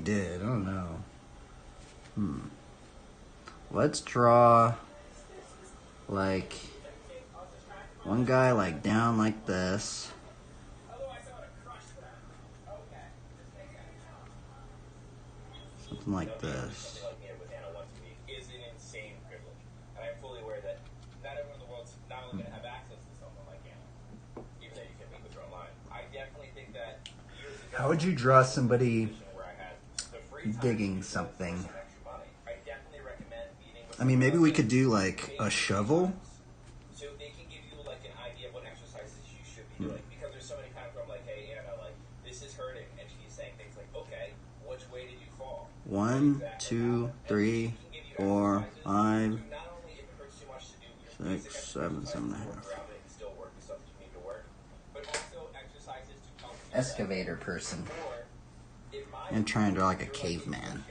did. I don't know. Let's draw like one guy like down like this. Something like this. How would you draw somebody digging something? I mean, maybe we could do like a shovel. So they can give you like an idea of what exercises you should be doing. Because there's so many times where I'm like, hey Anna, like this is hurting, and she's saying things like, okay, which way did you fall? 1, 2, 3, 4, 5, 6, 7, 7.5. Excavator person. I'm trying to draw like a caveman.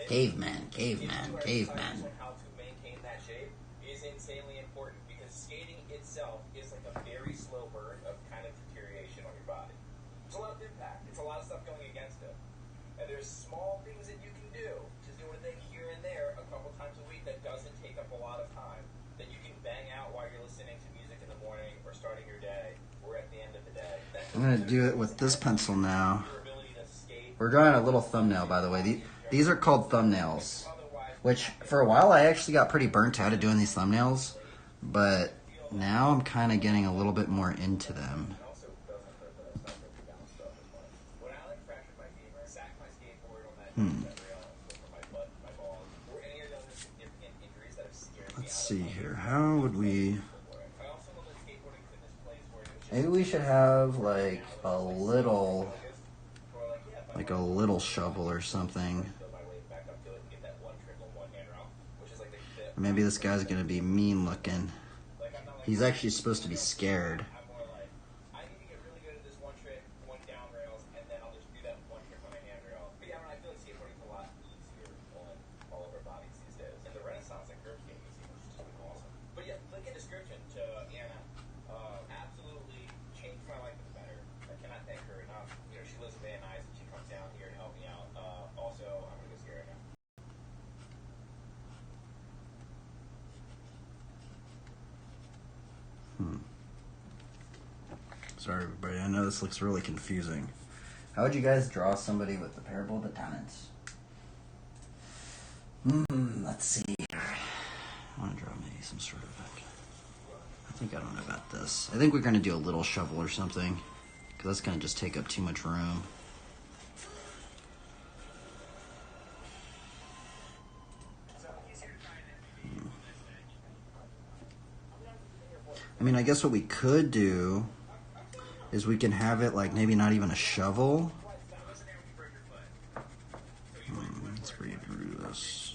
Caveman. How to maintain that shape is insanely important because skating itself is like a very slow burn of kind of deterioration on your body. It's a lot of impact. It's a lot of stuff going against it. And there's small things that you can do to do a thing here and there a couple times a week that doesn't take up a lot of time, that you can bang out while you're listening to music in the morning or starting your day or at the end of the day. I'm going to do it with this pencil now. We're drawing a little thumbnail, by the way. These are called thumbnails, which for a while I actually got pretty burnt out of doing these thumbnails, but now I'm kind of getting a little bit more into them. Let's see here. How would we... Maybe we should have like a little shovel or something. Maybe this guy's gonna be mean looking. He's actually supposed to be scared. Sorry, everybody. I know this looks really confusing. How would you guys draw somebody with the parable of the talents? Let's see here. I want to draw maybe some sort of... I think I don't know about this. I think we're going to do a little shovel or something, because that's going to just take up too much room. I mean, I guess what we could do is we can have it like maybe not even a shovel. Let's redo this.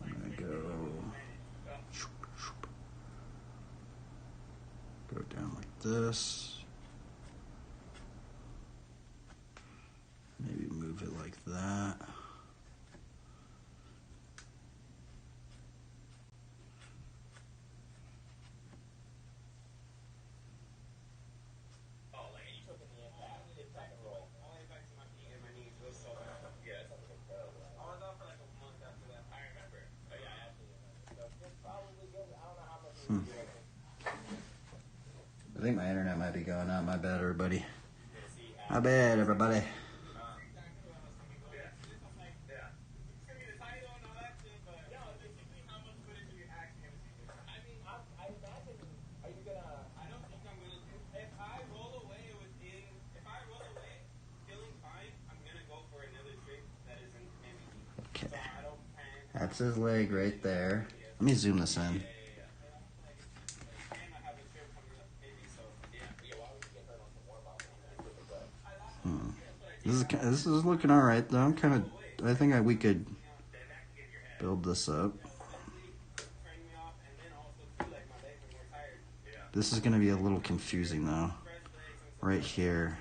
I'm gonna go down like this. Maybe move it like that. I think my internet might be going out. My bad, everybody. My bad, everybody. Okay. That's his leg right there. Let me zoom this in. This is looking all right though. I think we could build this up. This is going to be a little confusing though. Right here.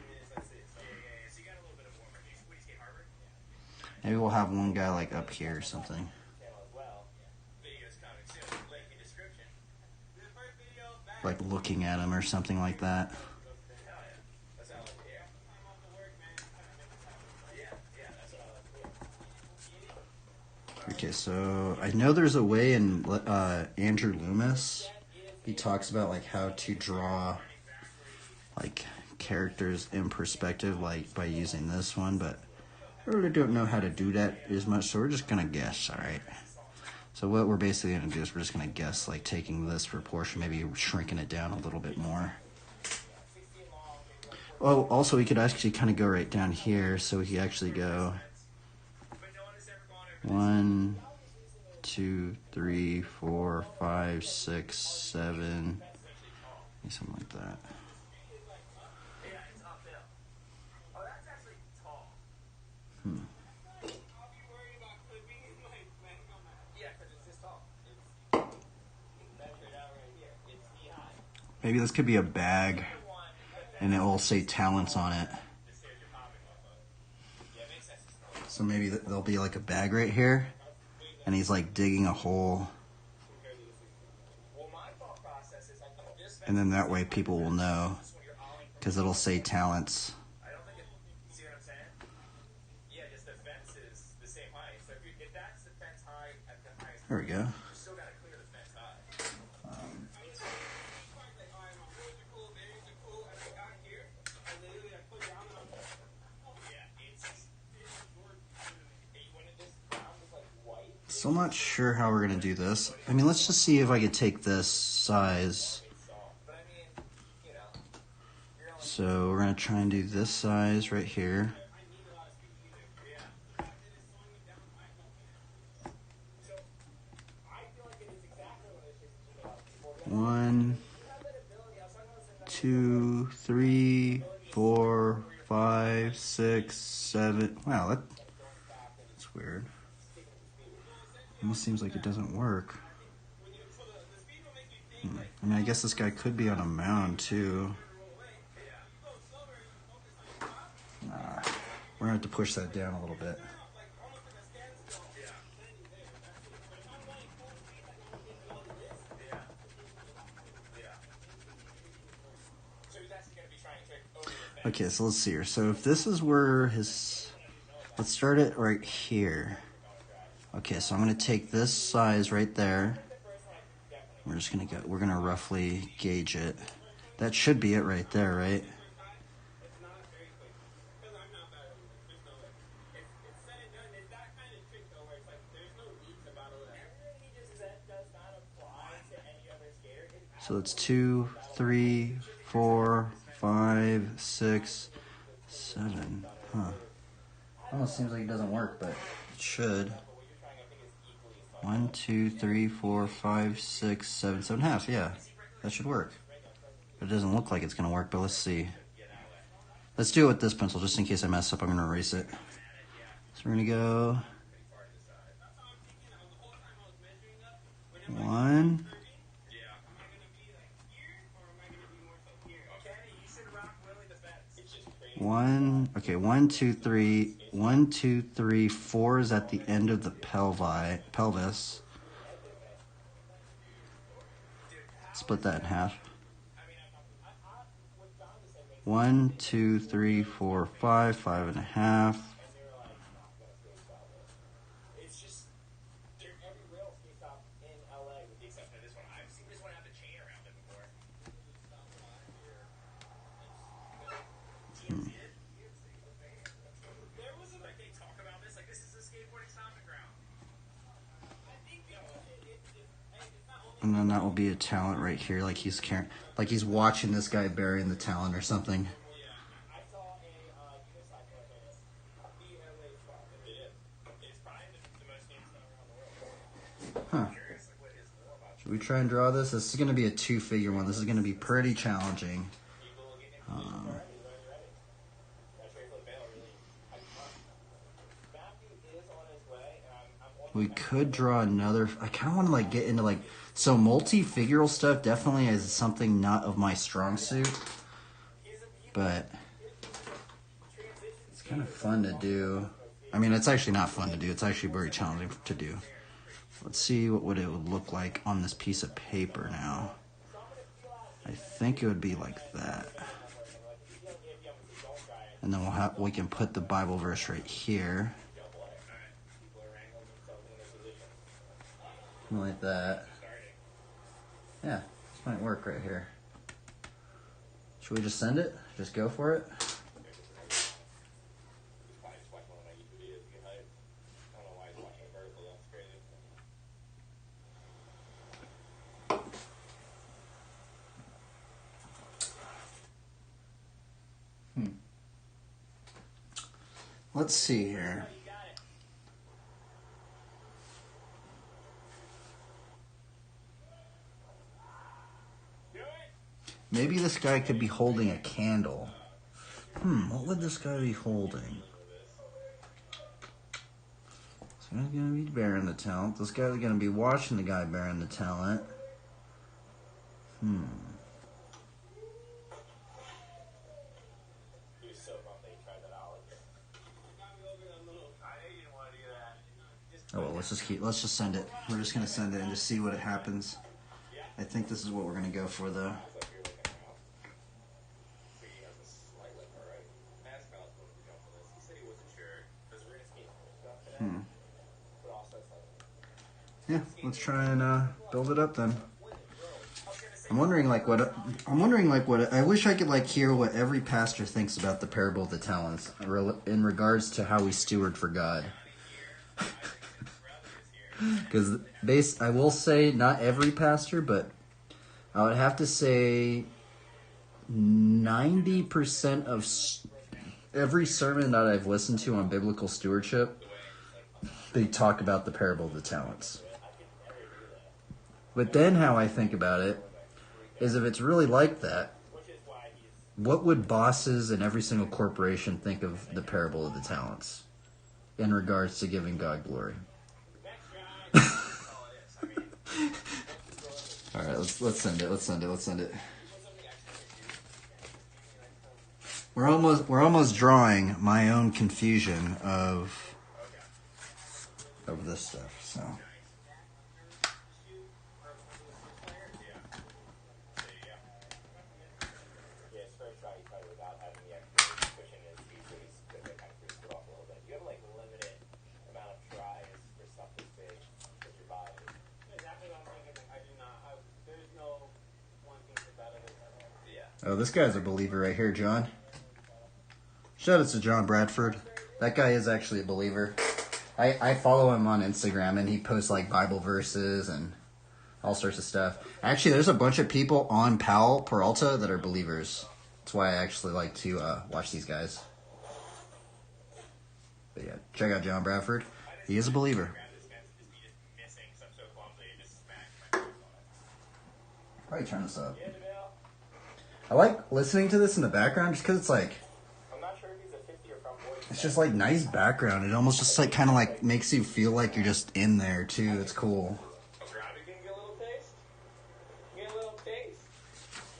Maybe we'll have one guy like up here or something. Like looking at him or something like that. Okay, so I know there's a way in Andrew Loomis. He talks about like how to draw like characters in perspective, like by using this one, but I really don't know how to do that as much, so we're just gonna guess. All right. So what we're basically gonna do is we're just gonna guess, like taking this proportion, maybe shrinking it down a little bit more. Oh, also we could actually kind of go right down here, so we could actually go 1, 2, 3, 4, 5, 6, 7, something like that. Maybe this could be a bag, and it will say talents on it. So maybe there'll be like a bag right here, and he's like digging a hole. And then that way people will know, because it'll say talents. There we go. So I'm not sure how we're going to do this. I mean, let's just see if I could take this size. So we're going to try and do this size right here. One, 2, 3, 4, 5, 6, 7. Wow, that's weird. Almost seems like it doesn't work. I mean, I guess this guy could be on a mound too. We're gonna have to push that down a little bit. Okay, so let's see here. So if this is where let's start it right here. Okay, so I'm gonna take this size right there. We're gonna roughly gauge it. That should be it right there, right? So it's 2, 3, 4, 5, 6, 7. Huh. Almost seems like it doesn't work, but it should. 1, 2, 3, 4, 5, 6, 7, 7.5. Yeah, that should work. But it doesn't look like it's going to work, but let's see. Let's do it with this pencil, just in case I mess up. I'm going to erase it. So we're going to go 1. 1. Okay, 1, 2, 3. 1, 2, 3. 4 is at the end of the pelvis. Split that in half. 1, 2, 3, 4, 5. 5.5. And then that will be a talent right here, like he's watching this guy burying the talent or something. Huh. Should we try and draw this? This is going to be a 2-figure one. This is going to be pretty challenging. We could draw another. I kind of want to like get into like, so multi-figural stuff definitely is something not of my strong suit, but it's kind of fun to do. I mean, it's actually not fun to do. It's actually very challenging to do. Let's see what it would look like on this piece of paper now. I think it would be like that. And then we can put the Bible verse right here. Like that. Yeah, this might work right here. Should we just send it? Just go for it? Let's see here. Maybe this guy could be holding a candle. What would this guy be holding? This guy's gonna be bearing the talent. This guy's gonna be watching the guy bearing the talent. Oh well, let's just send it. We're just gonna send it and just see what happens. I think this is what we're gonna go for though. Yeah, let's try and build it up then. I'm wondering what I wish I could hear what every pastor thinks about the parable of the talents in regards to how we steward for God. Because I will say not every pastor, but I would have to say 90% of every sermon that I've listened to on biblical stewardship, they talk about the parable of the talents. But then how I think about it is if it's really like that, what would bosses in every single corporation think of the parable of the talents in regards to giving God glory? All right, let's send it. We're almost drawing my own confusion of this stuff. So. Oh, this guy's a believer right here, John. Shout out to John Bradford. That guy is actually a believer. I follow him on Instagram, and he posts Bible verses and all sorts of stuff. Actually, there's a bunch of people on Powell Peralta that are believers. That's why I actually like to watch these guys. But yeah, check out John Bradford. He is a believer. Probably turn this up. I like listening to this in the background just because it's just nice background. It almost just kind of makes you feel like you're just in there too. It's cool.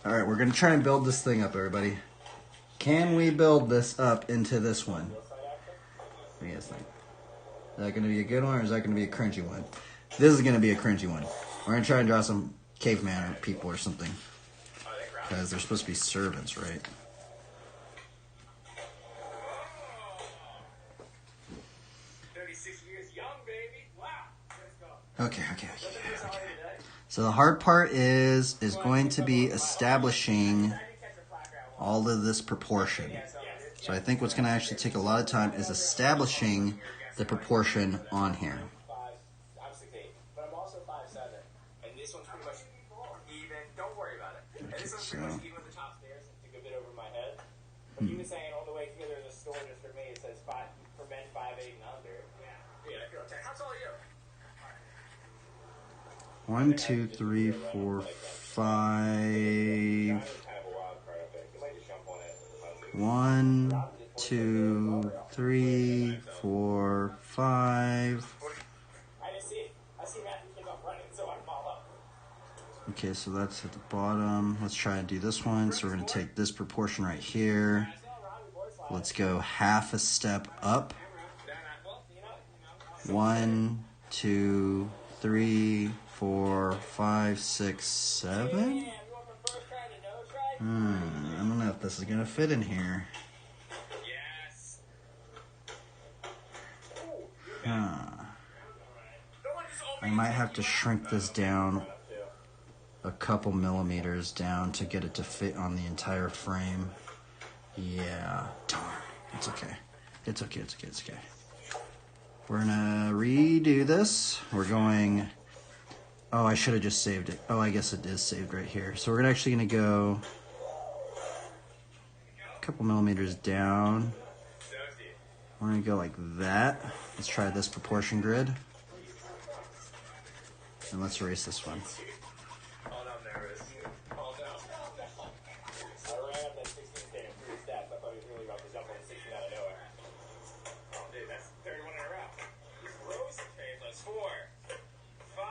All right, we're going to try and build this thing up, everybody. Can we build this up into this one? What do you guys think? Is that going to be a good one or is that going to be a cringy one? This is going to be a cringy one. We're going to try and draw some caveman or people or something. Because they're supposed to be servants, right? Okay. So the hard part is going to be establishing all of this proportion. So I think what's going to actually take a lot of time is establishing the proportion on here. So. He was saying on the way here, there's a store just for me. It says for men 5'8" and under. Yeah. How tall are you? 1, 2, 3, 4, 5. 1, 2, 3, 4, 5. I see Matthew came up running, so I follow. Okay, so that's at the bottom. Let's try and do this one. So we're going to take this proportion right here. Let's go half a step up. 1, 2, 3, 4, 5, 6, 7. I don't know if this is gonna fit in here. I might have to shrink this down a couple millimeters down to get it to fit on the entire frame. Yeah, darn. It's okay. It's okay. We're gonna redo this. We're going... Oh, I should have just saved it. Oh, I guess it is saved right here. So we're actually gonna go a couple millimeters down. We're gonna go like that. Let's try this proportion grid. And let's erase this one.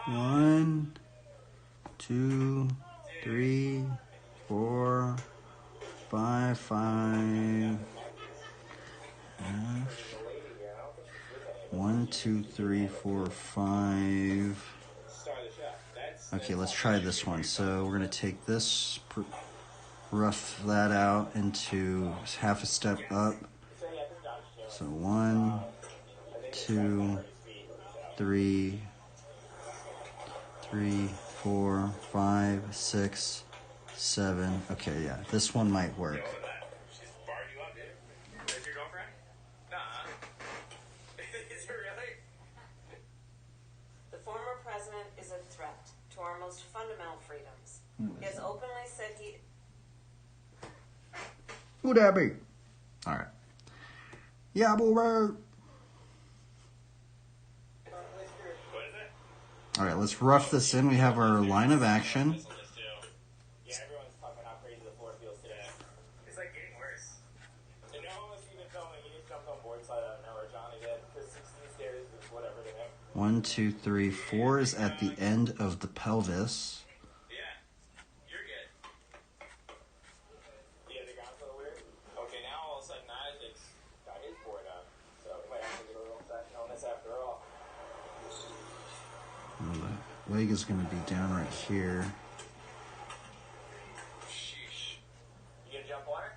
One, 2, 3, 4, 5, 5. 1, 2, 3, 4, 5. Okay, let's try this one. So we're gonna take this, rough that out into half a step up. So 1, 2, 3, 4, 5, 6, 7. Okay, yeah, this one might work. The former president is a threat to our most fundamental freedoms. He has openly said he... Who that be? All right. Yeah, boy. All right, let's rough this in. We have our line of action. Yeah, everyone's talking about how crazy the floor feels today. It's like getting worse. And no one was even filming. He just jumped on board, so I don't know where Johnny did. Because 16 stairs is whatever to him. 1, 2, 3, 4 is at the end of the pelvis. Yeah, you're good. Yeah, the ground's a little weird. Okay, now all of a sudden Isaac's got his board up. So we might have to get a little session on this after all. Well, the leg is going to be down right here. Sheesh. You gonna jump on her?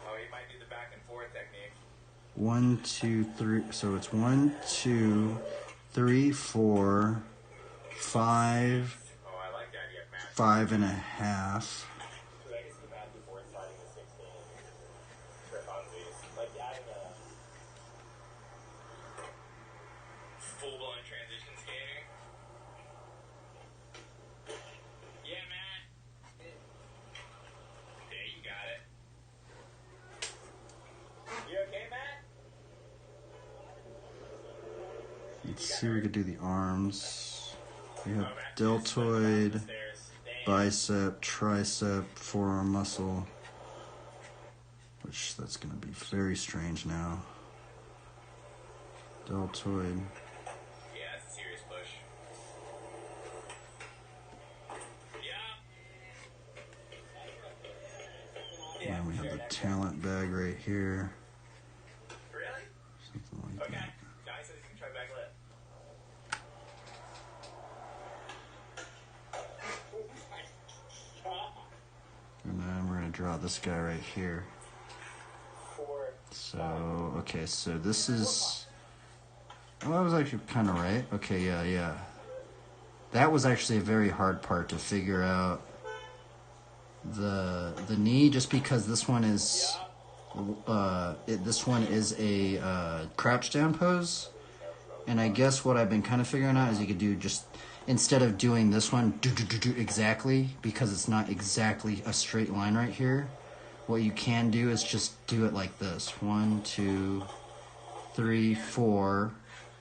Oh, he might do the back and forth technique. 1, 2, 3. So it's 1, 2, 3, 4, 5, Oh, I like that. You have math. 5 and a Because half. I can see Matthew board sliding to 16. For funsies. Like adding a full-blown transition skating. Yeah, Matt. Yeah, you got it. You okay, Matt? Let's see if we could do the arms. We have deltoid, bicep, tricep, forearm muscle. Which, that's going to be very strange now. Deltoid. Yeah, that's a serious push. Yeah. And we have the talent bag right here. Really? Something like Okay. that. Johnny says you can try back lip. And then we're going to draw this guy right here. So, okay, so this is... Oh, that was actually kind of right. Okay, yeah. That was actually a very hard part to figure out. The knee, just because this one is... this one is a crouch down pose. And I guess what I've been kind of figuring out is you could do just... Instead of doing this one exactly, because it's not exactly a straight line right here, what you can do is just do it like this. 1, 2, 3, 4,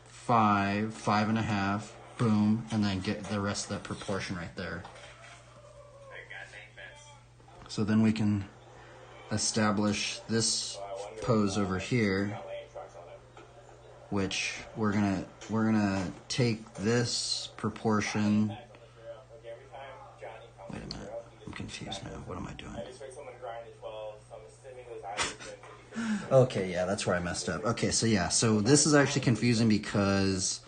5, 5 and a half, boom, and then get the rest of that proportion right there. So then we can establish this pose over here, which we're gonna take this proportion. Wait a minute, I'm confused now. What am I doing? Okay, yeah, that's where I messed up. Okay, so yeah, so this is actually confusing because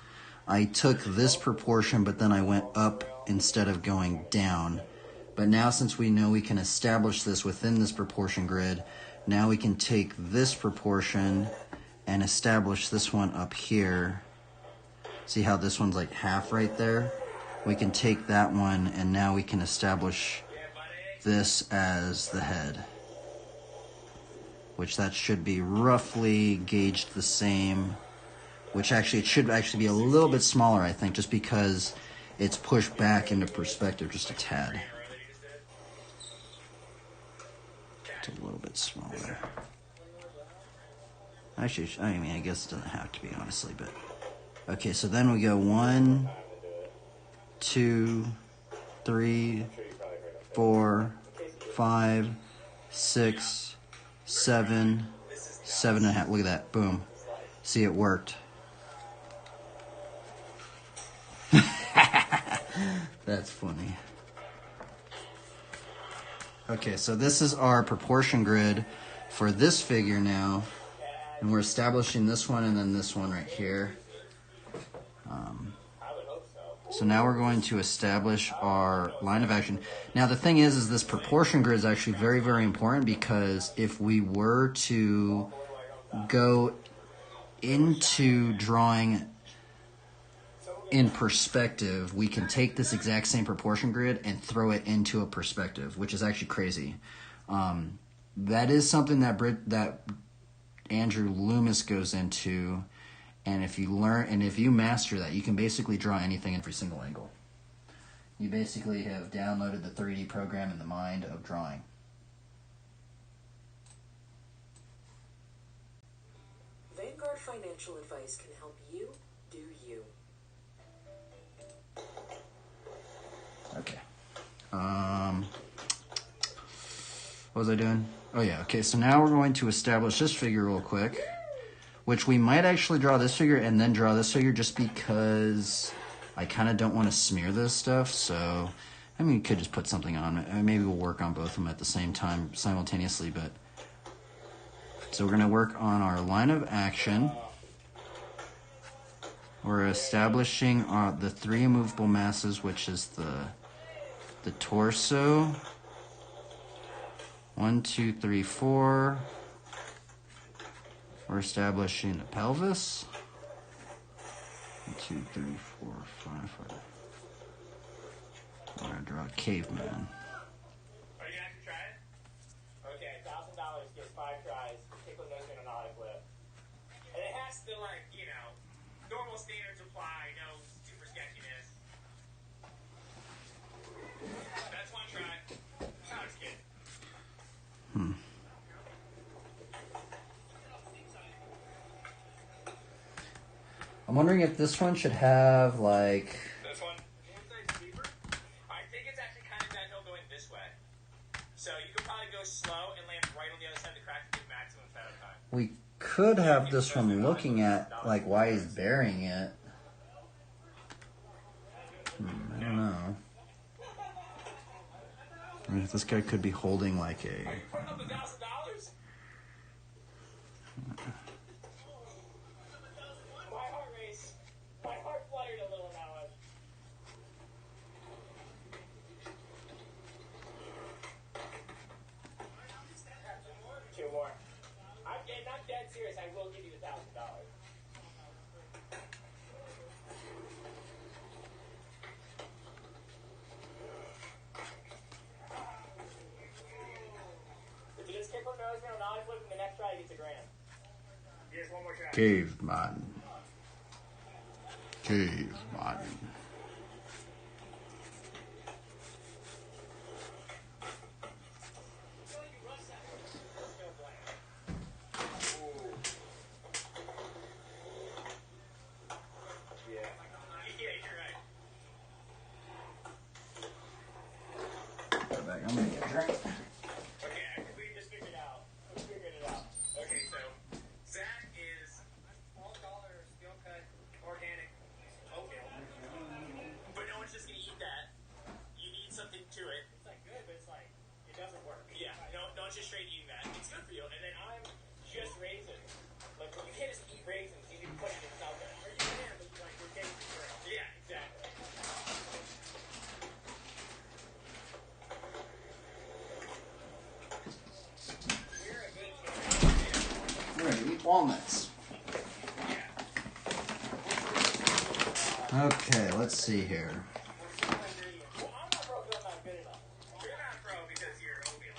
I took this proportion, but then I went up instead of going down. But now since we know we can establish this within this proportion grid, now we can take this proportion and establish this one up here. See how this one's like half right there? We can take that one and now we can establish this as the head, which that should be roughly gauged the same, which actually it should actually be a little bit smaller, I think, just because it's pushed back into perspective just a tad. It's a little bit smaller. Actually, I mean, I guess it doesn't have to be, honestly, but okay, so then we go 1, 2, 3, 4, 5, 6, 7, 7.5. Look at that. Boom. See, it worked. That's funny. Okay, so this is our proportion grid for this figure now. And we're establishing this one and then this one right here. So now we're going to establish our line of action. Now the thing is this proportion grid is actually very, very important, because if we were to go into drawing in perspective, we can take this exact same proportion grid and throw it into a perspective, which is actually crazy. That is something that Andrew Loomis goes into. And if you master that, you can basically draw anything in every single angle. You basically have downloaded the 3D program in the mind of drawing. Vanguard Financial Advice can help you do you. Okay. What was I doing? Oh yeah, okay, so now we're going to establish this figure real quick, which we might actually draw this figure and then draw this figure, just because I kind of don't want to smear this stuff. So, I mean, you could just put something on it. Maybe we'll work on both of them at the same time, simultaneously. But so we're going to work on our line of action. We're establishing the 3 immovable masses, which is the torso. 1, 2, 3, 4. We're establishing the pelvis. 1, 2, 3, 4, 5. We're gonna draw a caveman. Are you gonna actually try it? Okay, $1,000 gets 5 tries. Tickle nose and an auto flip. And it has to, like, you know, normal standards apply. No super sketchiness. That's 1 try. That's how it's getting. I'm wondering if this one should have, like... This one? Deeper? I think it's actually kind of downhill going this way. So you could probably go slow and land right on the other side of the crack to get maximum setup time. We could have this one looking at, like, why he's burying it. I don't know. I mean, if this guy could be holding, like, a... $1,000? My heart raced. My heart fluttered a little now. 2 more. I'm not dead serious. I will give you the $1,000. If you just kick her nose and an eye flip, and the next try gets $1,000. Here's 1 more try. Caveman. Caveman. I'm gonna get a drink. Okay, we just figured it out. We figured it out. Okay, so Zach is $12 steel cut organic oatmeal. walnuts. Okay, let's see here. Well, I'm not pro because I'm not good enough. You're not pro because you're oatmeal.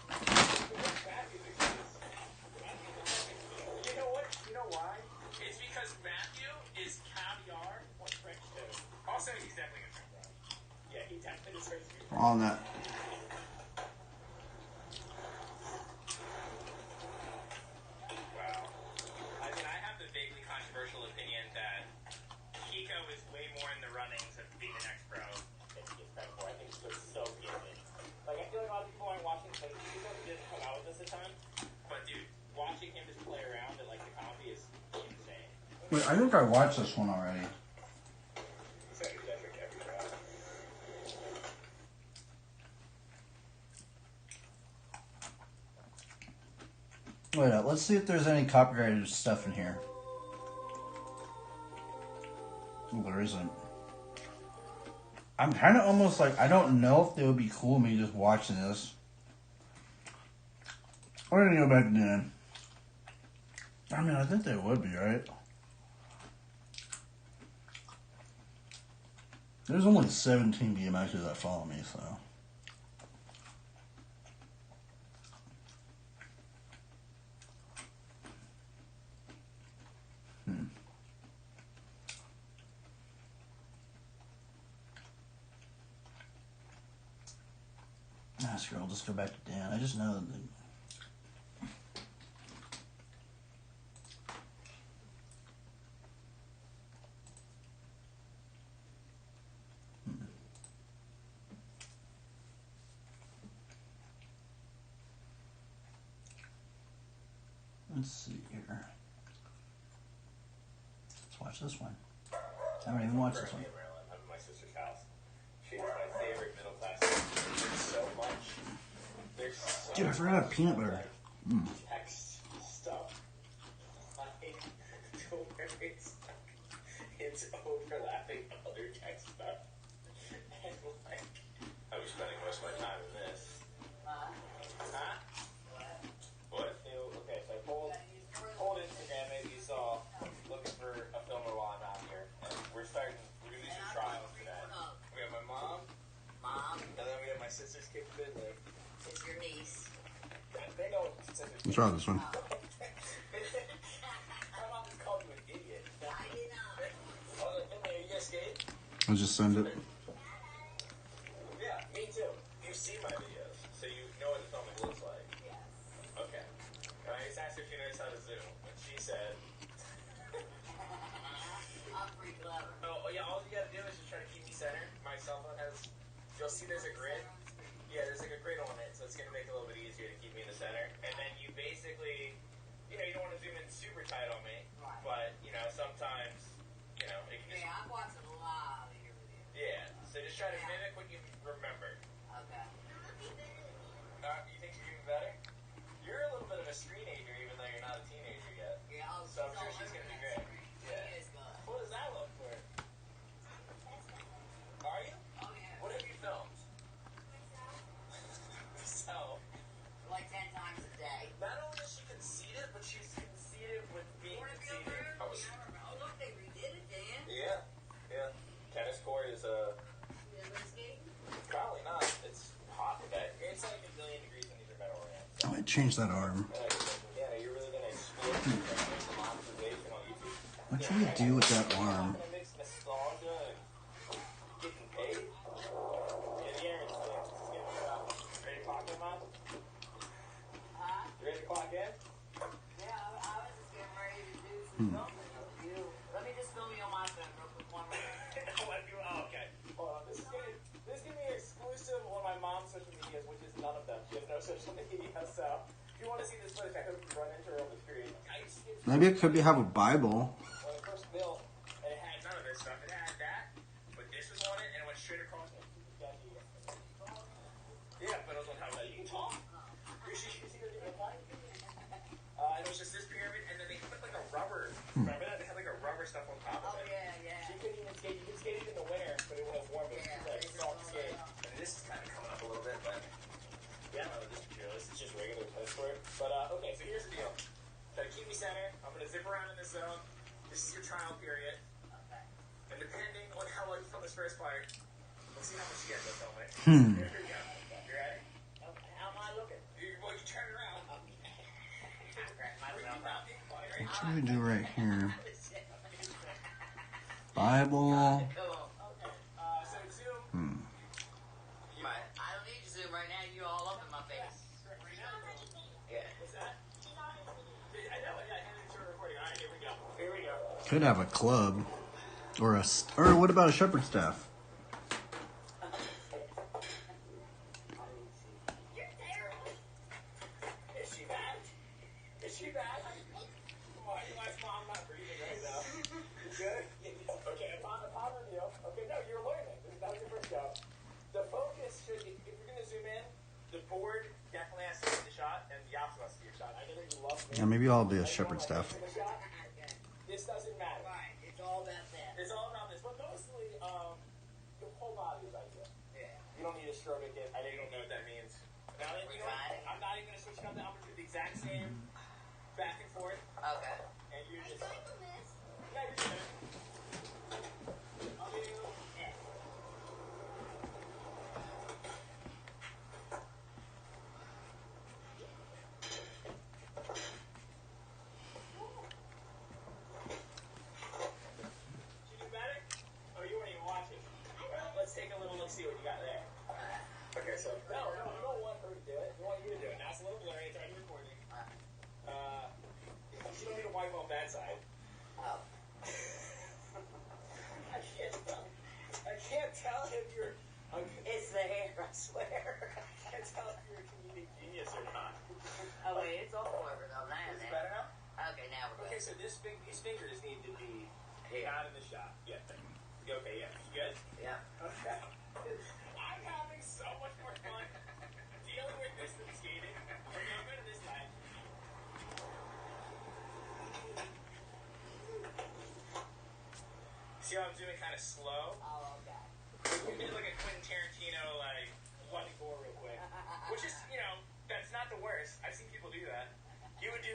You know what? You know why? It's because Matthew is caviar or French toast. Also, he's definitely a French bro. Yeah, he definitely deserves to be French. Walnut. Wow. I mean, I have the vaguely controversial opinion that Kiko is way more in the runnings of being the next pro than he gets credit for. I think he looks so gifted. Like, I feel like a lot of people aren't watching, like, Kiko didn't come out with this a ton. But, dude, watching him just play around at, like, the comedy is insane. Wait, I think I watched this one already. So, he's definitely every crowd. Wait up, let's see if there's any copyrighted stuff in here. Oh, there isn't. I'm kind of almost like, I don't know if it would be cool me just watching this. We're gonna go back to Dan. I mean, I think they would be, right? There's only 17 BMXers that follow me, so. Ah, screw it, I'll just go back to Dan. I just know that. Let's see here. Let's watch this one. I haven't even watched this one. I'm at my sister's house. She's my favorite middle class. There's so much. There's so Dude, I forgot about peanut butter. text stuff. Like, to where it's overlapping other text stuff. And like, I was spending most of my time in this. Huh? What? Okay, so I pulled Instagram, maybe you saw, looking for a filmer while I'm out here. And we're doing some trials today. We have my mom, and then we have my sister's kid, Finley. It's your niece. They know what sister's Let's try this one. My mom just called you an idiot. I did not. I was like, Finley, are you gonna skate? I'll just send it. Yeah, me too. You see my videos, so you know what the filming looks like. Yes. Okay. And I just asked her if she knows how to zoom, and she said, I'm pretty clever. oh yeah, all you gotta do is just try to keep me centered. My cell phone has, you'll see there's a grid. Yeah, there's like a grid on it, so it's gonna make it a little bit easier to keep me in the center. And then you basically, you know, you don't want to zoom in super tight on me, Right. but, you know, sometimes, you know, it can just, Yeah, I'm watching a lot of your videos. yeah. So just try to mimic what you remember. Okay. You think you're even better? You're a little bit of a screenager, even though you're not a teenager yet. Yeah, oh, So I'm sure all she's over gonna be that great. screen. Yeah. She is good. What does that look for? Are you? Oh, yeah. What have you filmed? So, Like 10 times a day. not only is she conceited, but she's conceited with being Wanna feel conceited. better? Oh, look, they redid it, Dan. Yeah, yeah. Tennis court is You ever skating? probably not. It's hot today. It's like a million degrees and these are metal rams. I might change that arm. Yeah, you're really gonna explore some observation on YouTube. What should we do with that arm? Gonna mix nostalgia and getting paid. Yeah, the Aaron's ready to clock in, Mom? Huh? You ready to clock in? Yeah, I was just getting ready to do some filming of you. Let me just film you on my phone real quick. One minute. Oh, okay. Hold on. This is gonna be exclusive on my mom's social medias, which is none of them. She has no social media, so if you want to see this footage, I hope you run into her on the screen. I used to get Maybe it could be have a Bible. when it first built, and it had none of this stuff. It had that, but this was on it, and it went straight across. Yeah, but it was on top of that. You can talk. You see the reply? And it was just this pyramid, and then they put like a rubber. Remember that? They had like a rubber stuff on top of Oh, it. yeah. She couldn't even skate. You could skate it in the winter, but it was warm. It was like soft skate. And this is kind of coming up a little bit, but yeah, no, this is material. This is just regular tennis court. But okay, so here's the deal. Try to keep me centered. I'm gonna zip around in this zone. This is your trial period. Okay. And depending on how well you film this first part, we'll see how much you get to film it. Here we go. You ready? Okay. How am I looking? Well, you turn around. What should we do right here? Bible. So zoom. I don't need to zoom right now. You all up in my face. Yeah. What's that? I know. I handed it to a recording. All right, here we go. Here we go. Could have a club, or what about a shepherd's staff? Is she back? Is she back? Why are you my mom not breathing right now? You good? Okay, upon review. Okay, no, you're learning. That was your first go. The focus should, if you're going to zoom in, the board definitely has to see the shot, and the opposite has to see your shot. I know that you love me. Yeah, maybe I'll be a shepherd's staff. This doesn't matter. Right. It's all about that. It's all about this, but mostly, your whole body is ideal. Yeah. You don't need a stroke it. I know you don't know what that means. Now, you know what? I'm not even going to switch it up. I'm going to do the exact same back and forth. Okay. And you're just... Yeah, you're just gonna... I'll do... Yeah. Did you do better? Oh, you weren't even watching. Well, let's take a little look, see what you got there. Okay, so... No, you don't want her to do it. You want you to do it. Now it's a little blurry. It's already recording. You don't need to wipe off that side. Oh. I can't tell if you're... It's the hair, I swear. I can't tell if you're a comedic genius or not. Oh, wait, it's all over though. Now, Is it better now? Okay, now we're Okay, good. so these fingers need to be Here. not in the shot. Yeah. Okay, yeah. You good? Yeah. Okay. I'm having so much more fun dealing with this than skating. Okay, I'm good at this time. See how I'm doing kind of slow? Oh, okay. We did like a Quentin Tarantino, like, one and four real quick. Which is, that's not the worst. I've seen people do that. You would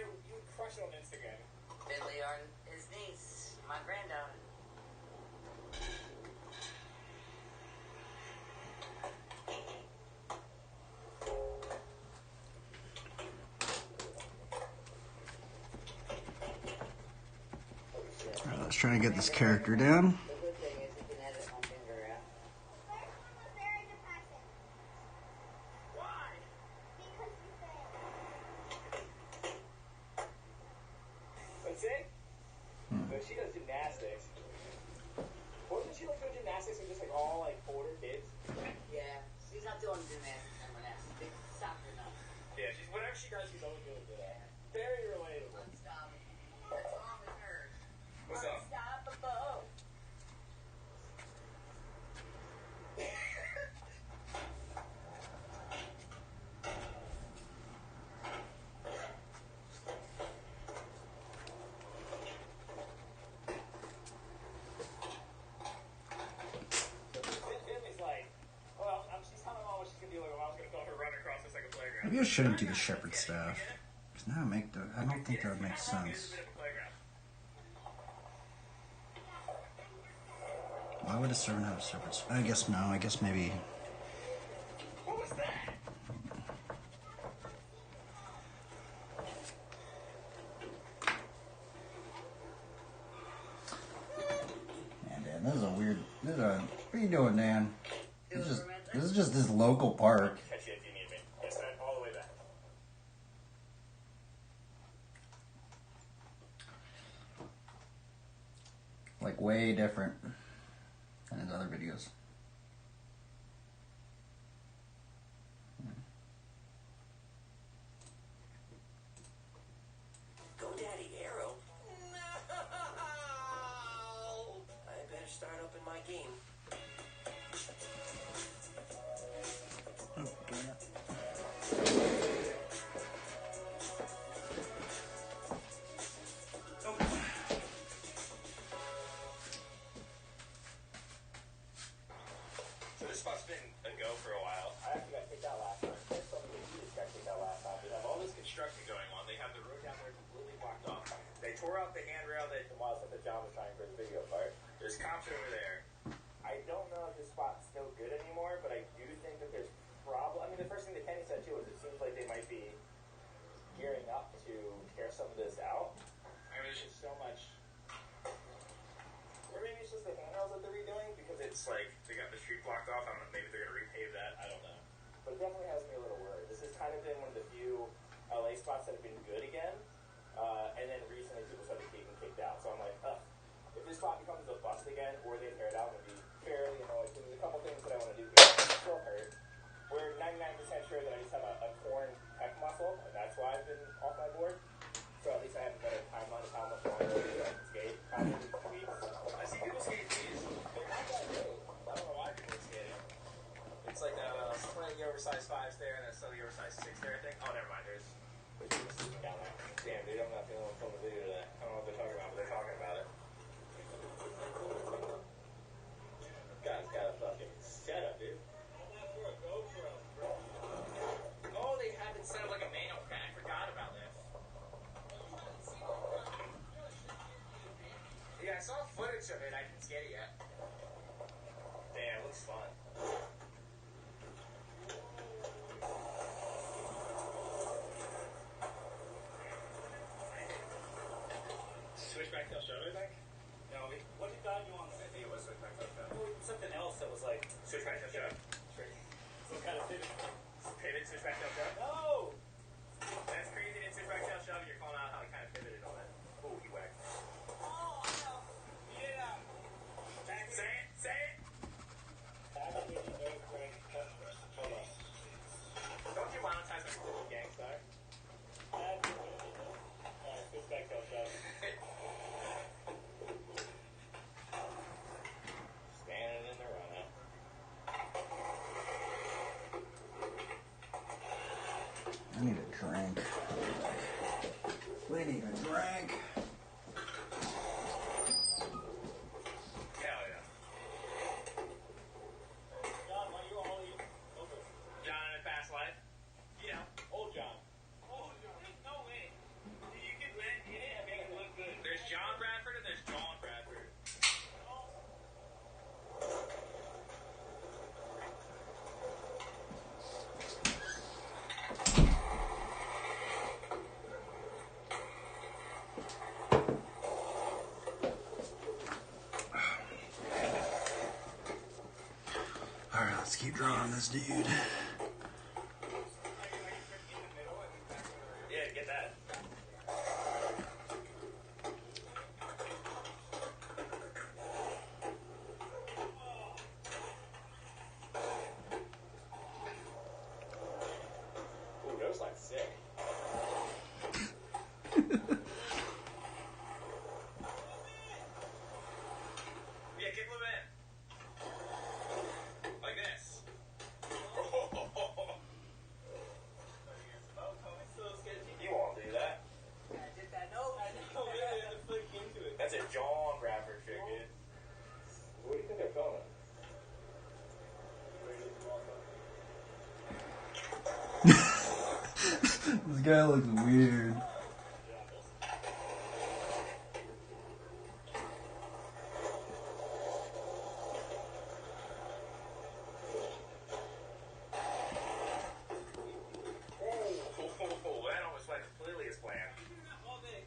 crush it on Instagram. Billy or his niece, my granddaughter. Alright, let's try to get this character down. The good thing is you can edit my finger out. Why? Let's see. So she does gymnastics. Wasn't she like doing gymnastics with just like all like older kids? Yeah, she's not doing gymnastics anymore now. She's big soccer now. Yeah, she's whatever she does, she's always really good at. Very relatable. Unstoppable. Her mom is hers. What's up? Unstoppable. Finley's like, well, she's telling mom what she's gonna do. Like, mom's gonna go her run across this like a playground. Maybe I shouldn't do the shepherd's staff. 'Cause now I don't think that would make It's sense. a bit of a playground. Why would a servant have a shepherd's? I guess no. I guess maybe. What was that? Man, Dan, this is a weird. What are you doing, Dan? This is just this local park. Catch you if you need me. Yes, sir. All the way back. Like way different than his other videos. Go Daddy Arrow. No! I better start up in my game. So this spot's been a go for a while. I actually got kicked out last time. There's something that you just got kicked out last time. They have all this construction going on. They have the road down there completely blocked off. They tore out the handrail that John was trying for the video part. There's cops over there. I don't know if this spot's still good anymore, but I do think that there's I mean, the first thing that Kenny said too was it seems like they might be gearing up to tear some of this out. I mean, there's just so much. Or maybe it's just the handrails that they're redoing because it's like they got the street blocked off. I don't know. Maybe they're gonna repave that. I don't know. But it definitely has me a little worried. This has kind of been one of the few LA spots that have been good again. And then recently people started getting kicked out. So I'm like, if this spot becomes a bust again or they tear it out, I'm gonna be fairly annoyed. There's a couple things that I want to do here. It still hurt. We're 99% sure that I just have a torn pec muscle, and that's why I've been off my board. So at least I have a better timeline of how much longer I can skate. Probably 2 weeks. I see people skate these. They're not that great. I don't know why people are skating. It's like one of the oversized 5s there, and then some of the oversized 6 there, I think. Oh, never mind. There's people sleeping down there. Damn, dude, I'm not feeling from the video today. I don't know what they're talking about, but they're talking about it. Guy's got a fucking setup, dude. Oh, they have it set up like a manual. I forgot about this. Yeah, I saw footage of it. I didn't get it yet. Damn, it looks fun. Switchback tail shove, I think? No, what did God do on that? I think it was switchback tail shove. Well, something else that was like switchback tail shove. Some kind of pivot. Pivot, switchback tail shove? No! That's crazy. It's switchback tail shove, and you're calling out how he kind of pivoted on it. Oh, he whacked. Oh, no. Yeah. Say it. Say it. Don't you monetize my cool gangstar? Switchback tail shove. Standing in the run out. I need a drink. We need a drink. Hell yeah. John, why you all eat open? John in a past life? Yeah. Old John. Old John. There's no way. You can blend in it and make it look good. There's John Bradford and there's John Bradford. Alright, let's keep drawing this dude. Yeah, get that. Ooh, that was like sick. Yeah, kick him in. Like this. You won't do that. I did that. No, I didn't go in there and flick into it. That's a John Bradford trick, dude. What do you think they're filming? This guy looks weird. Oh, that almost went completely as planned. All day.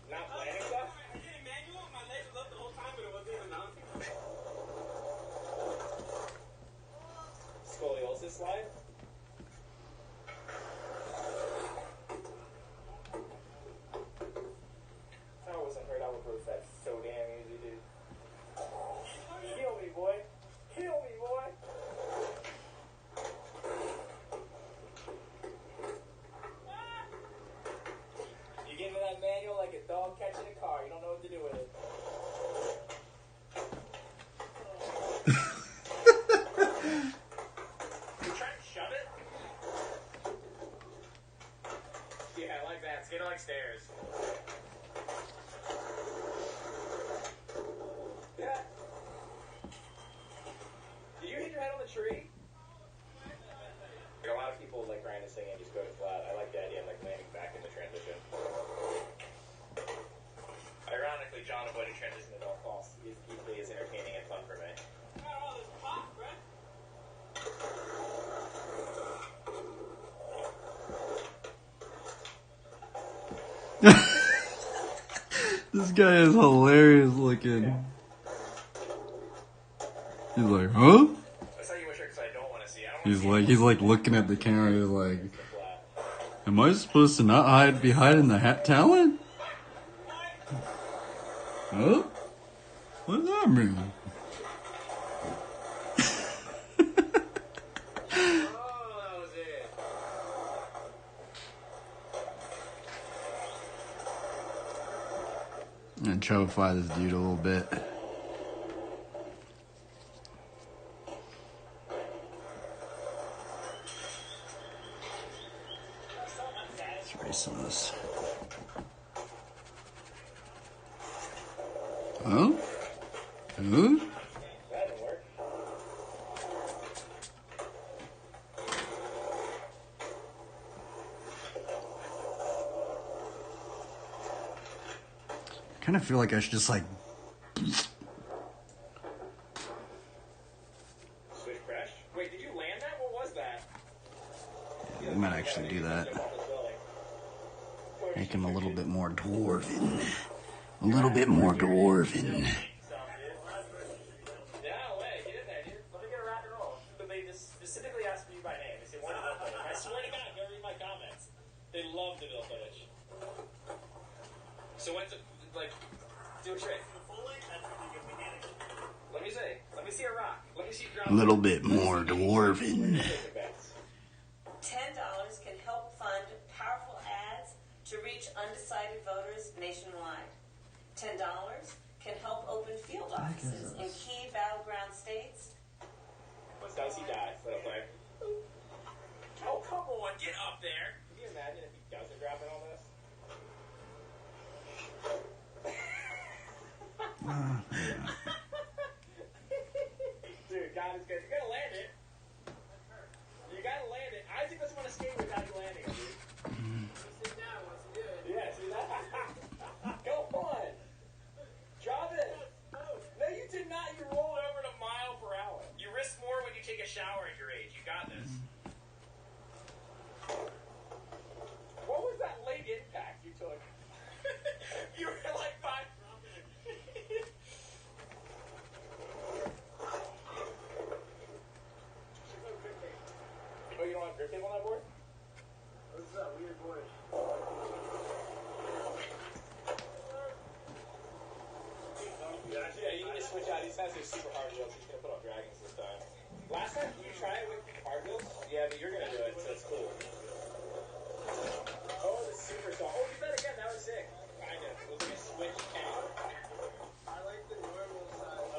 Not planning stuff? I did a manual. My legs was up the whole time, but it wasn't even on. Scoliosis slide? If I wasn't hurt, I would roast that so damn easy, dude. Kill me, boy. Kill me, boy. You get into that manual like a dog catching a car. You don't know what to do with it. You trying to shove it? Yeah, I like that. Skate it like stairs. Yeah. Did you hit your head on the tree? Like a lot of people like trying to sing and just go to flat. I like the idea of like landing back in the transition. guy is hilarious looking. He's like, huh? That's how you wish because I don't want to see. He's like looking at the camera. He's like, am I supposed to not hide behind the hat talent? Huh? What does that mean? I'm gonna chubify this dude a little bit. Let's erase some of this. Huh? Huh? I kind of feel like I should just like. Switch crash? Wait, did you land that? What was that? I might actually do that. Make him a little bit more dwarven. A little bit more dwarven. Yeah, wait, get in there, dude. Let me get a rock and roll. But they just specifically asked for you by name. They said, "What is that?" I swear to God, go read my comments. They love the bill footage. So what's it, like, do a trick. Let me see. Let me see a rock. Let me see drop. A little bit more dwarven. $10 can help fund powerful ads to reach undecided voters nationwide. $10 can help open field offices in key battleground states. Does he die? Let him play. Oh, come on. Get up there. Can you imagine if he doesn't drop in all this? Dude, God is good. You gotta land it. You gotta land it. Isaac doesn't want to skate without you landing it, dude. Sit down once you do it. Yeah, see that? Go on. Drop it. No, you did not. You rolled over at a mile per hour. You risk more when you take a shower at your age. You got this. What was that late impact you took? You were like 5. Oh, you don't have grip tape on that board? What's that weird boy? Yeah, you need to switch out. These guys are super hard wheels. He's gonna put on dragons this time. Last time you tried it with hard wheels? Yeah, but you're gonna do it, so it's cool. Oh, the super soft. Oh, do that again. That was sick. Kind of. It was like a switch tank. I like the normal size.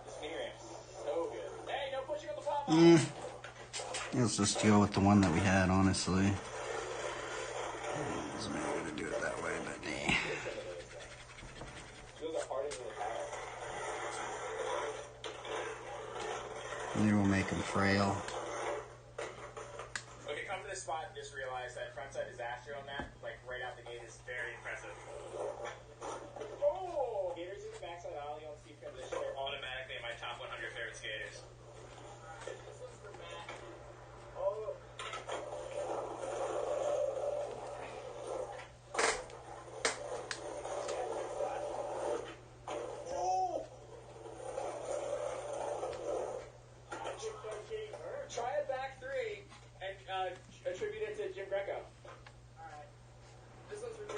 This mini ramp's so good. Hey, no pushing on the pop. Let's just go with the one that we had, honestly. I was maybe gonna do it that way, but nah. Those are harder than the power. Maybe we'll make them frail. Okay, come to this spot and just realize that frontside disaster on that, like right out the gate, is very impressive. Oh! Skaters in the backside ollie on steep transition are automatically in my top 100 favorite skaters. This one's for Matt. Oh. Oh! Try a back three and attribute it to Jim Greco. Alright. This one's for me.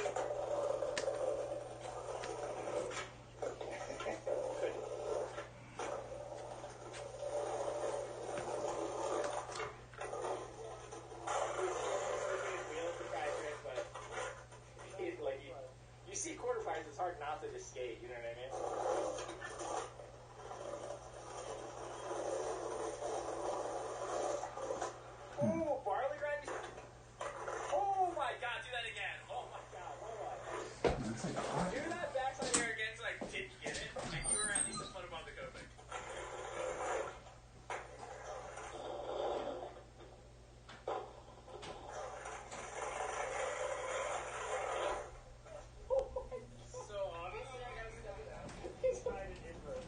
You see quarter fires, it's hard not to just skate, you know what I mean? Oh, barley grind. Oh my god, do that again. Oh my god, hold on. Do that backside air again so I didn't get it, and you were at least a foot above the coping. So obviously I gotta step it out. He's Try it inward.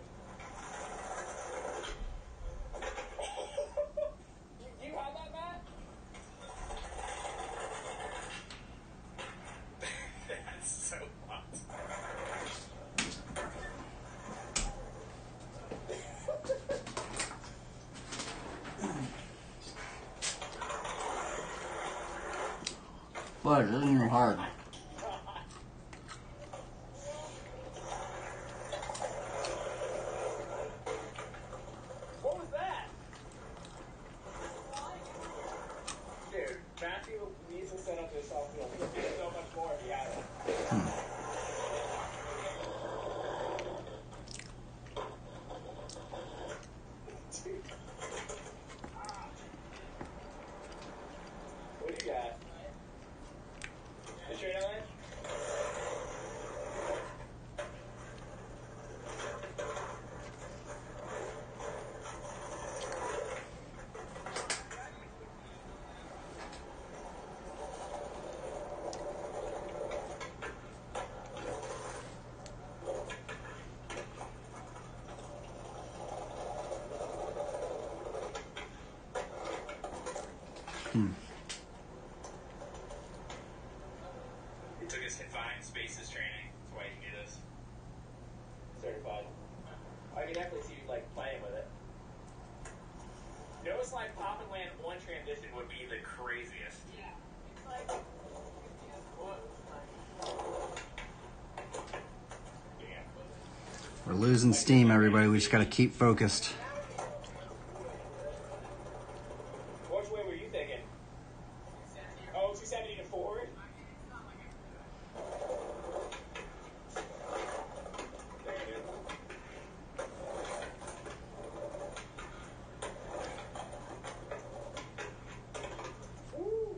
You have that, Matt? But it isn't even hard. What was that? Dude, Matthew needs to set up his software. He'll do so much more if he has it. What do you got? The trade on it? He took his confined spaces training. That's why he can do this. Certified. I can definitely see you like playing with it. Notice like pop and land one transition would be the craziest. Yeah. It's like, what? Yeah. We're losing steam, everybody. We just gotta keep focused. Which way were you thinking? Oh, 270 to forward? There you go. Woo!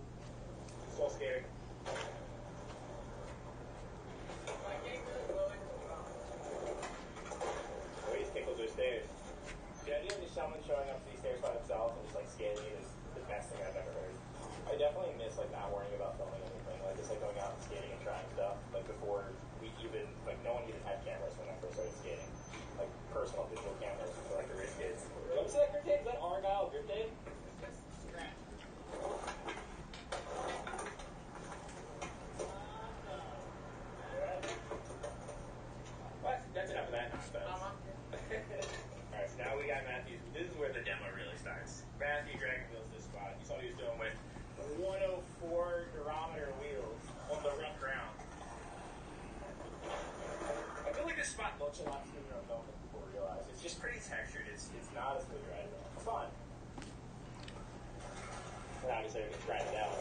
So scary. Oh, he's tickled those stairs. The idea of just someone showing up to these stairs by themselves and just like scaling it is the best thing I've ever heard. I definitely miss like not worrying about filming anything, like just like going out and skating and trying stuff. Like before we even like no one even had cameras when I first started skating. Like personal digital cameras for like the rich kids. Let me see that grip tape. Is that Argyle grip tape? What? That's enough of that nonsense. Alright, so now we got Matthew's. This is where the demo really starts. Matthew dragging wheels this spot. You saw what he was doing with 104 durometer wheels on the rough ground. I feel like this spot looks a lot smoother on film than people realize. It's just pretty textured. It's not a smooth ride at all. It's fun. And obviously I can ride it out.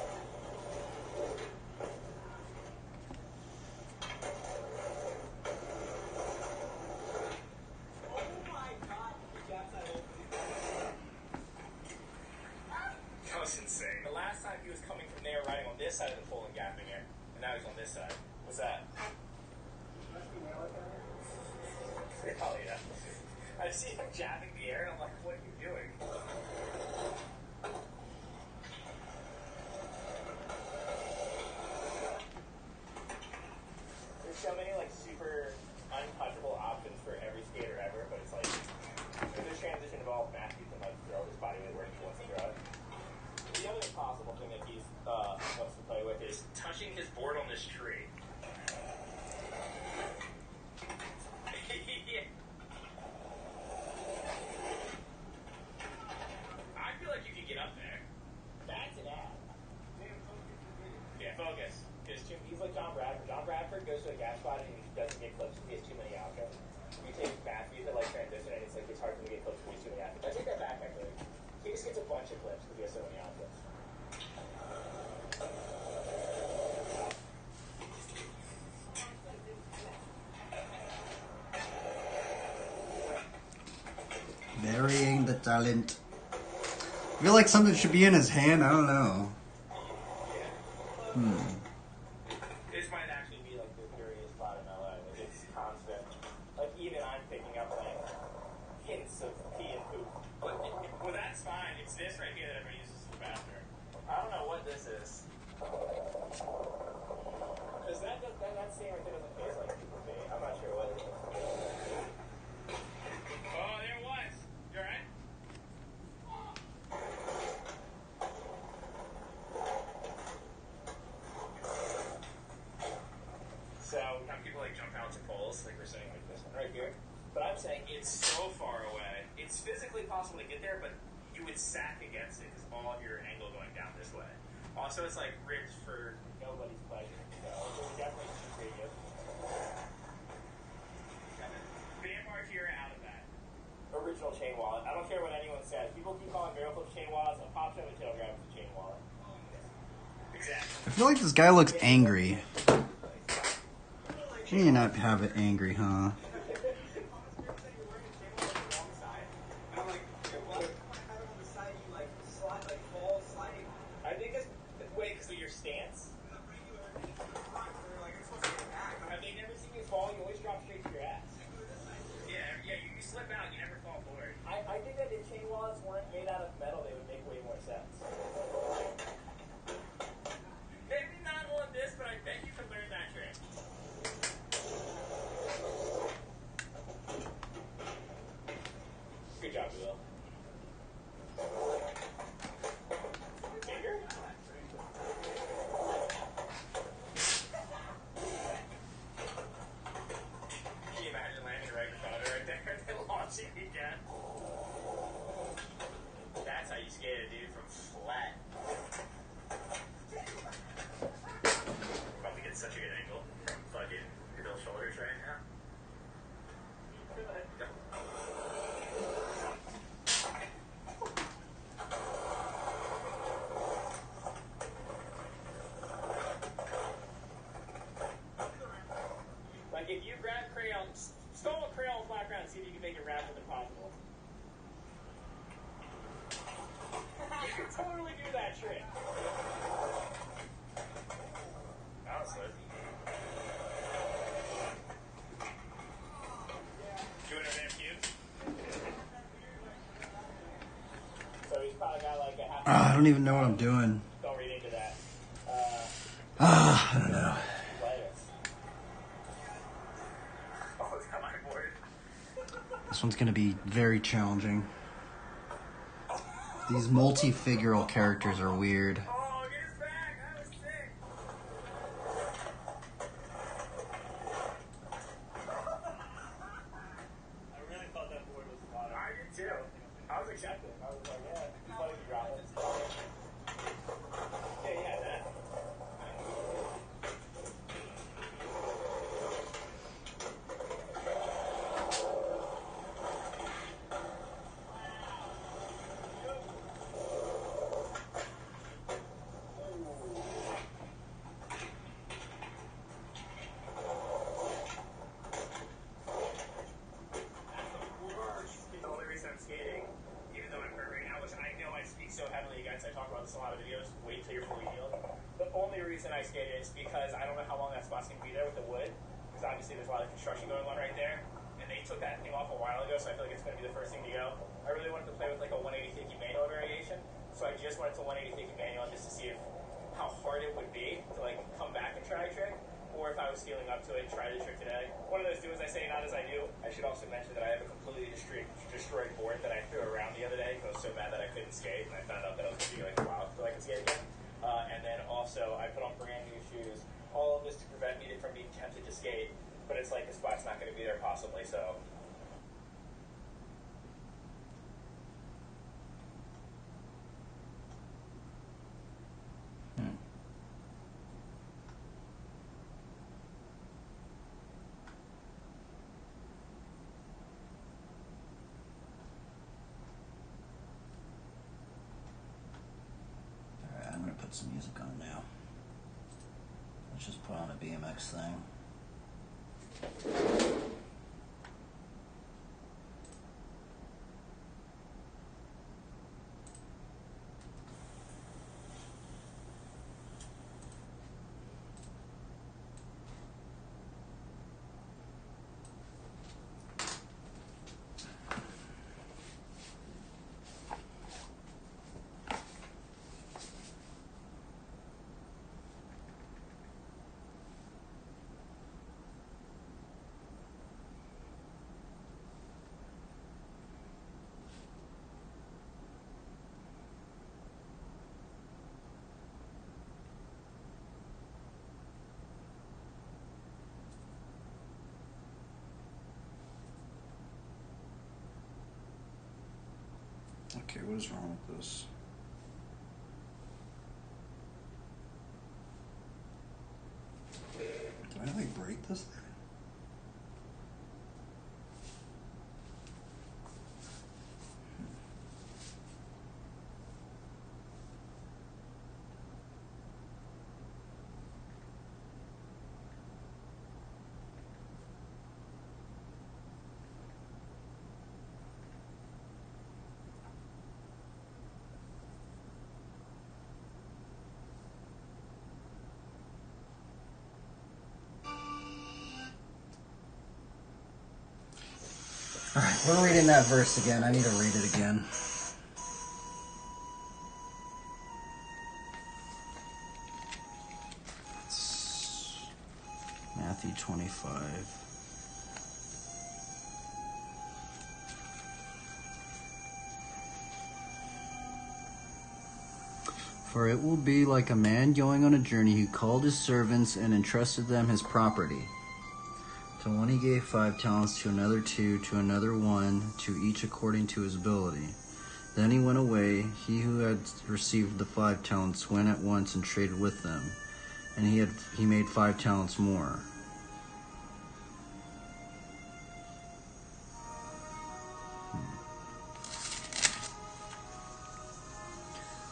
That was insane. The last time he was coming from there, riding on this side of the pole and gapping it, and now he's on this side. What's that? Oh yeah. I see him jabbing the air, and I'm like, what are you doing? There's so many like super untouchable options for every skater ever, but it's like if this transition involves Matthew can like throw his body weight where he wants to throw it. The other impossible thing that he wants to play with is touching his board on this tree. Yeah. I feel like you could get up there. That's an ad. Yeah, focus. He's like John Bradford. John Bradford goes to a gas spot and he doesn't get clips because he has too many options. You take Matthew to like transition and it's hard for him to get clips because he has too many options. I take that back actually. He just gets a bunch of clips because he has so many options. Burying the talent. I feel like something should be in his hand. I don't know. This might actually be like the dirtiest spot in LA. Like it's constant. Like even I'm picking up like hints of pee and poop. Well, that's fine. It's this right here that everybody uses as the bathroom. I don't know what this is. Because that stain right there doesn't taste like poop to me. I'm not sure what it is. Oh, there it was. You alright? So we have people like jump out to poles, like we're saying like this one right here. But I'm saying it's so far away. It's physically possible to get there, but you would sack against it because all of your angle going down this way. Also, it's like ripped for nobody's pleasure. So we're definitely cheap radio. Van Martier out of that. Original chain wallet. I don't care what anyone says. People keep calling barrel flips chain wallets. A pop shove and tail grab is a chain wallet. Exactly. I feel like this guy looks angry. You need not have it angry, huh? I think it's wait, because of your stance. Have they never seen you fall? You always drop straight to your ass. Yeah, you slip out, you never fall forward. I think that if chain wallets weren't made out of metal, they would make way more sense. Maybe not on this, but I bet you could learn that trick. Good job, Will. Finger? Can you imagine landing right in front of it right there and then launching again? That's how you skate it, dude, from flat. About to get such a good angle from fucking Bill's shoulders right now. Go. Like if you grab crayons, stole a crayon flat ground, see if you can make it round with impossible. You can totally do that trick. Honestly. Doing it in cubes. So he's probably got like a half. I don't even know what I'm doing. Don't read into that. I don't know. Oh, it's got my board. This one's gonna be very challenging. These multi-figural characters are weird. Oh, get his back. That was sick. I really thought that board was spot on. I did too. I was accepting. I was like, yeah, it's funny you drop it. Yeah, that. The only reason I'm skating, even though I'm hurt right now, which I know I speak so heavily against, I talk about this in a lot of videos, wait till you're fully healed. The only reason I skate is because I don't know how long that spot's going to be there with the wood, because obviously there's a lot of construction going on right there, and they took that thing off a while ago, so I feel like it's going to be the first thing to go. I really wanted to play with like a 180 thicky manual variation, so I just went to 180 thicky manual just to see how hard it would be to like come back and try a trick, or if I was feeling up to it and try the trick today. One of those do as I say, not as I do. I should also mention that I have a completely destroyed board that I threw around the other day. I was so mad that I couldn't skate, and I found out that I was going to be like a while until I could skate again. And then also, I put on brand new shoes. All of this to prevent me from being tempted to skate, but it's like the spot's not going to be there possibly, so. Alright, I'm gonna put some music on now. Let's just put on a BMX thing. Okay, what is wrong with this? Alright, we're reading that verse again. I need to read it again. It's Matthew 25. For it will be like a man going on a journey who called his servants and entrusted them his property. To one he gave 5 talents, to another 2, to another 1, to each according to his ability. Then he went away. He who had received the 5 talents went at once and traded with them, and he made 5 talents more.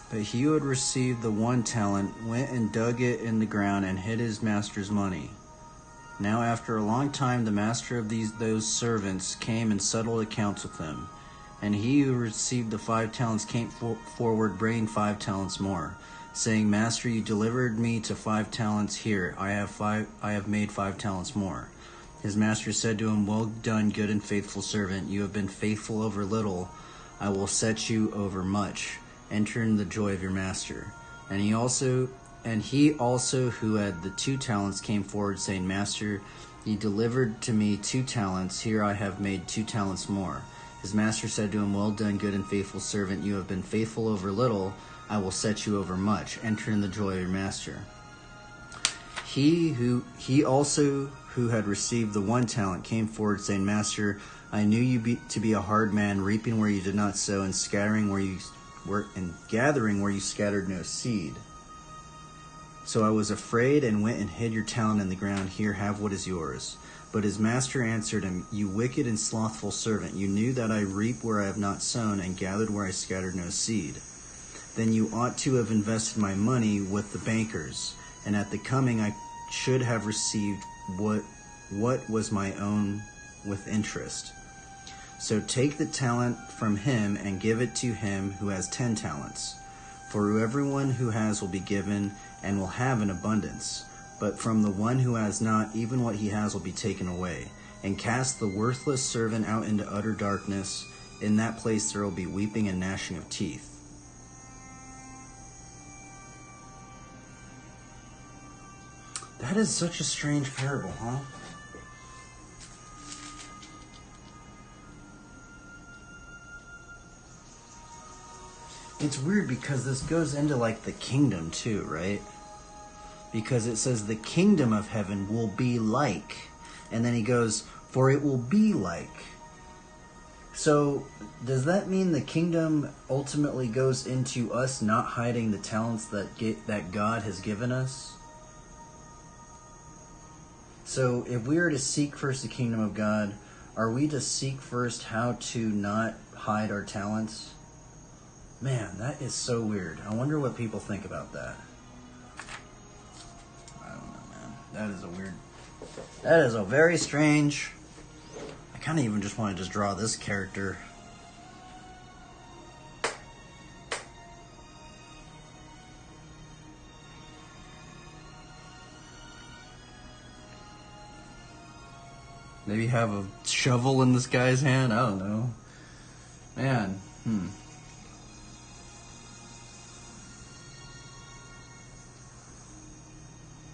But he who had received the 1 talent went and dug it in the ground and hid his master's money. Now after a long time the master of those servants came and settled accounts with them. And he who received the 5 talents came forward, bringing 5 talents more, saying, Master, you delivered me to 5 talents. Here, I have made 5 talents more. His master said to him, Well done, good and faithful servant. You have been faithful over little. I will set you over much. Enter in the joy of your master. And he also who had the 2 talents came forward, saying, Master, you delivered to me 2 talents. Here I have made 2 talents more. His master said to him, Well done, good and faithful servant. You have been faithful over little. I will set you over much. Enter in the joy of your master. He also who had received the 1 talent came forward, saying, Master, I knew you to be a hard man, reaping where you did not sow, and gathering where you scattered no seed. So I was afraid and went and hid your talent in the ground. Here, have what is yours. But his master answered him, You wicked and slothful servant, you knew that I reap where I have not sown, and gathered where I scattered no seed. Then you ought to have invested my money with the bankers, and at the coming I should have received what was my own with interest. So take the talent from him and give it to him who has 10 talents. For everyone who has will be given and will have an abundance. But from the one who has not, even what he has will be taken away. And cast the worthless servant out into utter darkness. In that place there will be weeping and gnashing of teeth. That is such a strange parable, huh? It's weird because this goes into like the kingdom too, right? Because it says the kingdom of heaven will be like, and then he goes, for it will be like. So does that mean the kingdom ultimately goes into us not hiding the talents that God has given us? So if we are to seek first the kingdom of God, are we to seek first how to not hide our talents? Man, that is so weird. I wonder what people think about that. I don't know, man. That is a very strange... I kind of even just want to just draw this character. Maybe have a shovel in this guy's hand? I don't know. Man,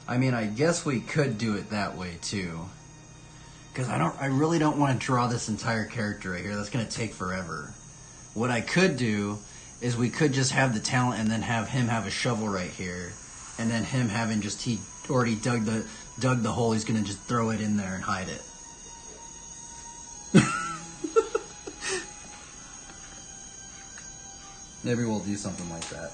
I mean, I guess we could do it that way too. Because I really don't want to draw this entire character right here. That's going to take forever. What I could do is we could just have the talent and then have him have a shovel right here. And then him having he already dug the hole, he's going to just throw it in there and hide it. Maybe we'll do something like that.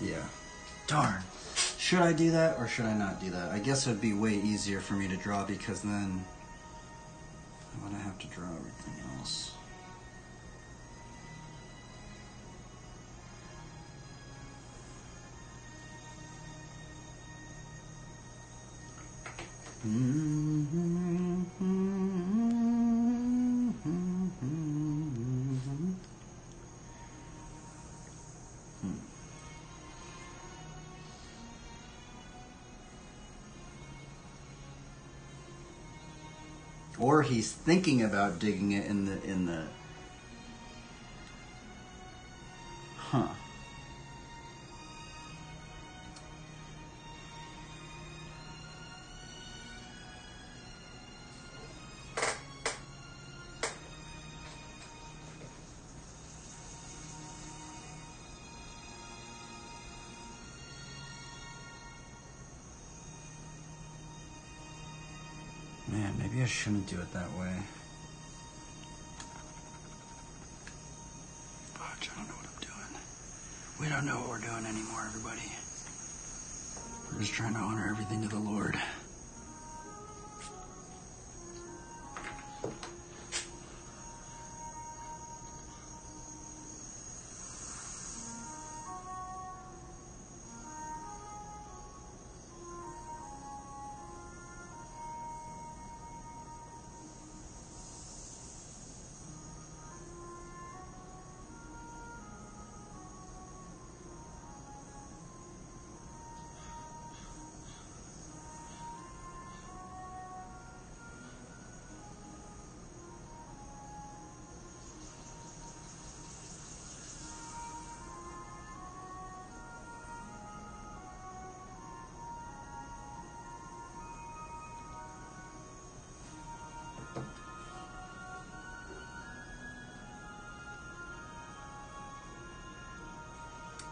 Yeah. Darn. Should I do that or should I not do that? I guess it would be way easier for me to draw because then I'm gonna have to draw everything else. Or he's thinking about digging it in the huh. Man, maybe I shouldn't do it that way. Fudge, I don't know what I'm doing. We don't know what we're doing anymore, everybody. We're just trying to honor everything to the Lord.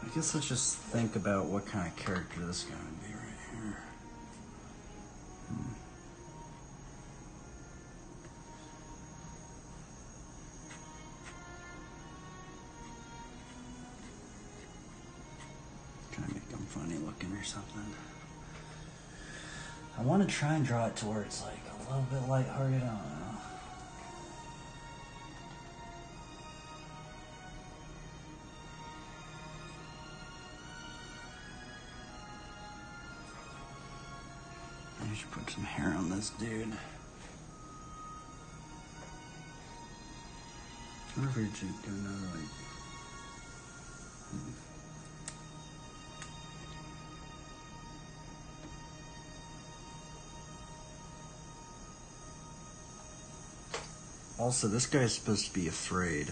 I guess let's just think about what kind of character this guy would be right here. Try to make him funny looking or something. I want to try and draw it to where it's like a little bit lighthearted. I don't know. I should put some hair on this dude. I wonder if we should do another like. Also, this guy's supposed to be afraid.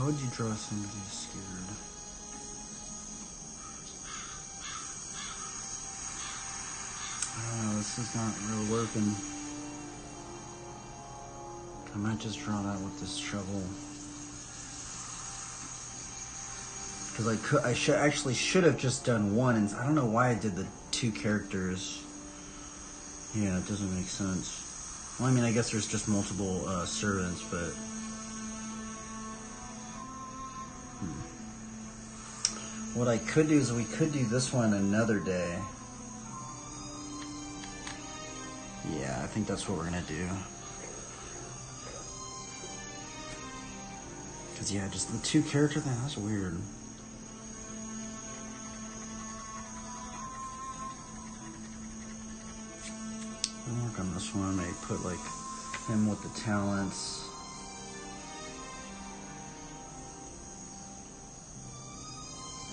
How would you draw somebody scared? Oh, this is not really working. I might just draw that with this shovel. Because I should have just done one, and I don't know why I did the 2 characters. Yeah, it doesn't make sense. Well, I mean, I guess there's just multiple servants, but... What I could do is we could do this one another day. Yeah, I think that's what we're gonna do. Because, yeah, just the 2 character thing, that's weird. I'll work on this one. Maybe put like him with the talents.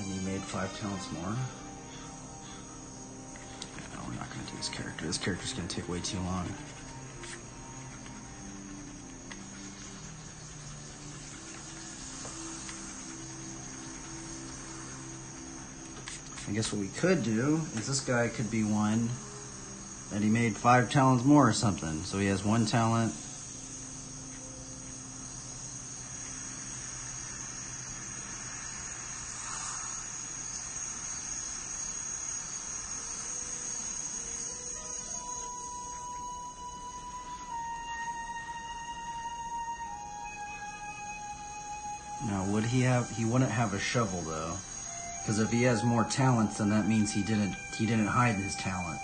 And he made 5 talents more. No, we're not going to do this character. This character's going to take way too long. I guess what we could do is this guy could be one. And he made 5 talents more or something. So he has 1 talent. Now, would he have? He wouldn't have a shovel though, because if he has more talents, then that means he didn't hide his talent.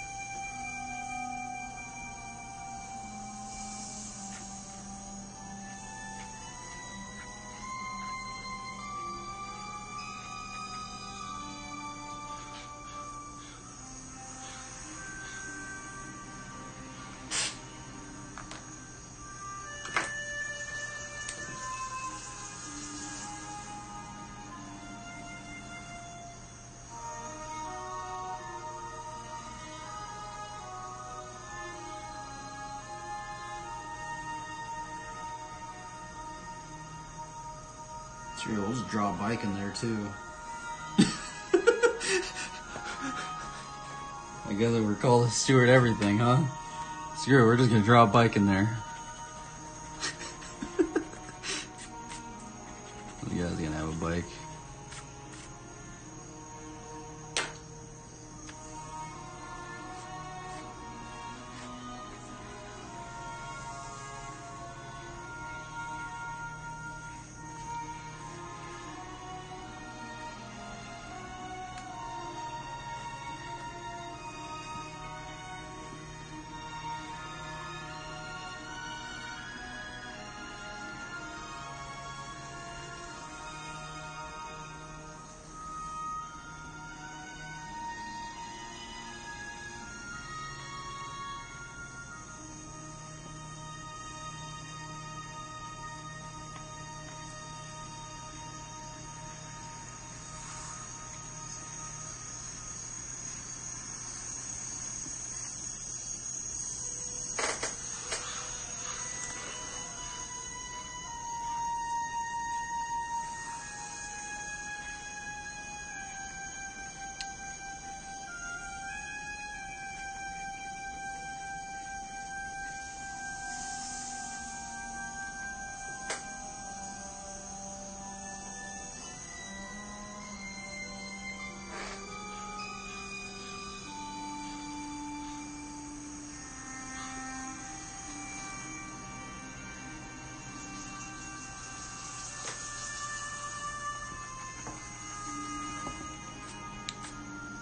Sure, we'll just draw a bike in there too. I guess we're called Stewart everything, huh? Screw it, we're just gonna draw a bike in there. The guy's gonna have a bike.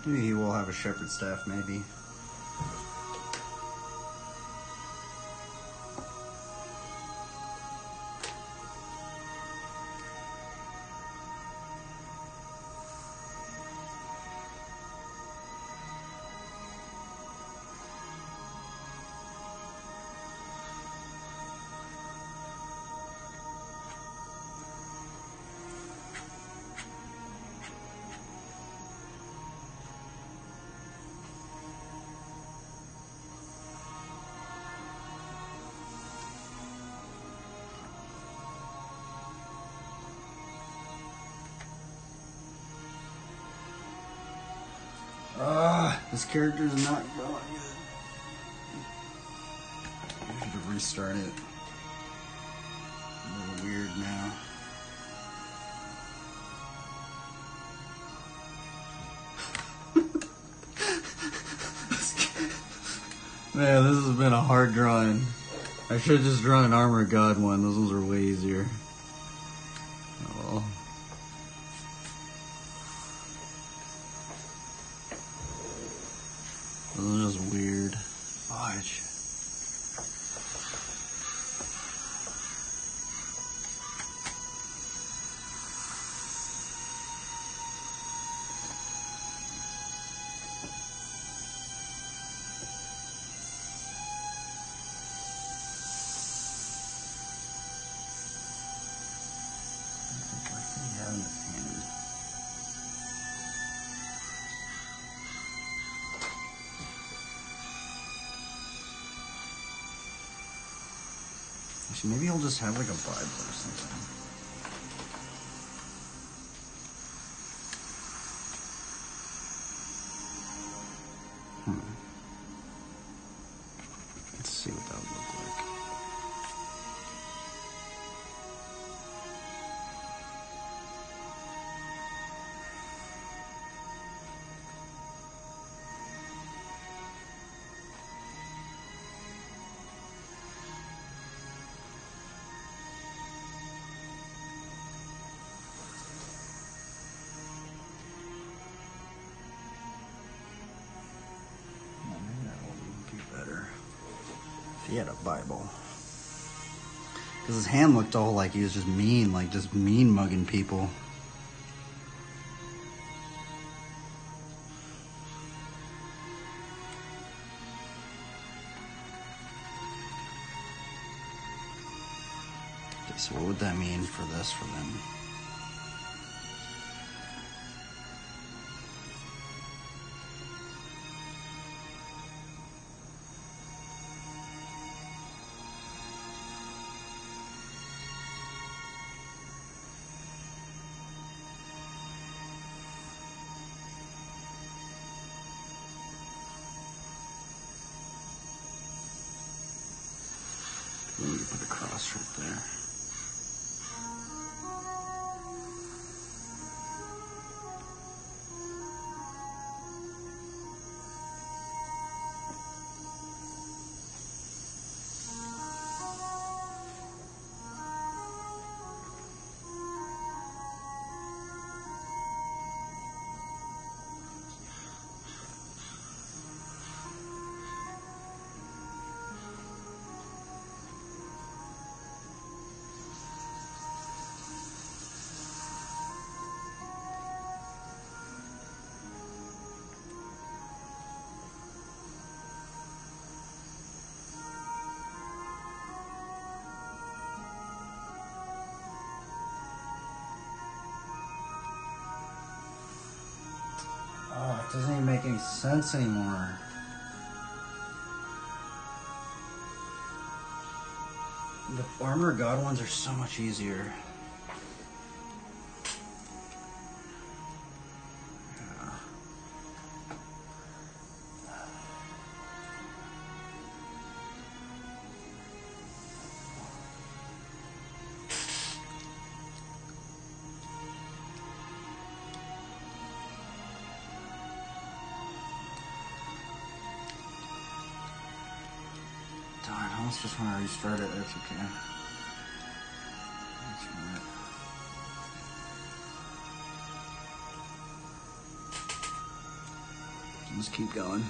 Maybe he will have a shepherd staff, maybe. This character's not going good. I should restart it. A little weird now. Man, this has been a hard drawing. I should have just drawn an Armor of God one. Those ones were way easier. Oh well. Those are just weird. Fudge. Actually, maybe he'll just have like a Bible or something. Let's see what that would look like. He had a Bible. Because his hand looked all like he was just mean, like just mean mugging people. Okay, so what would that mean for this for them? Let me put a cross right there. Oh, it doesn't even make any sense anymore. The Armor of God ones are so much easier. Darn, I almost just want to restart it. That's okay. That's right. Just keep going.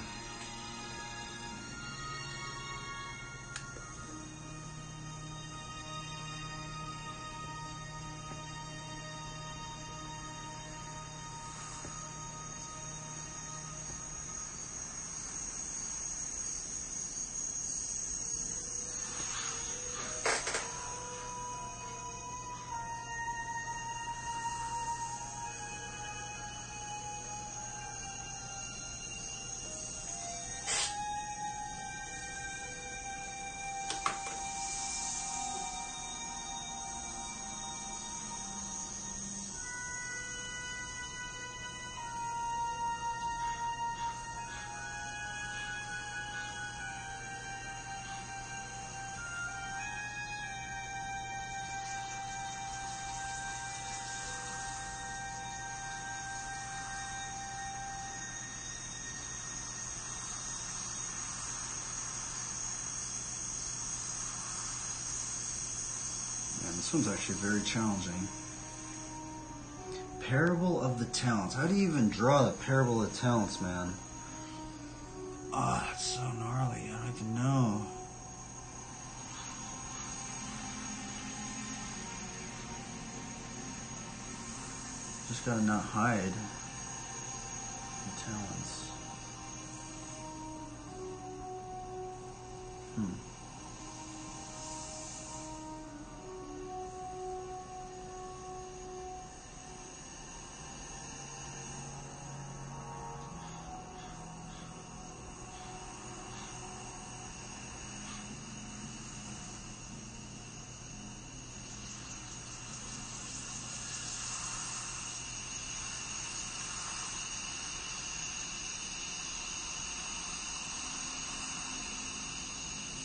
This one's actually very challenging. Parable of the Talents. How do you even draw the Parable of the Talents, man? Oh, that's so gnarly. I don't even know. Just gotta not hide the talents.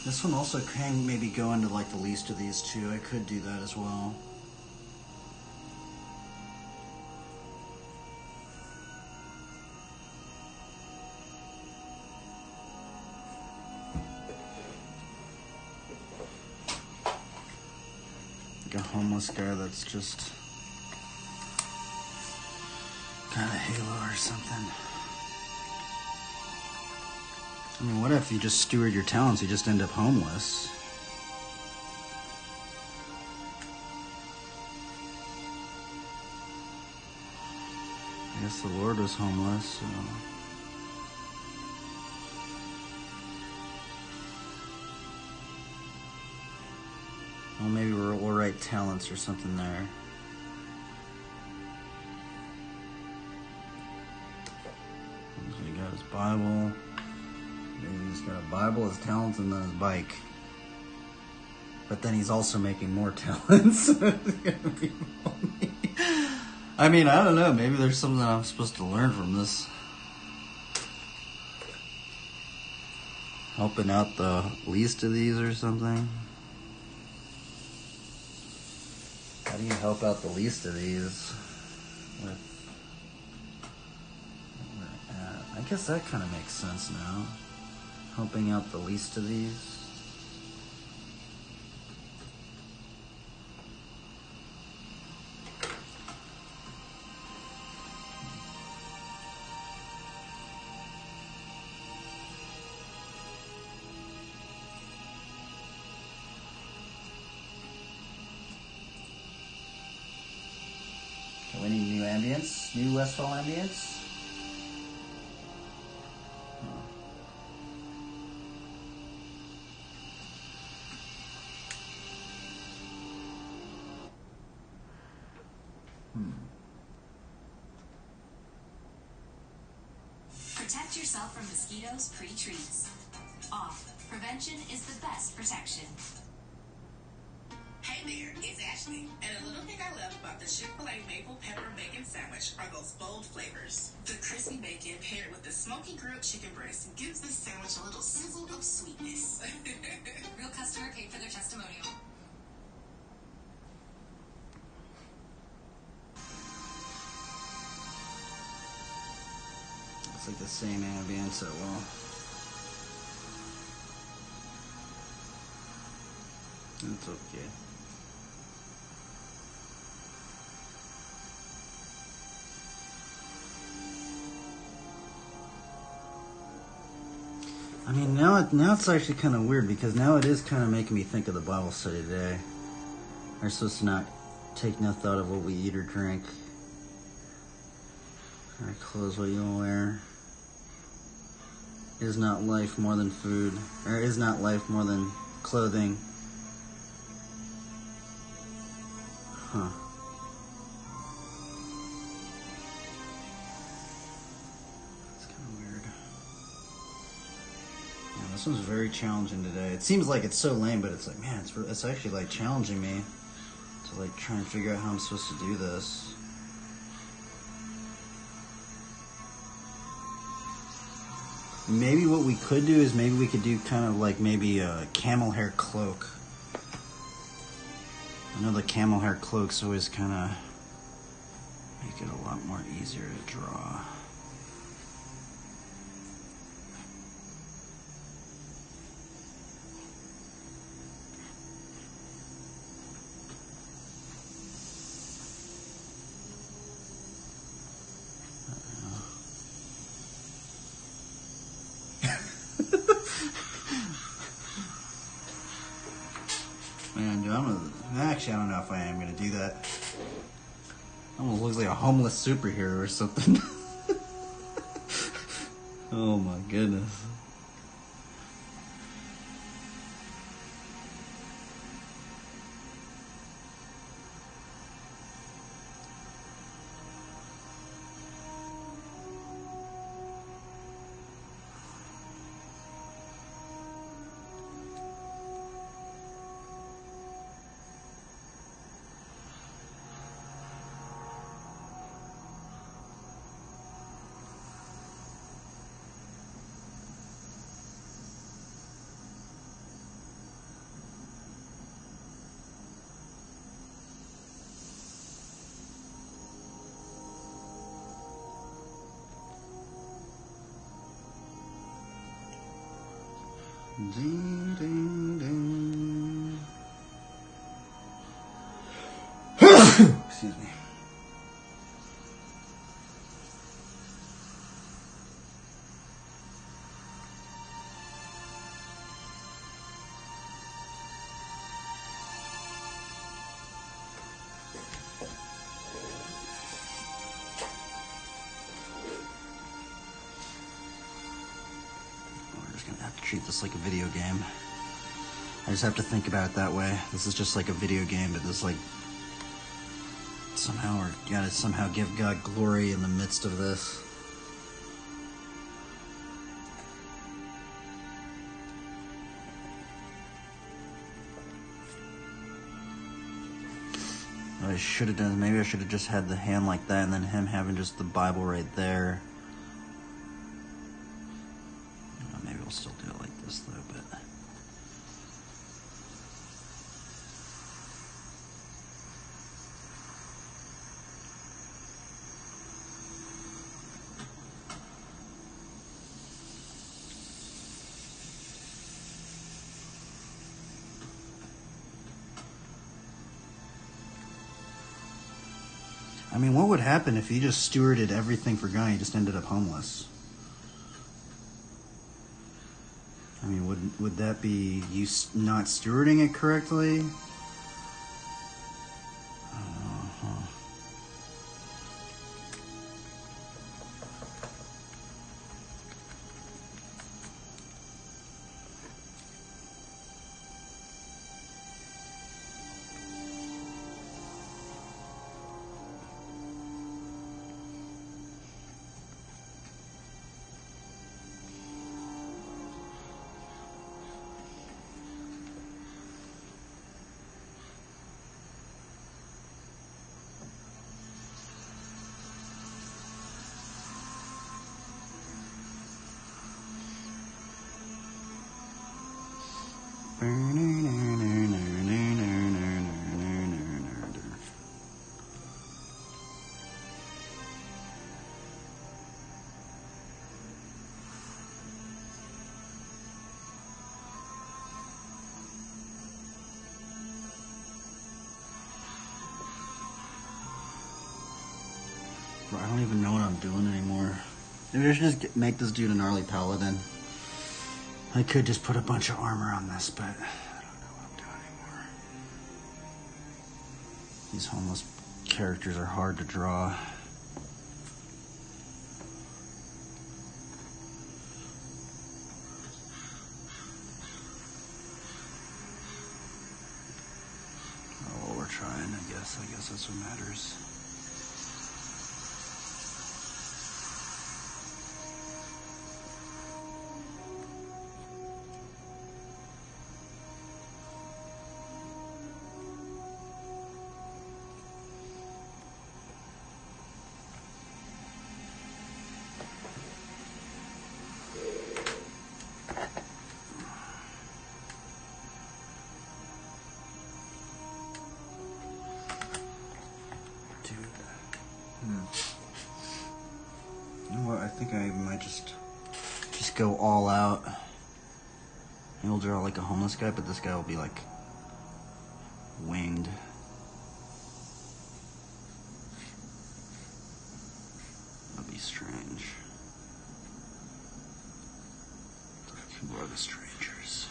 This one also can maybe go into like the least of these two. I could do that as well. Like a homeless guy that's just kind of Halo or something. I mean, what if you just steward your talents, you just end up homeless? I guess the Lord was homeless, so... Well, maybe we'll write talents or something there. So he got his Bible. Maybe he's got a Bible, his talents, and then his bike. But then he's also making more talents. It's gonna be funny. I mean, I don't know. Maybe there's something I'm supposed to learn from this. Helping out the least of these or something. How do you help out the least of these? I guess that kind of makes sense now. Helping out the least of these. Okay, we need new ambience, new Westfall ambience. Protect yourself from mosquitoes pre-treats. Off. Prevention is the best protection. Hey there, it's Ashley. And a little thing I love about the Chick-fil-A maple pepper bacon sandwich are those bold flavors. The crispy bacon paired with the smoky grilled chicken breast gives this sandwich a little sizzle of sweetness. Real customer paid for their testimonial. It's like the same ambience at well. It's okay. I mean, now it's actually kind of weird because now it is kind of making me think of the Bible study today. We're supposed to not take no thought of what we eat or drink. Our clothes, what you'll wear. Is not life more than food, or is not life more than clothing? Huh. That's kind of weird. Yeah, this one's very challenging today. It seems like it's so lame, but it's like, man, it's actually like challenging me to like try and figure out how I'm supposed to do this. Maybe what we could do is maybe we could do kind of like maybe a camel hair cloak. I know the camel hair cloaks always kind of make it a lot more easier to draw. Actually, I don't know if I am gonna do that. Almost looks like a homeless superhero or something. Oh my goodness. Ding, ding, ding. Excuse me. We're just gonna have to treat this like a video game. I just have to think about it that way. This is just like a video game, but this like somehow we're gotta somehow give God glory in the midst of this. What I should have done, maybe I should have just had the hand like that and then him having just the Bible right there. Maybe we'll still do it like this though, but I mean, what would happen if he just stewarded everything for God and he just ended up homeless? I mean, would that be you not stewarding it correctly? Bro, I don't even know what I'm doing anymore. Maybe I should just make this dude a gnarly paladin. I could just put a bunch of armor on this, but I don't know what I'm doing anymore. These homeless characters are hard to draw. Oh, well, we're trying, I guess. I guess that's what matters. You know what? I think I might just go all out. Maybe we'll draw like a homeless guy, but this guy will be like winged. That'll be strange. Who are the strangers?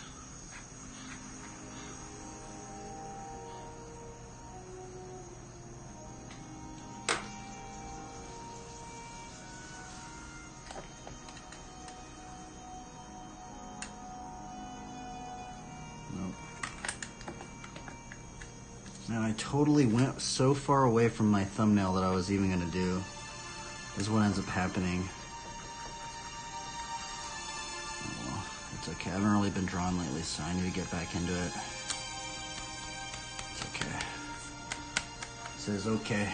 Man, I totally went so far away from my thumbnail that I was even going to do. Is what ends up happening. Oh, well, it's okay. I haven't really been drawing lately, so I need to get back into it. It's okay. It says okay.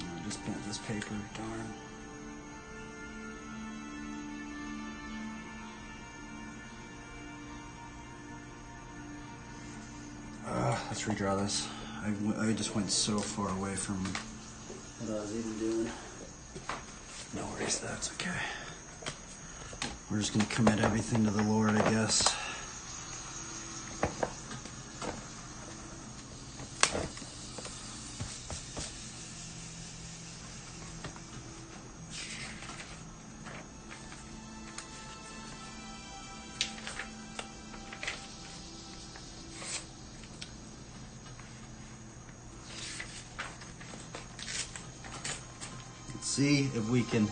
I just bent this paper, darn. Let's redraw this. I just went so far away from what I was even doing. No worries, that's okay. We're just gonna commit everything to the Lord, I guess. See if we can.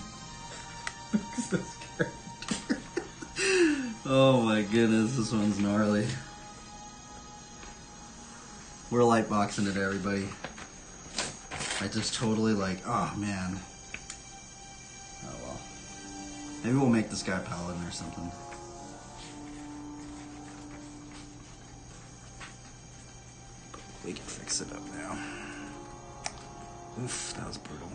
Oh my goodness, this one's gnarly. We're light boxing it, everybody. I just totally like, oh man. Oh well. Maybe we'll make this guy Paladin or something. We can fix it up now. Oof, that was brutal.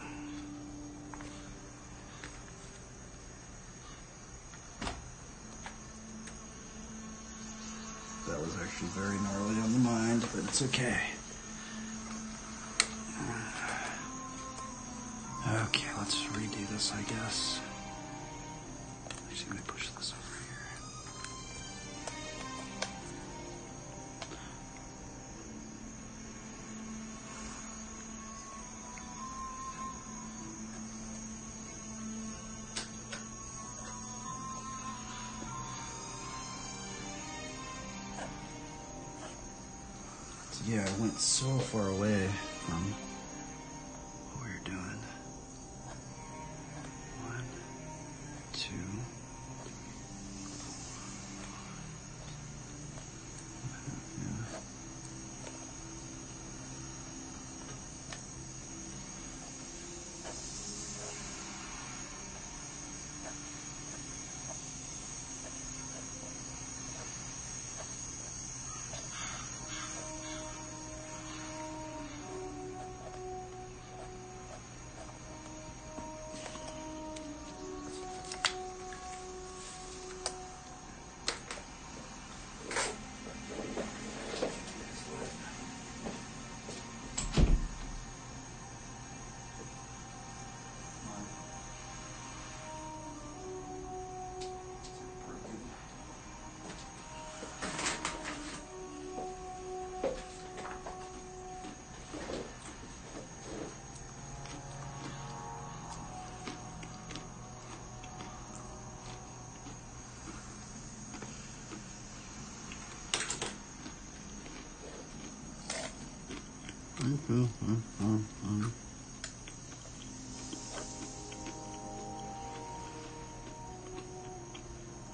That was actually very gnarly on the mind, but it's okay. Okay, let's redo this, I guess. Actually, let me push this over here. Yeah, I went so far away from what we were doing. 1, 2.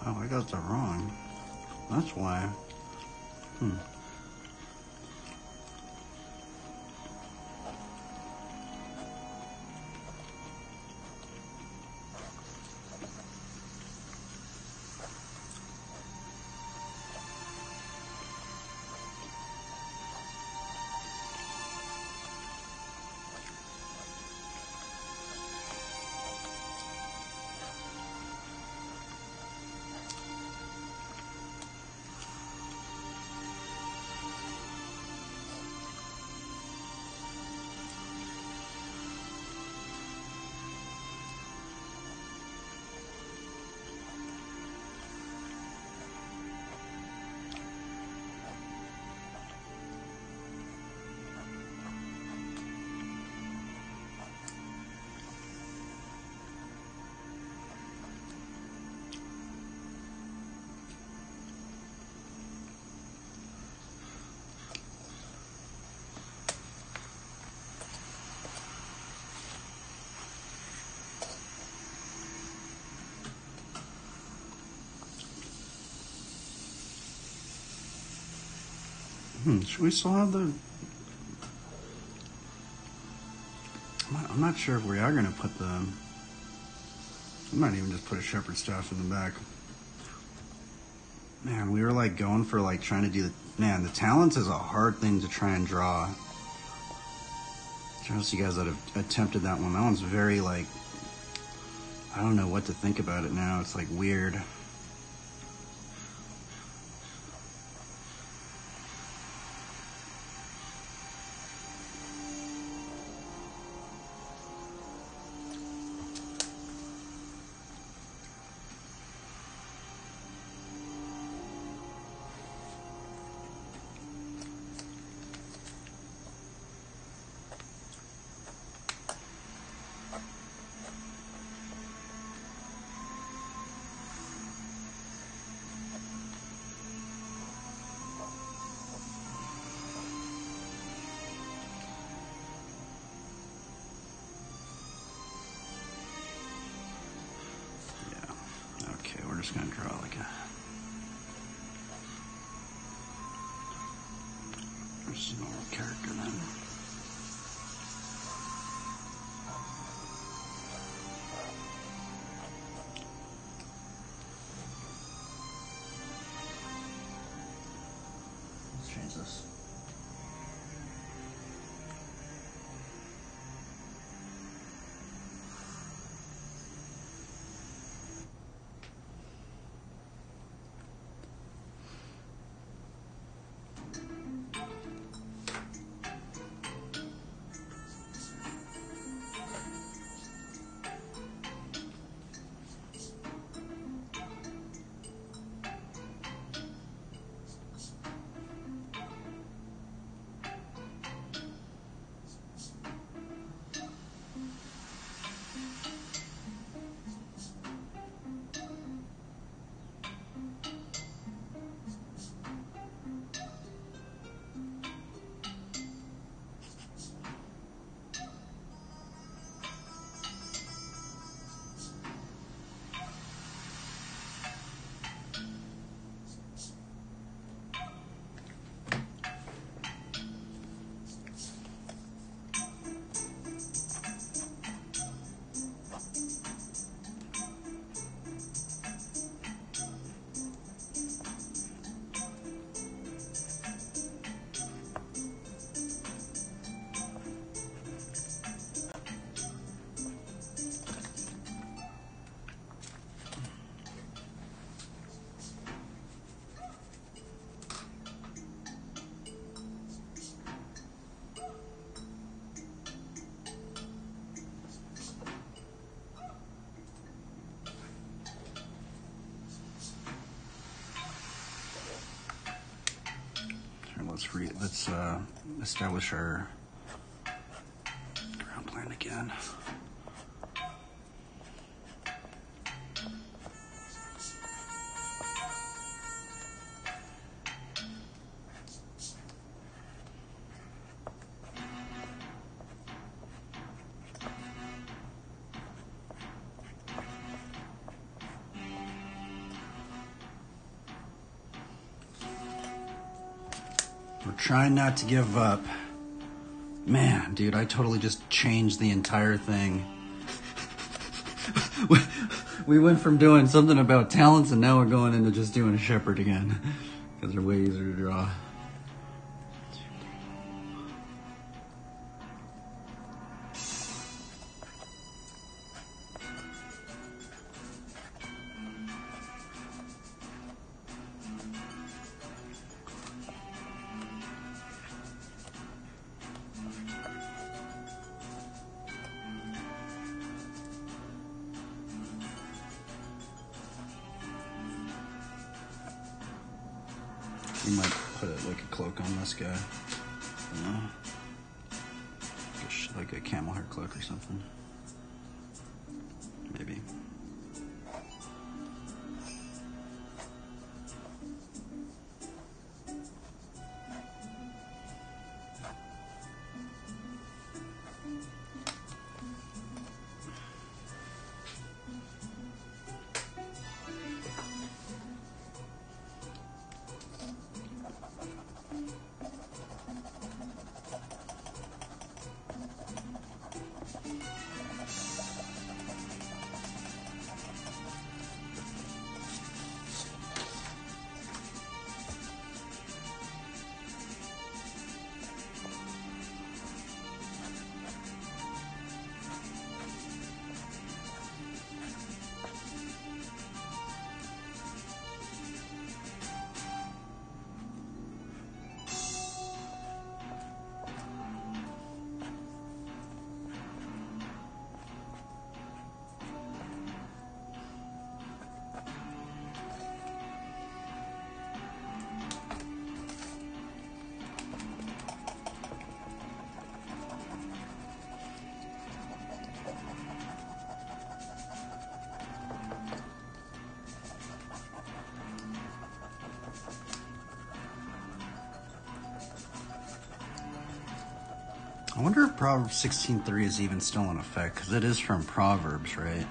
Oh, I got that wrong. That's why. Should we still have the... I'm not sure if we are going to put the... We might even just put a shepherd staff in the back. Man, we were like going for like trying to do the... Man, the talents is a hard thing to try and draw. Trust you guys that have attempted that one. That one's very like... I don't know what to think about it now. It's like weird. We're just gonna draw like a... Just a normal character then. Let's change this. Let's establish our ground plan again. We're trying not to give up. Man, dude, I totally just changed the entire thing. We went from doing something about talents and now we're going into just doing a shepherd again. Because they're way easier to draw. You might put it like a cloak on this guy. You know? Like a camel hair cloak or something. Maybe. I wonder if Proverbs 16:3 is even still in effect, because it is from Proverbs, right?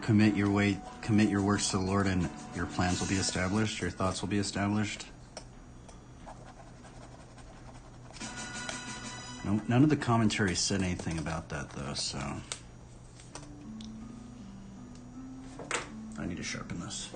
Commit your works to the Lord, and your plans will be established, your thoughts will be established. No, none of the commentaries said anything about that, though, so I need to sharpen this.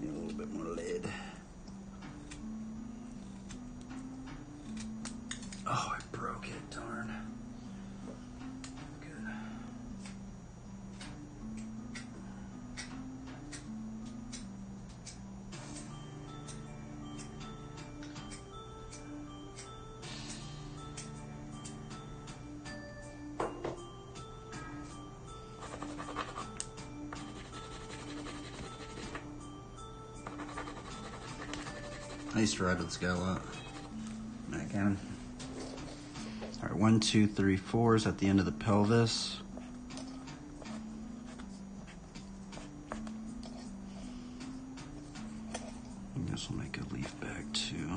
Need a little bit more lead. Oh, I broke it, darn. Good. I used to ride with this guy a lot. Back in. All right, 1, 2, 3, 4 is at the end of the pelvis. And this will make a leaf bag too.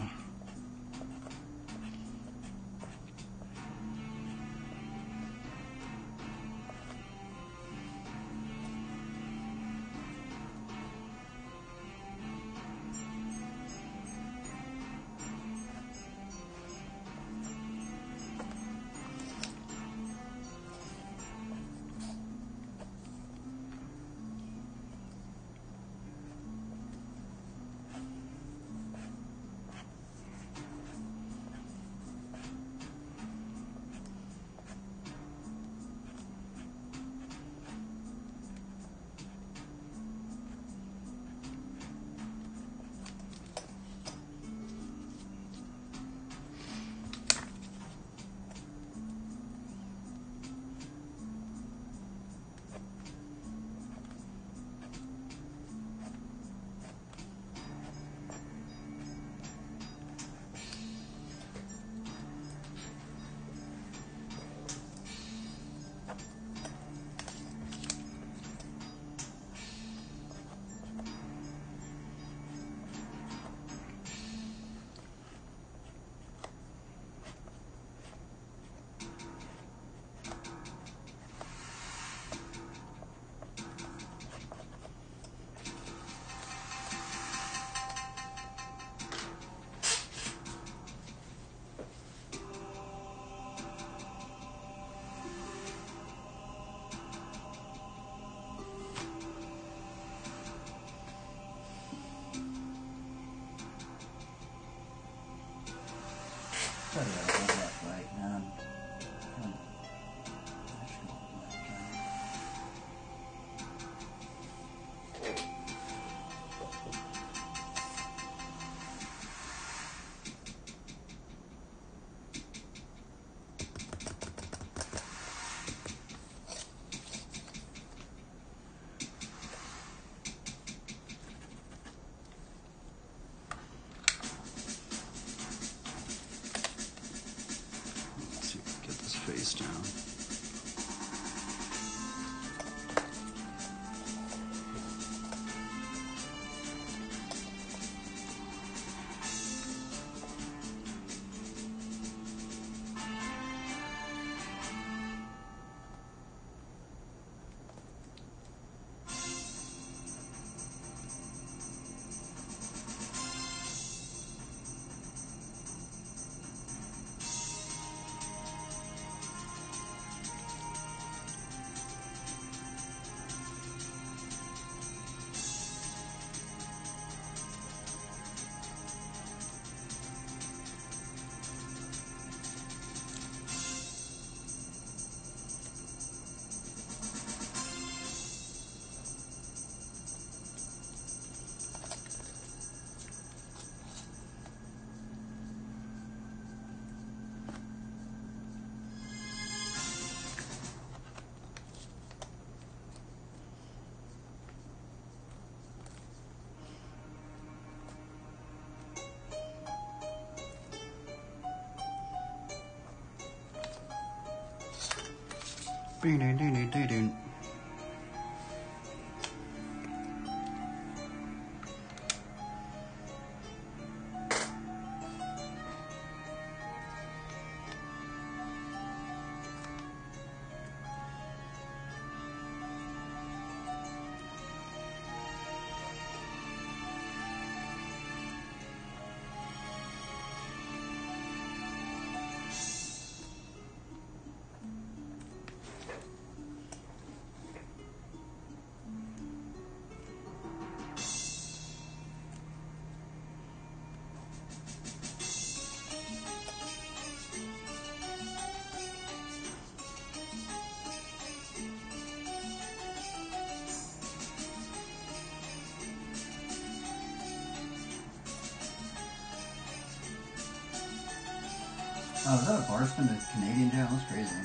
Oh, is that a bar spin to Canadian jail? That's crazy.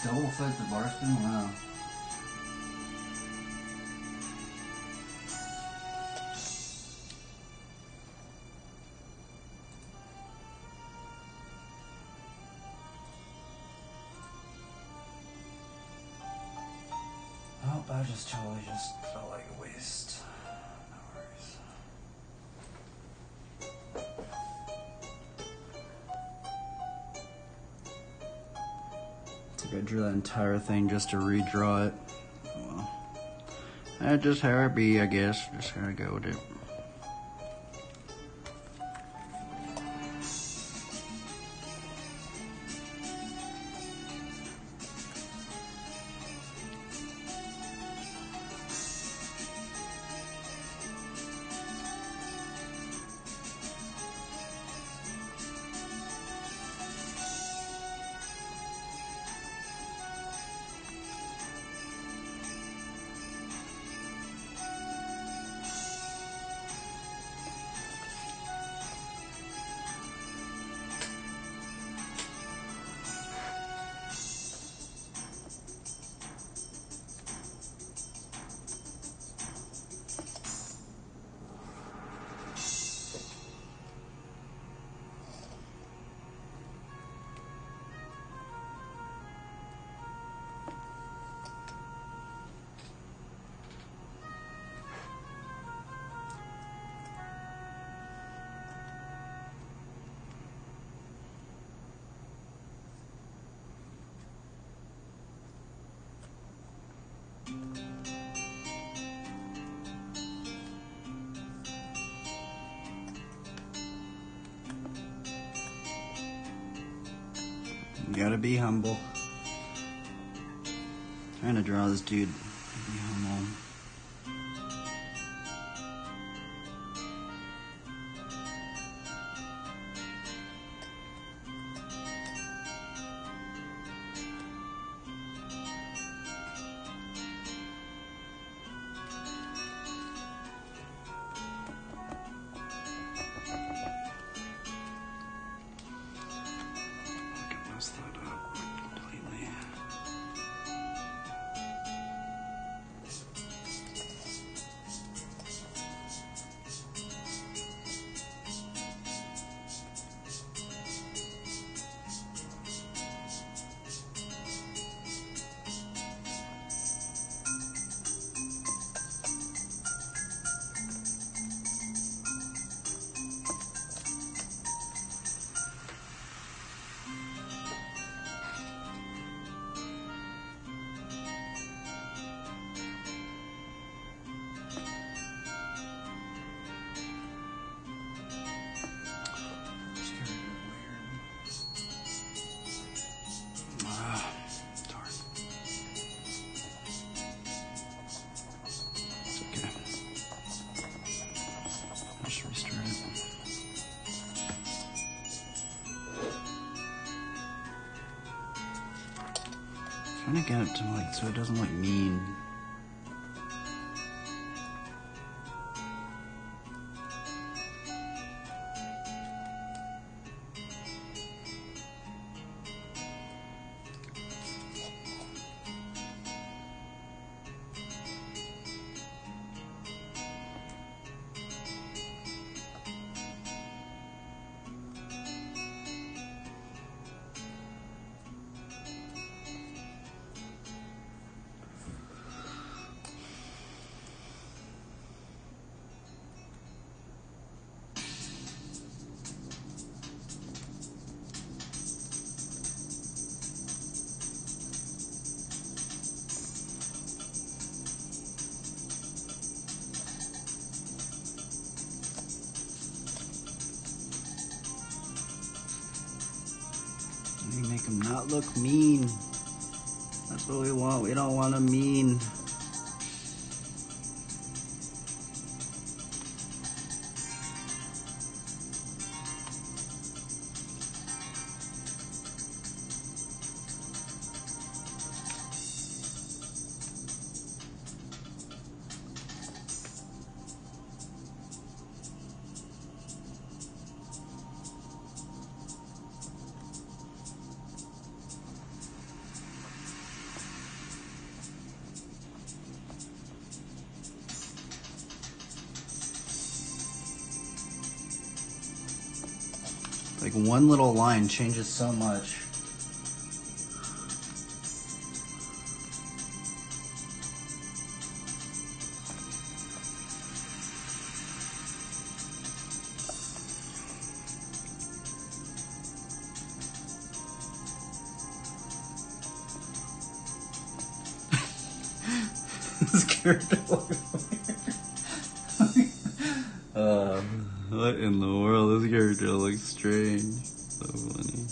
Double flip the bar spin? Wow. Oh, I just totally just felt like a waste. No worries. It's like I drew that entire thing just to redraw it. Oh, well. That's just how it be, I guess. Just gotta go with it. You gotta be humble. Trying to draw this dude. Be humble. Mess that up completely. Trying to get it to like so it doesn't look mean. You make him not look mean. That's what we want. We don't want him mean. Like one little line changes so much. This character looks weird. What in the world? This character looks strange. So funny.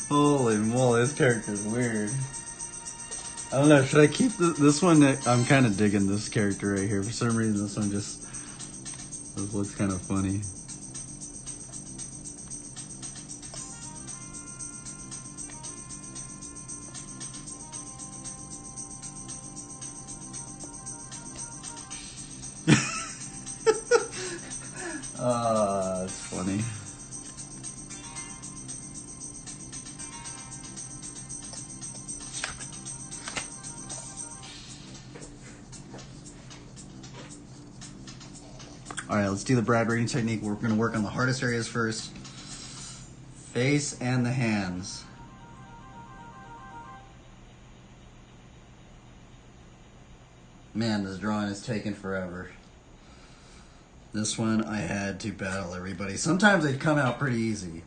Holy moly, this character's weird. I don't know, should I keep this one? I'm kind of digging this character right here. For some reason, this one just this looks kind of funny. It's funny. All right, let's do the Brad rating technique. We're going to work on the hardest areas first. Face and the hands. Man, this drawing is taking forever. This one I had to battle everybody. Sometimes they come out pretty easy.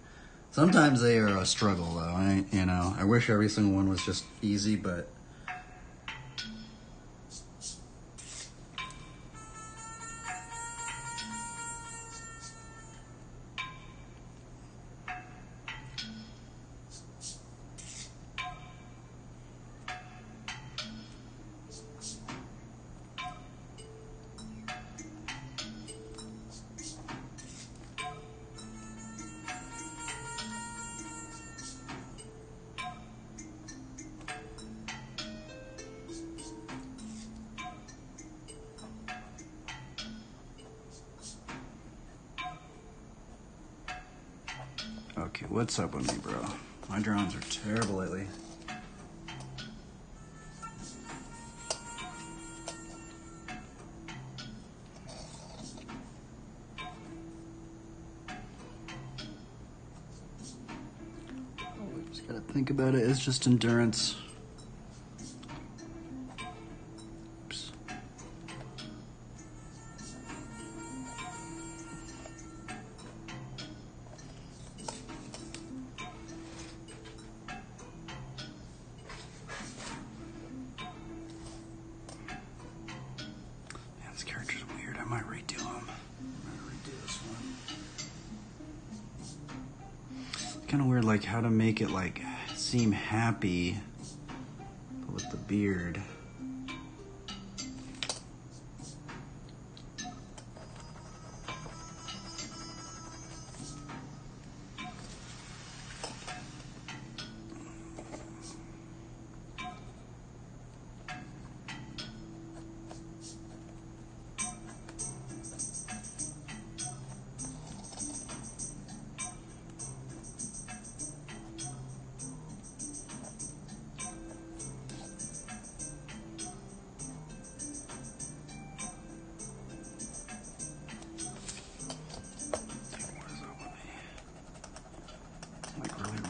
Sometimes they are a struggle though. I wish every single one was just easy, but okay, what's up with me, bro? My drawings are terrible lately. Just gotta think about it. It's just endurance. Oops. Man, this character's weird. I might redo him. I might redo this one. Kind of weird, like how to make it like seem happy, but with the beard.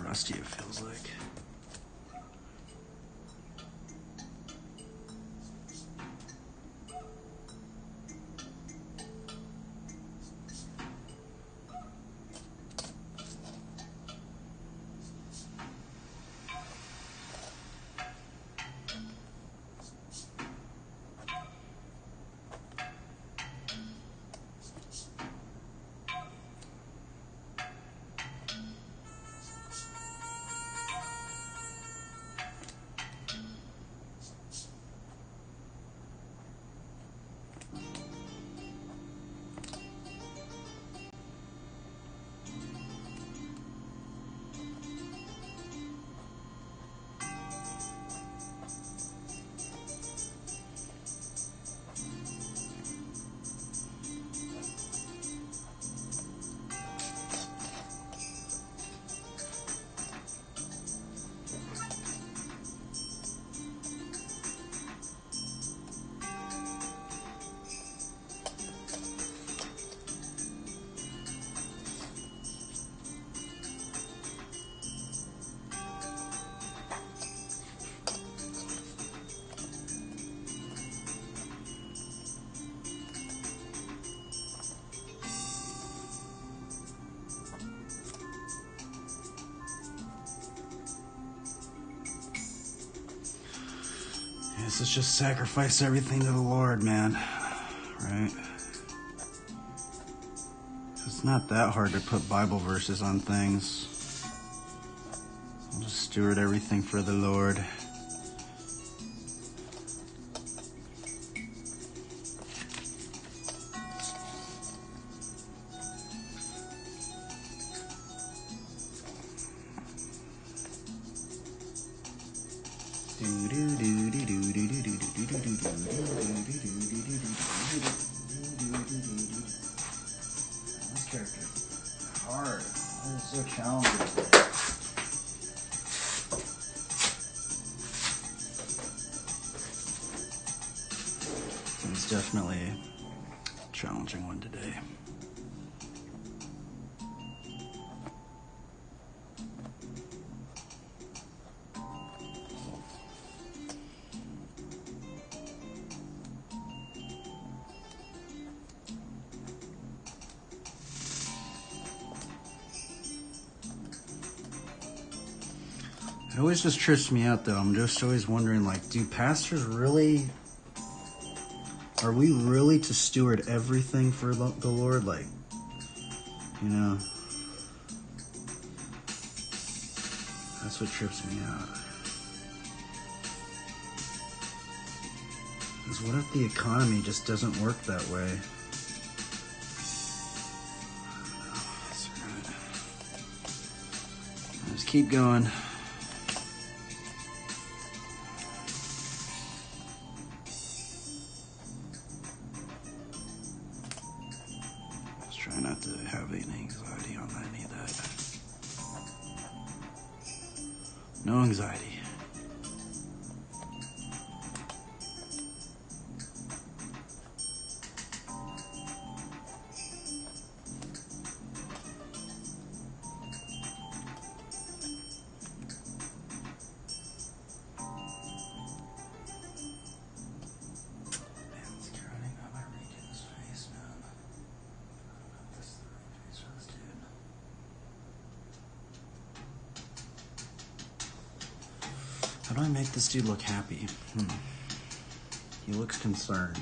Rusty, it feels like. guess let's just sacrifice everything to the Lord, man. Right? It's not that hard to put Bible verses on things. I'll just steward everything for the Lord. This character is hard. It is so challenging. It's definitely a challenging one today. It always just trips me out, though. I'm just always wondering, like, do pastors really... Are we really to steward everything for the Lord? Like, you know... That's what trips me out. Because what if the economy just doesn't work that way? Let's keep going. Try not to have any anxiety on any of that. No anxiety. How do I make this dude look happy? He looks concerned.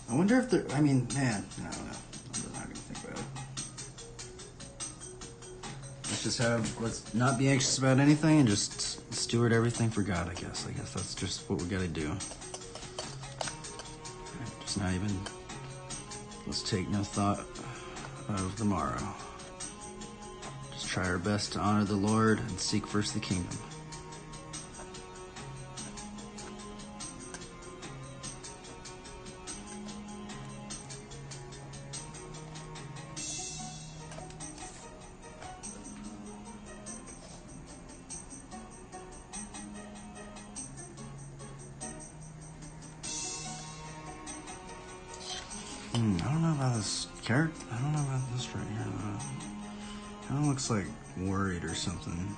I wonder if there... I mean, man, I don't know. I'm not going to think about it. Let's not be anxious about anything and just steward everything for God, I guess. I guess that's just what we got to do. Just not even... Let's take no thought of the morrow. Just try our best to honor the Lord and seek first the kingdom. I don't know about this character. I don't know about this right here. Kind of looks like worried or something.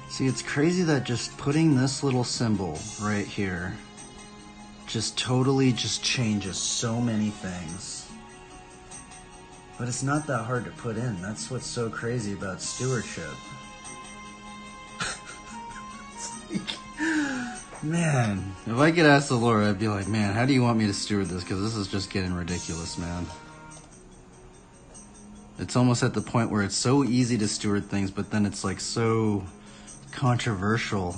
See, it's crazy that just putting this little symbol right here just totally just changes so many things. But it's not that hard to put in. That's what's so crazy about stewardship. Man, if I could ask the Lord, I'd be like, man, how do you want me to steward this? Because this is just getting ridiculous, man. It's almost at the point where it's so easy to steward things, but then it's like so controversial.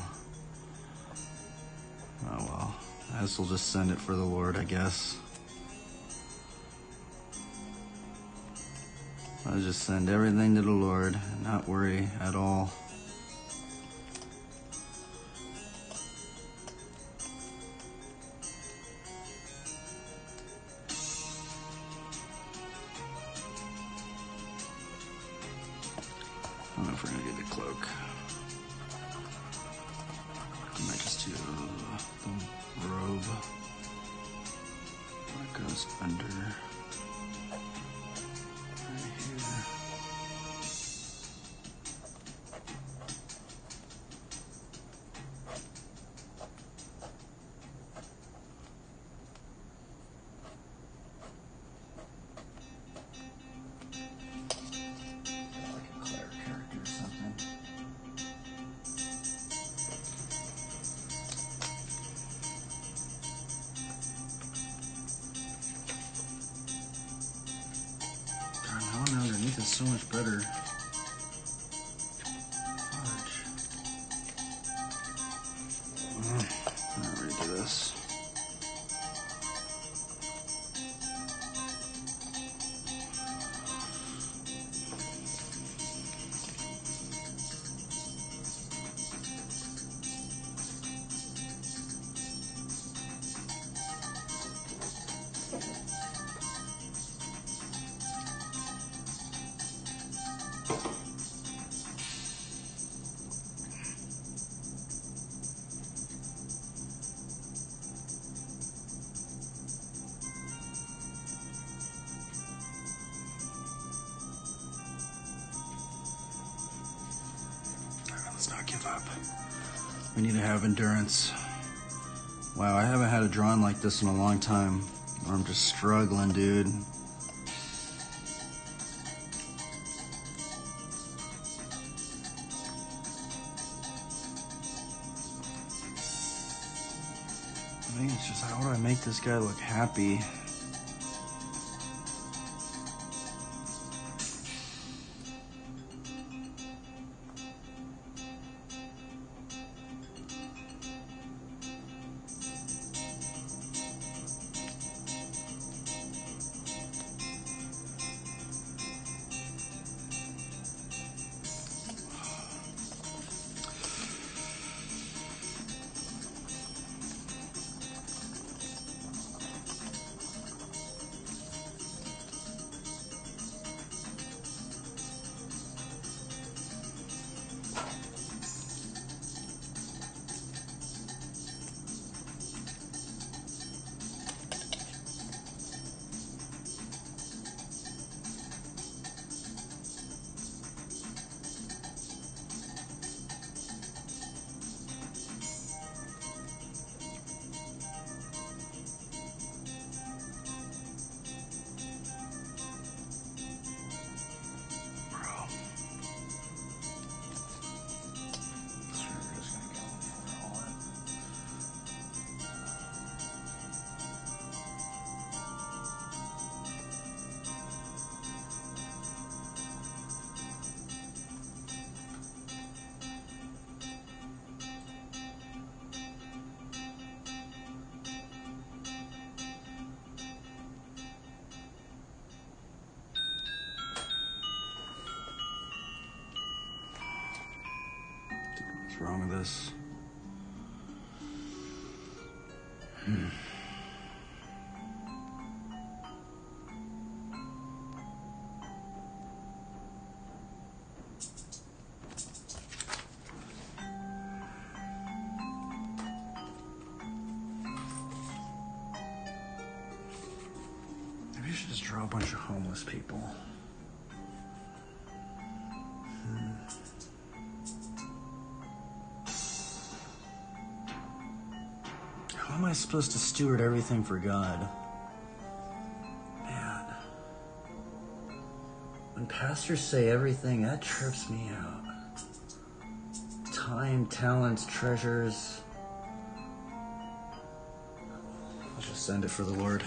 Oh well, I guess we'll just send it for the Lord, I guess. I'll just send everything to the Lord and not worry at all. do the cloak. I might just do the robe. That goes under right here. Underneath is so much better. Fudge. I'll redo this. Let's not give up. We need to have endurance. Wow, I haven't had a drawing like this in a long time. I'm just struggling, dude. I think it's just, how do I make this guy look happy? What's wrong with this? Maybe I should just draw a bunch of homeless people. How am I supposed to steward everything for God? Man. When pastors say everything, that trips me out. Time, talents, treasures. I'll just send it for the Lord.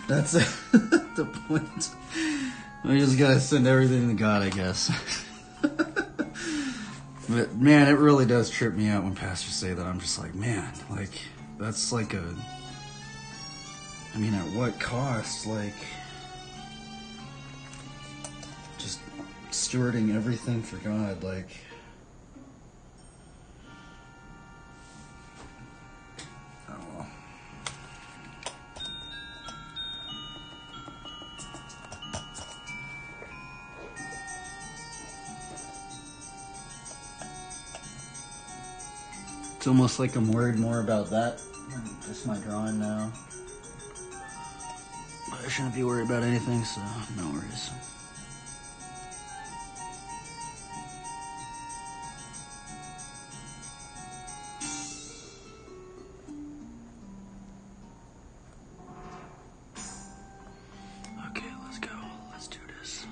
That's it. The point. I just gotta send everything to God, I guess. But man, it really does trip me out when pastors say that. I'm just like, man, like, that's like a, I mean, at what cost? Like, just stewarding everything for God, like, I don't know. It's almost like I'm worried more about that than just my drawing now. But I shouldn't be worried about anything, so no worries. Okay, let's go. Let's do this.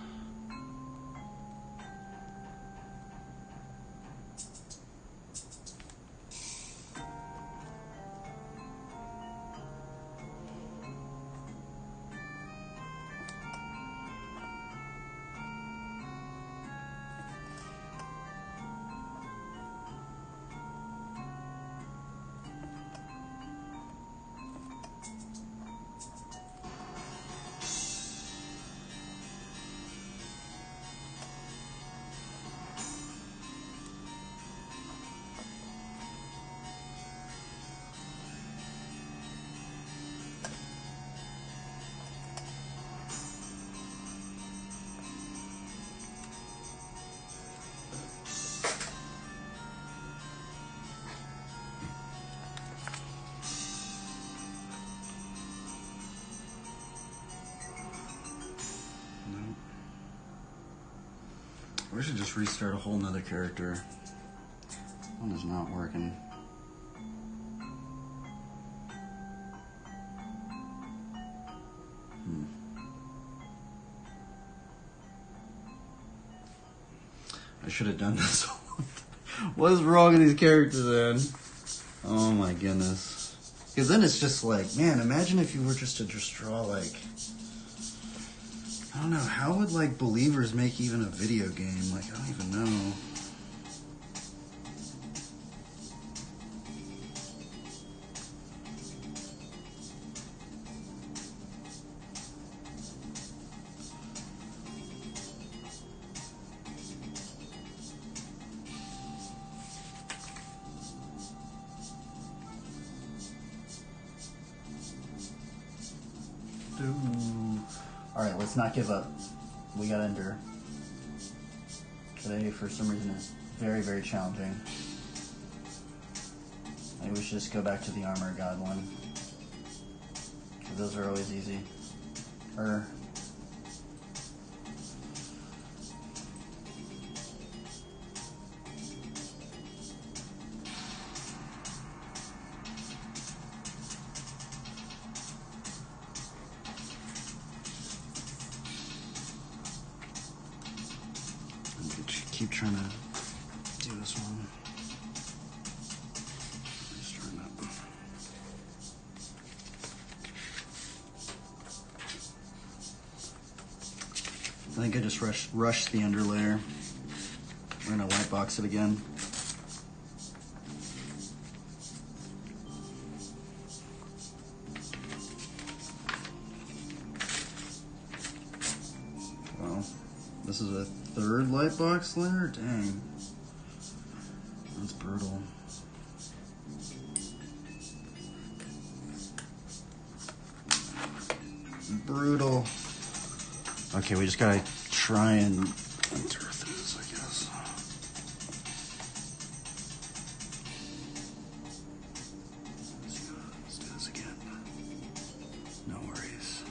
We should just restart a whole nother character. One is not working. I should have done this. What is wrong with these characters, man? Oh my goodness. Because then it's just like, man, imagine if you were just to just draw like, I don't know, how would like believers make even a video game? Like, I don't even know. Alright, let's not give up. We gotta endure. Today, for some reason, is very, very challenging. Maybe we should just go back to the Armor God one. Because those are always easy. Keep trying to do this one. Just trying to. I think I just rushed the underlayer. We're gonna white box it again. Well, this is a third light box layer? Dang. That's brutal. Brutal. Okay, we just gotta try and endure through this, I guess. Let's do this again. No worries.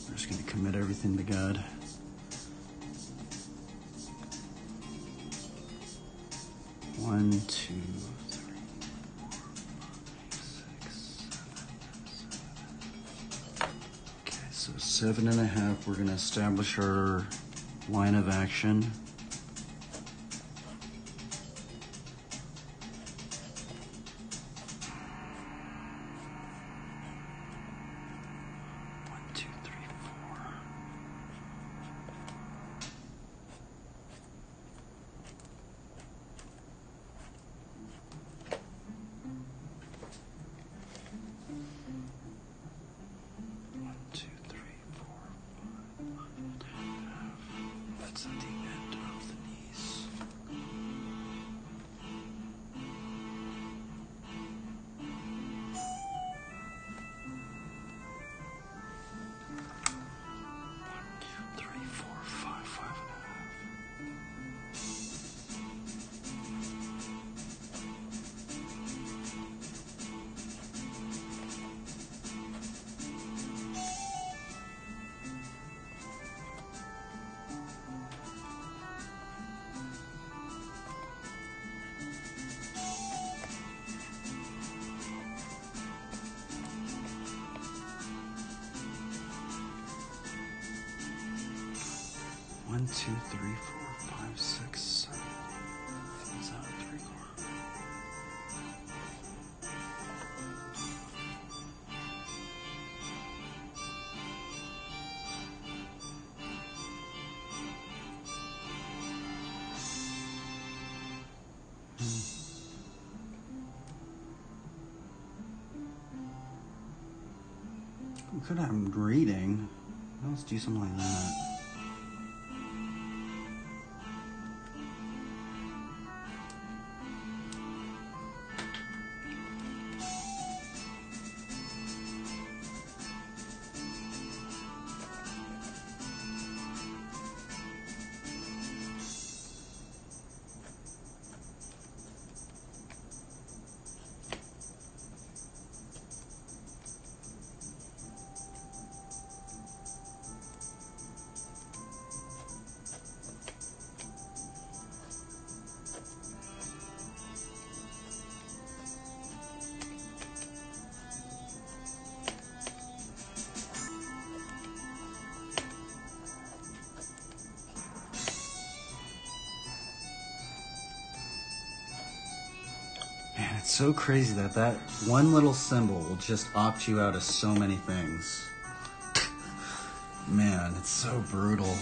We're just gonna commit everything to God. One, two, three, 4, 5, 6, 7. Okay, so 7.5. We're gonna establish our line of action. That's at the end 1, 2, 3, 4, 5, 6, 7. 7, 3, 4. We could have him reading. Let's do something like that. Man, it's so crazy that that one little symbol will just opt you out of so many things. Man, it's so brutal.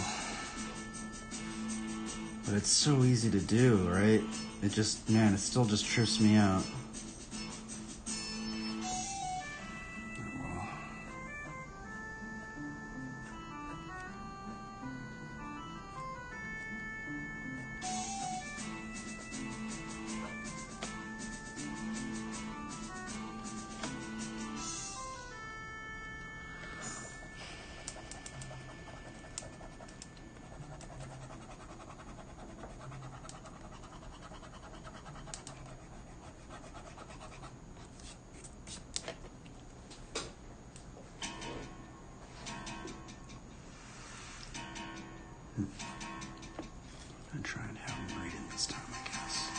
But it's so easy to do, right? It just, man, it still just trips me out. I'm try and have him read it this time, I guess.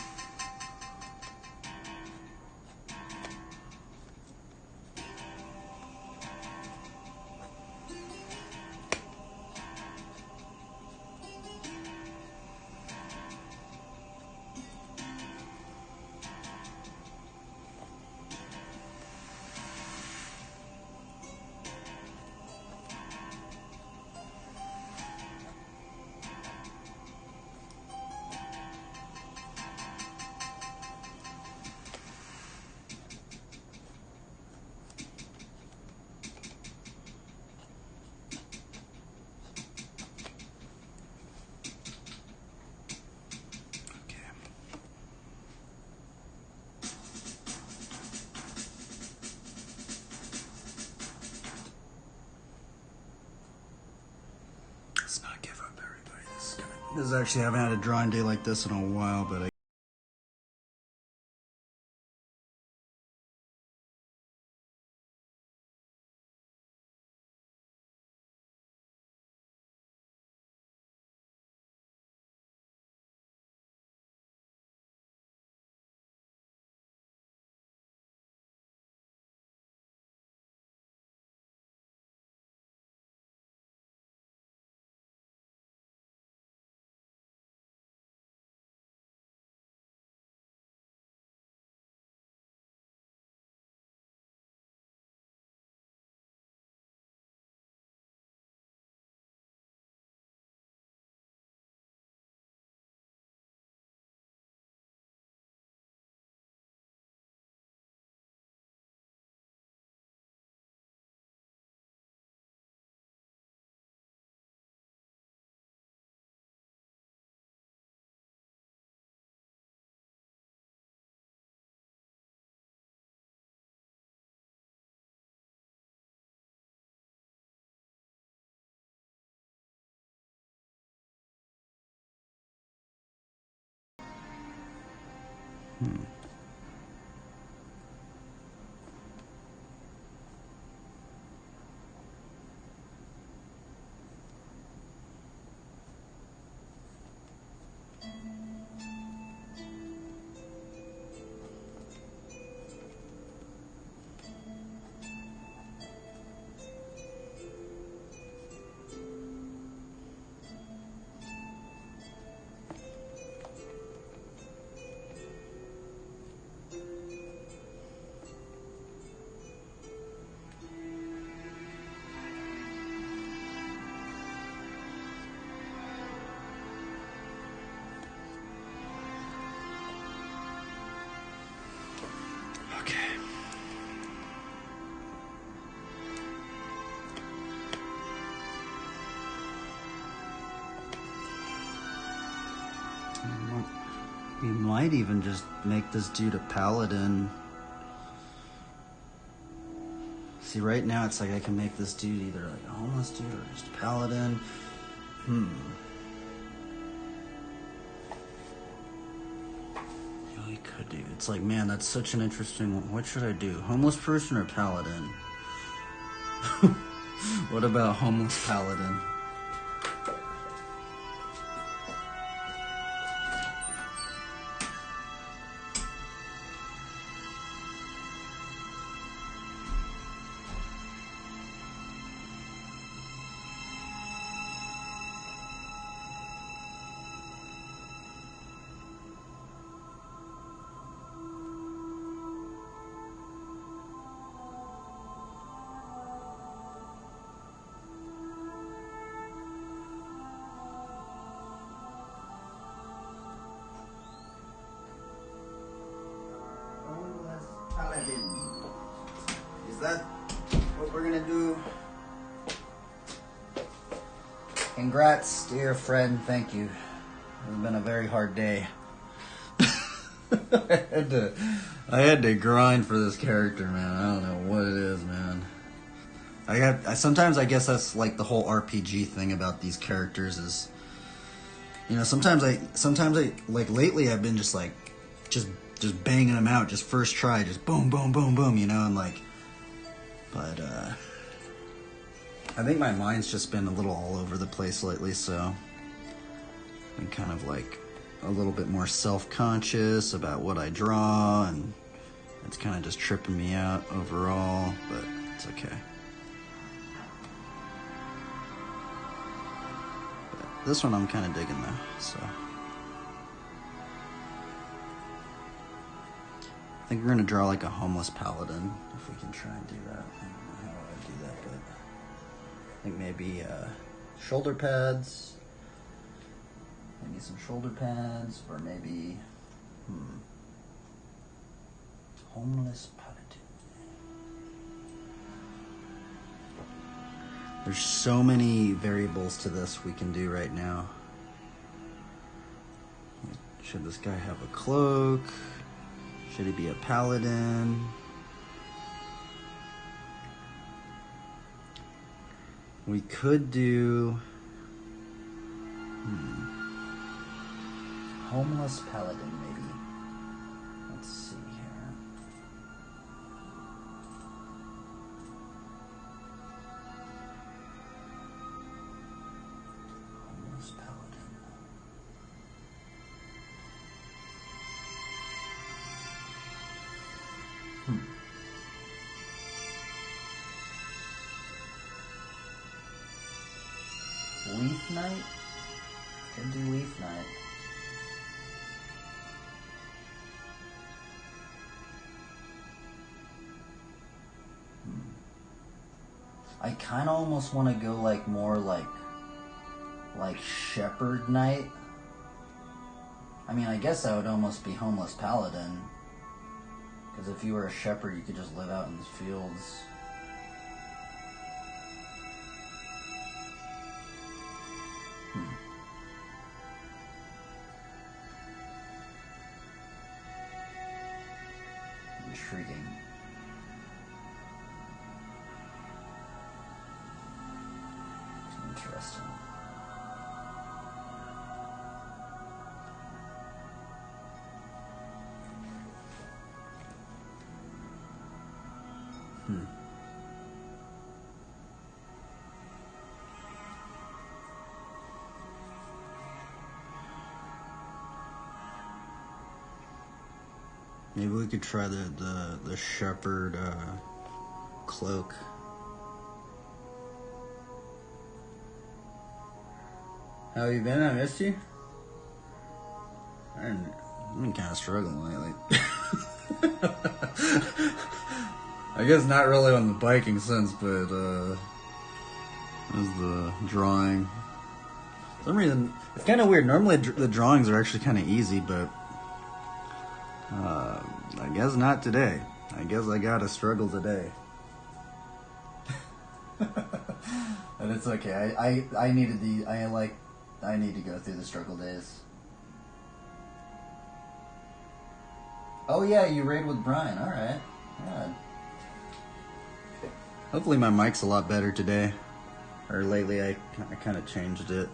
Let's not give up, everybody. This is actually, I haven't had a drawing day like this in a while, but I We might even just make this dude a paladin. See, right now it's like I can make this dude either like a homeless dude or just a paladin. Yeah, we could do. It's like, man, that's such an interesting one. What should I do? Homeless person or paladin? What about homeless paladin? Is that what we're gonna do? Congrats, dear friend. Thank you. It's been a very hard day. I had to grind for this character, man. I don't know what it is, man. Sometimes I guess that's like the whole RPG thing about these characters is, you know, sometimes I like lately I've been just banging them out, just first try, just boom, boom, boom, boom, you know, and like, but I think my mind's just been a little all over the place lately, so I'm kind of like a little bit more self-conscious about what I draw, and it's kind of just tripping me out overall, but it's okay. But this one I'm kind of digging though, so. I think we're going to draw like a homeless paladin, if we can try and do that. I don't know how I would do that, but I think maybe shoulder pads. Maybe some shoulder pads, or maybe homeless paladin. There's so many variables to this we can do right now. Should this guy have a cloak? Should he be a paladin? We could do homeless paladin, maybe. Let's see here. Homeless paladin. Leaf Knight? Could do Leaf Knight. I kind of almost want to go like more like Shepherd Knight. I mean, I guess that would almost be homeless paladin. Because if you were a shepherd, you could just live out in the fields. Intriguing. Interesting. Maybe we could try the shepherd cloak. How have you been? I missed you. I've been kind of struggling lately. I guess not really on the biking sense, but as the drawing. For some reason, it's kind of weird. Normally the drawings are actually kind of easy, but I guess not today. I guess I gotta struggle today. But it's okay. I need to go through the struggle days. Oh yeah, you raid with Brian. All right. Yeah. Hopefully my mic's a lot better today. Or lately, I kind of changed it.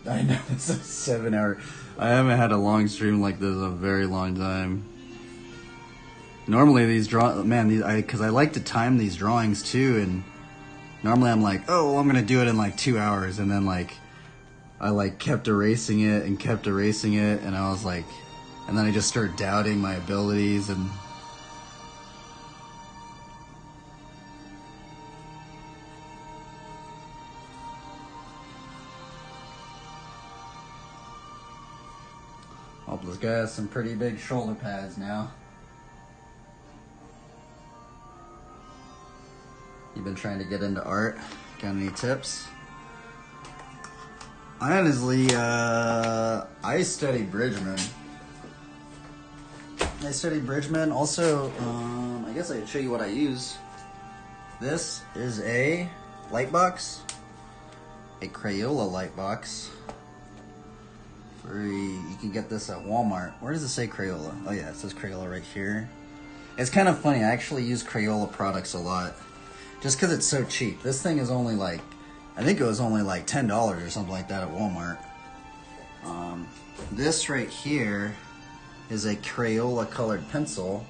I know, it's a 7 hour. I haven't had a long stream like this in a very long time. Normally these because I like to time these drawings too, and normally I'm like, oh, well, I'm gonna do it in like 2 hours, and then like, I like kept erasing it, and I was like, and then I just started doubting my abilities, and oh, this guy has some pretty big shoulder pads now. You've been trying to get into art? Got any tips? Honestly, I study Bridgman. Also, I guess I could show you what I use. This is a light box, a Crayola light box. You can get this at Walmart. Where does it say Crayola? Oh yeah, it says Crayola right here. It's kind of funny, I actually use Crayola products a lot. Just because it's so cheap. This thing is only like, I think it was only like $10 or something like that at Walmart. This right here is a Crayola colored pencil.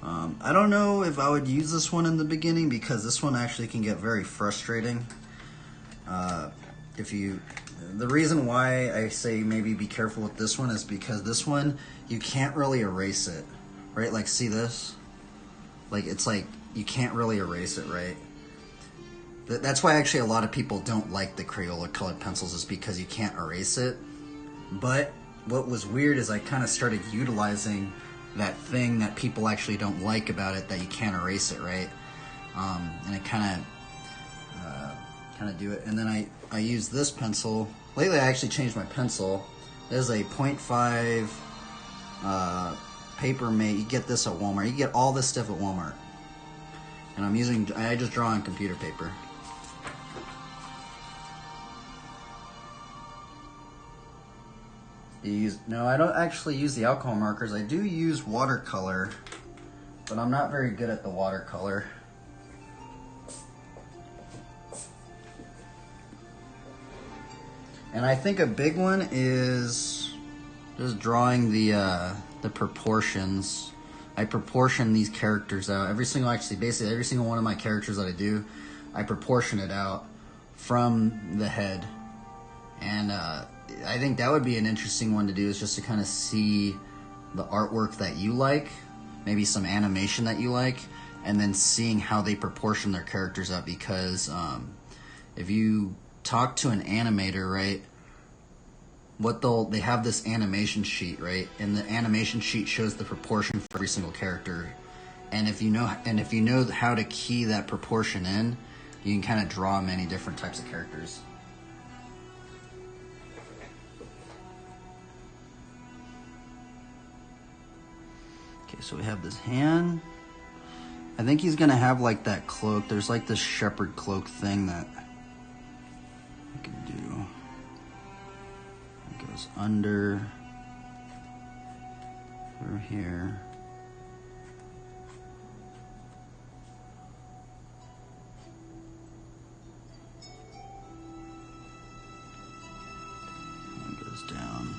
I don't know if I would use this one in the beginning because this one actually can get very frustrating. The reason why I say maybe be careful with this one is because this one, you can't really erase it, right? Like, see this? Like, it's like, you can't really erase it, right? That's why actually a lot of people don't like the Crayola colored pencils, is because you can't erase it. But what was weird is I kind of started utilizing that thing that people actually don't like about it, that you can't erase it, right? And I kind of do it. And then I use this pencil. Lately I actually changed my pencil. There's a 0.5 paper mate. You get this at Walmart. You get all this stuff at Walmart. And I just draw on computer paper. No, I don't actually use the alcohol markers. I do use watercolor, but I'm not very good at the watercolor. And I think a big one is just drawing the proportions. I proportion these characters out. Basically every single one of my characters that I do, I proportion it out from the head. And I think that would be an interesting one to do, is just to kind of see the artwork that you like, maybe some animation that you like, and then seeing how they proportion their characters out. Because if you talk to an animator, right, they have this animation sheet, right, and the animation sheet shows the proportion for every single character. And if you know how to key that proportion in, you can kind of draw many different types of characters. Okay, so we have this hand. I think he's gonna have like that cloak. There's like this shepherd cloak thing that I can do. It goes under through here. And it goes down.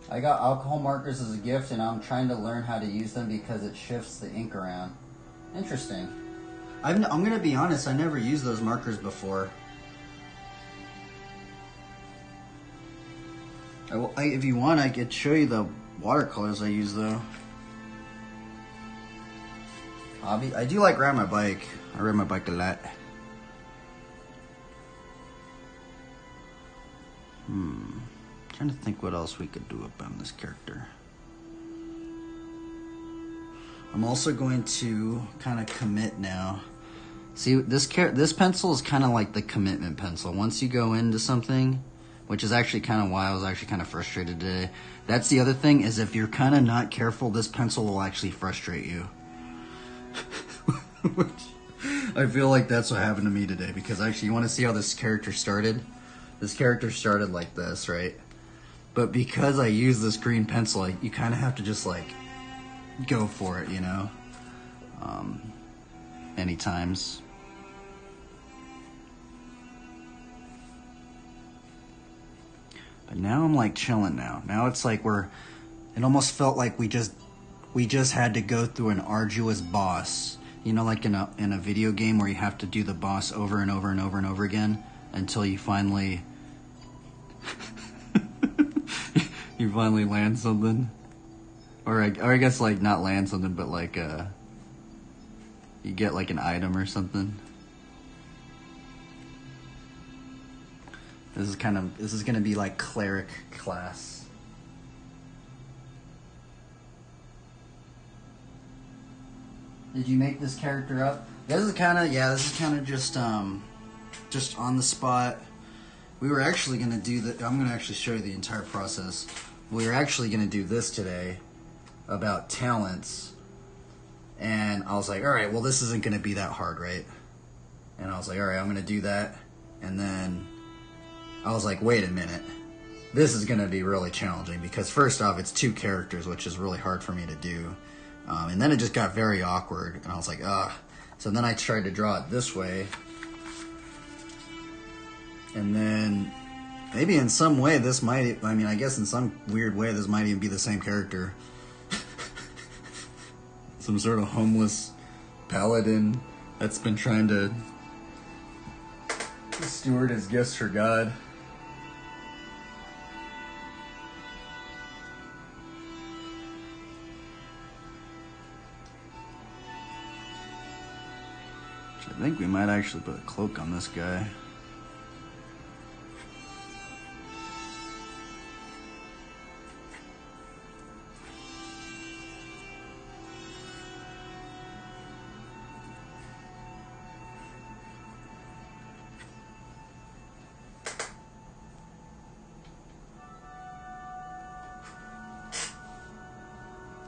I got alcohol markers as a gift, and I'm trying to learn how to use them because it shifts the ink around. Interesting. I'm going to be honest, I never used those markers before. If you want, I could show you the watercolors I use, though. hobby. I do like riding my bike. I ride my bike a lot. Trying to think what else we could do about this character. I'm also going to kind of commit now. See, this pencil is kind of like the commitment pencil. Once you go into something, which is actually kind of why I was actually kind of frustrated today. That's the other thing, is if you're kind of not careful, this pencil will actually frustrate you. Which I feel like that's what happened to me today, because actually, you want to see how this character started? This character started like this, right? But because I use this green pencil, you kind of have to just like go for it, you know? Many times. But now I'm like chilling now. Now it's like it almost felt like we just had to go through an arduous boss. You know, like in a video game where you have to do the boss over and over and over and over again until you finally you finally land something. Or I guess like not land something, but like you get like an item or something. This is gonna be like cleric class. Did you make this character up? This is kind of just on the spot. We were actually gonna do that. I'm gonna actually show you the entire process. We were actually gonna do this today about talents, and I was like, all right, well, this isn't gonna be that hard, right? And I was like, all right, I'm gonna do that, and then I was like, wait a minute, this is gonna be really challenging, because first off, it's 2 characters, which is really hard for me to do. And then it just got very awkward, and I was like, ugh. So then I tried to draw it this way. And then maybe in some way this might, I guess in some weird way this might even be the same character. Some sort of homeless paladin that's been trying to steward his gifts for God. I think we might actually put a cloak on this guy.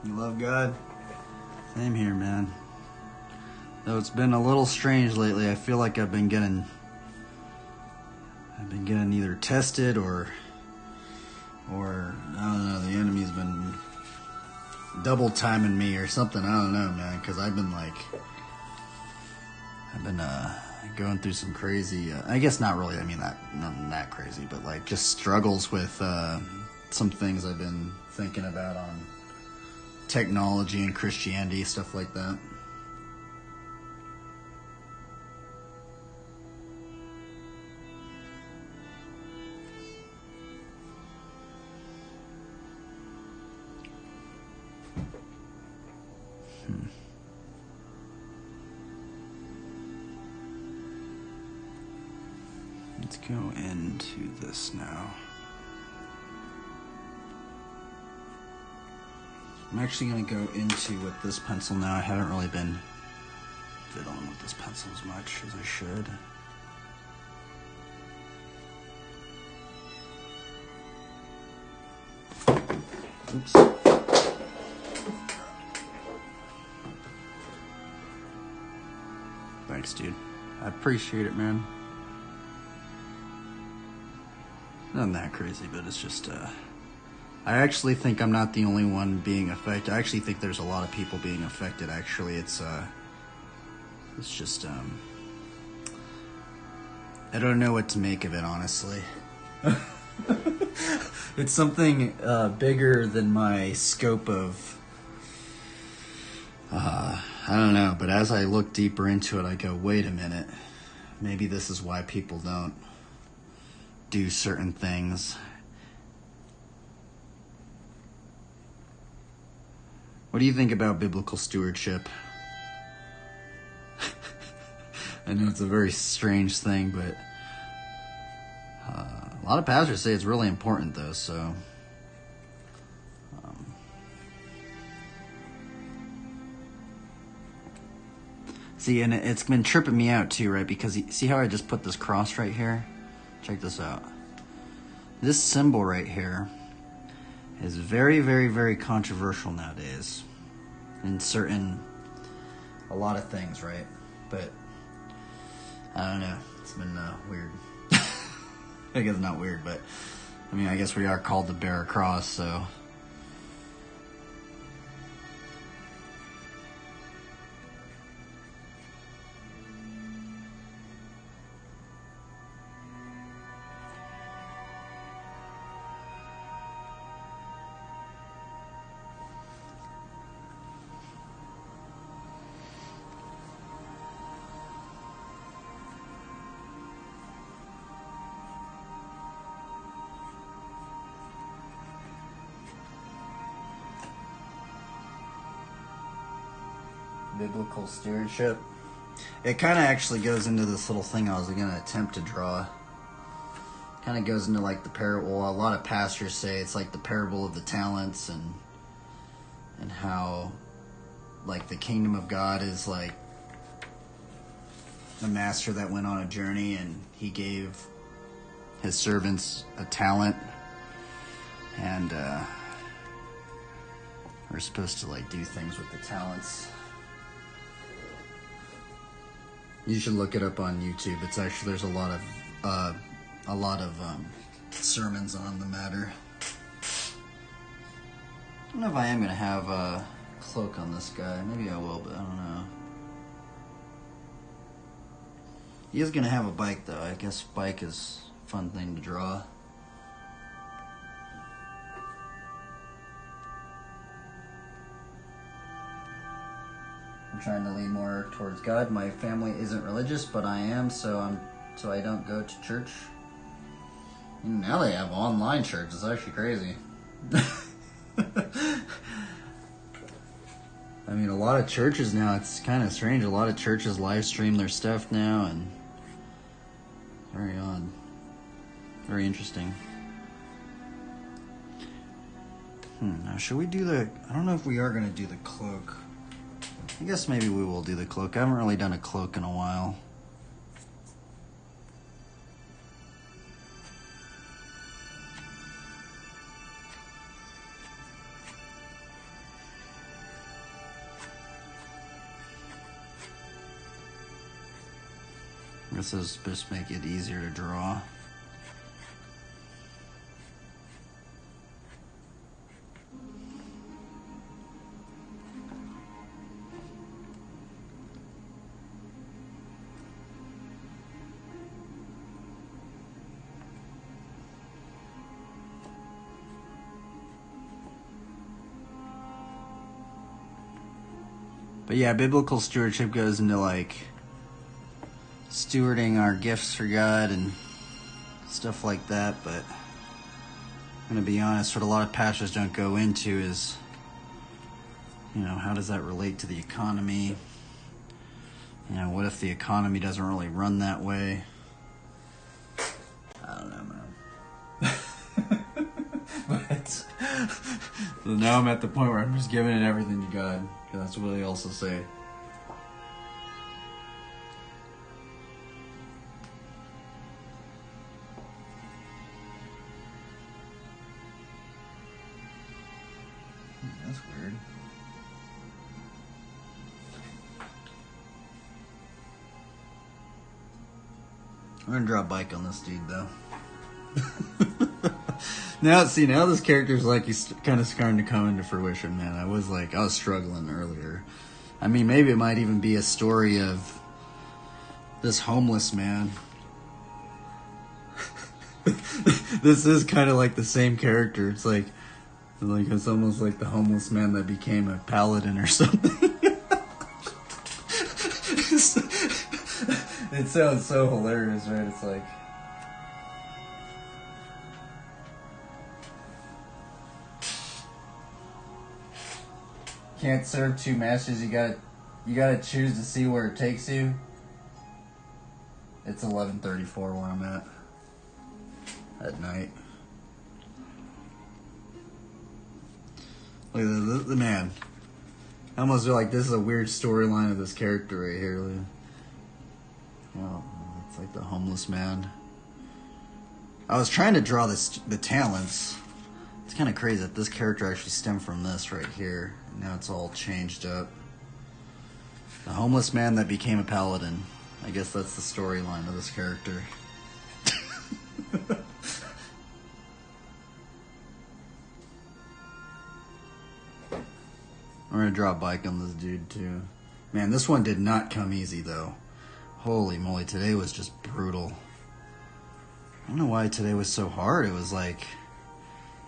You love God? Same here, man. Though it's been a little strange lately. I feel like I've been getting either tested or I don't know, the enemy's been double timing me or something. I don't know, man, because I've been going through some crazy, I guess not really, nothing that crazy, but like just struggles with some things I've been thinking about on technology and Christianity, stuff like that. Let's go into this now. I'm actually going to go into with this pencil now. I haven't really been fiddling with this pencil as much as I should. Oops. Thanks, dude. I appreciate it, man. Nothing that crazy, but it's just, I actually think I'm not the only one being affected. I actually think there's a lot of people being affected, actually. It's just, I don't know what to make of it, honestly. It's something bigger than my scope of, I don't know, but as I look deeper into it, I go, wait a minute, maybe this is why people don't do certain things. What do you think about biblical stewardship? I know it's a very strange thing, but a lot of pastors say it's really important, though, so... See, and it's been tripping me out, too, right? Because see how I just put this cross right here? Check this out. This symbol right here is very, very, very controversial nowadays. In a lot of things, right? But, I don't know. It's been weird. I guess not weird, but, I mean, I guess we are called to bear a cross, so... Biblical stewardship. It kind of actually goes into this little thing I was going to attempt to draw. Kind of goes into like the parable. A lot of pastors say it's like the parable of the talents, and how like the kingdom of God is like a master that went on a journey and he gave his servants a talent, and we're supposed to like do things with the talents. You should look it up on YouTube. It's actually, there's a lot of sermons on the matter. I don't know if I am gonna have a cloak on this guy. Maybe I will, but I don't know. He is gonna have a bike though. I guess bike is a fun thing to draw. I'm trying to lean more towards God. My family isn't religious, but I am, so I don't go to church. And now they have online church. It's actually crazy. I mean, a lot of churches now, it's kind of strange. A lot of churches live stream their stuff now, and very odd. Very interesting. Now, should we do the... I don't know if we are going to do the cloak. I guess maybe we will do the cloak. I haven't really done a cloak in a while. I guess this is supposed to make it easier to draw. But yeah, biblical stewardship goes into like stewarding our gifts for God and stuff like that. But I'm going to be honest, what a lot of pastors don't go into is, you know, how does that relate to the economy? You know, what if the economy doesn't really run that way? I don't know, man. But now I'm at the point where I'm just giving it everything to God. That's what they also say. That's weird. I'm gonna draw a bike on this dude, though. Now this character's like, he's kind of starting to come into fruition, man. I was struggling earlier. I mean, maybe it might even be a story of this homeless man. This is kind of like the same character. It's like it's almost like the homeless man that became a paladin or something. It sounds so hilarious, right? It's like... Can't serve two masters. You gotta choose to see where it takes you. It's 11:34 where I'm at night. Look at the man. I almost feel like this is a weird storyline of this character right here. Look. Oh, it's like the homeless man. I was trying to draw the talents. It's kind of crazy that this character actually stemmed from this right here. And now it's all changed up. The homeless man that became a paladin. I guess that's the storyline of this character. I'm gonna draw a bike on this dude too. Man, this one did not come easy though. Holy moly, today was just brutal. I don't know why today was so hard. It was like,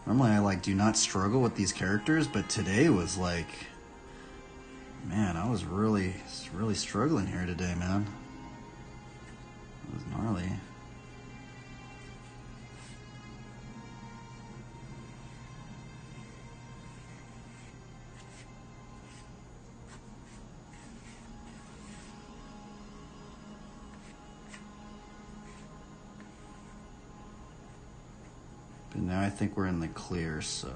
normally I like do not struggle with these characters, but today was like, man, I was really struggling here today, man. It was gnarly. But now I think we're in the clear, so.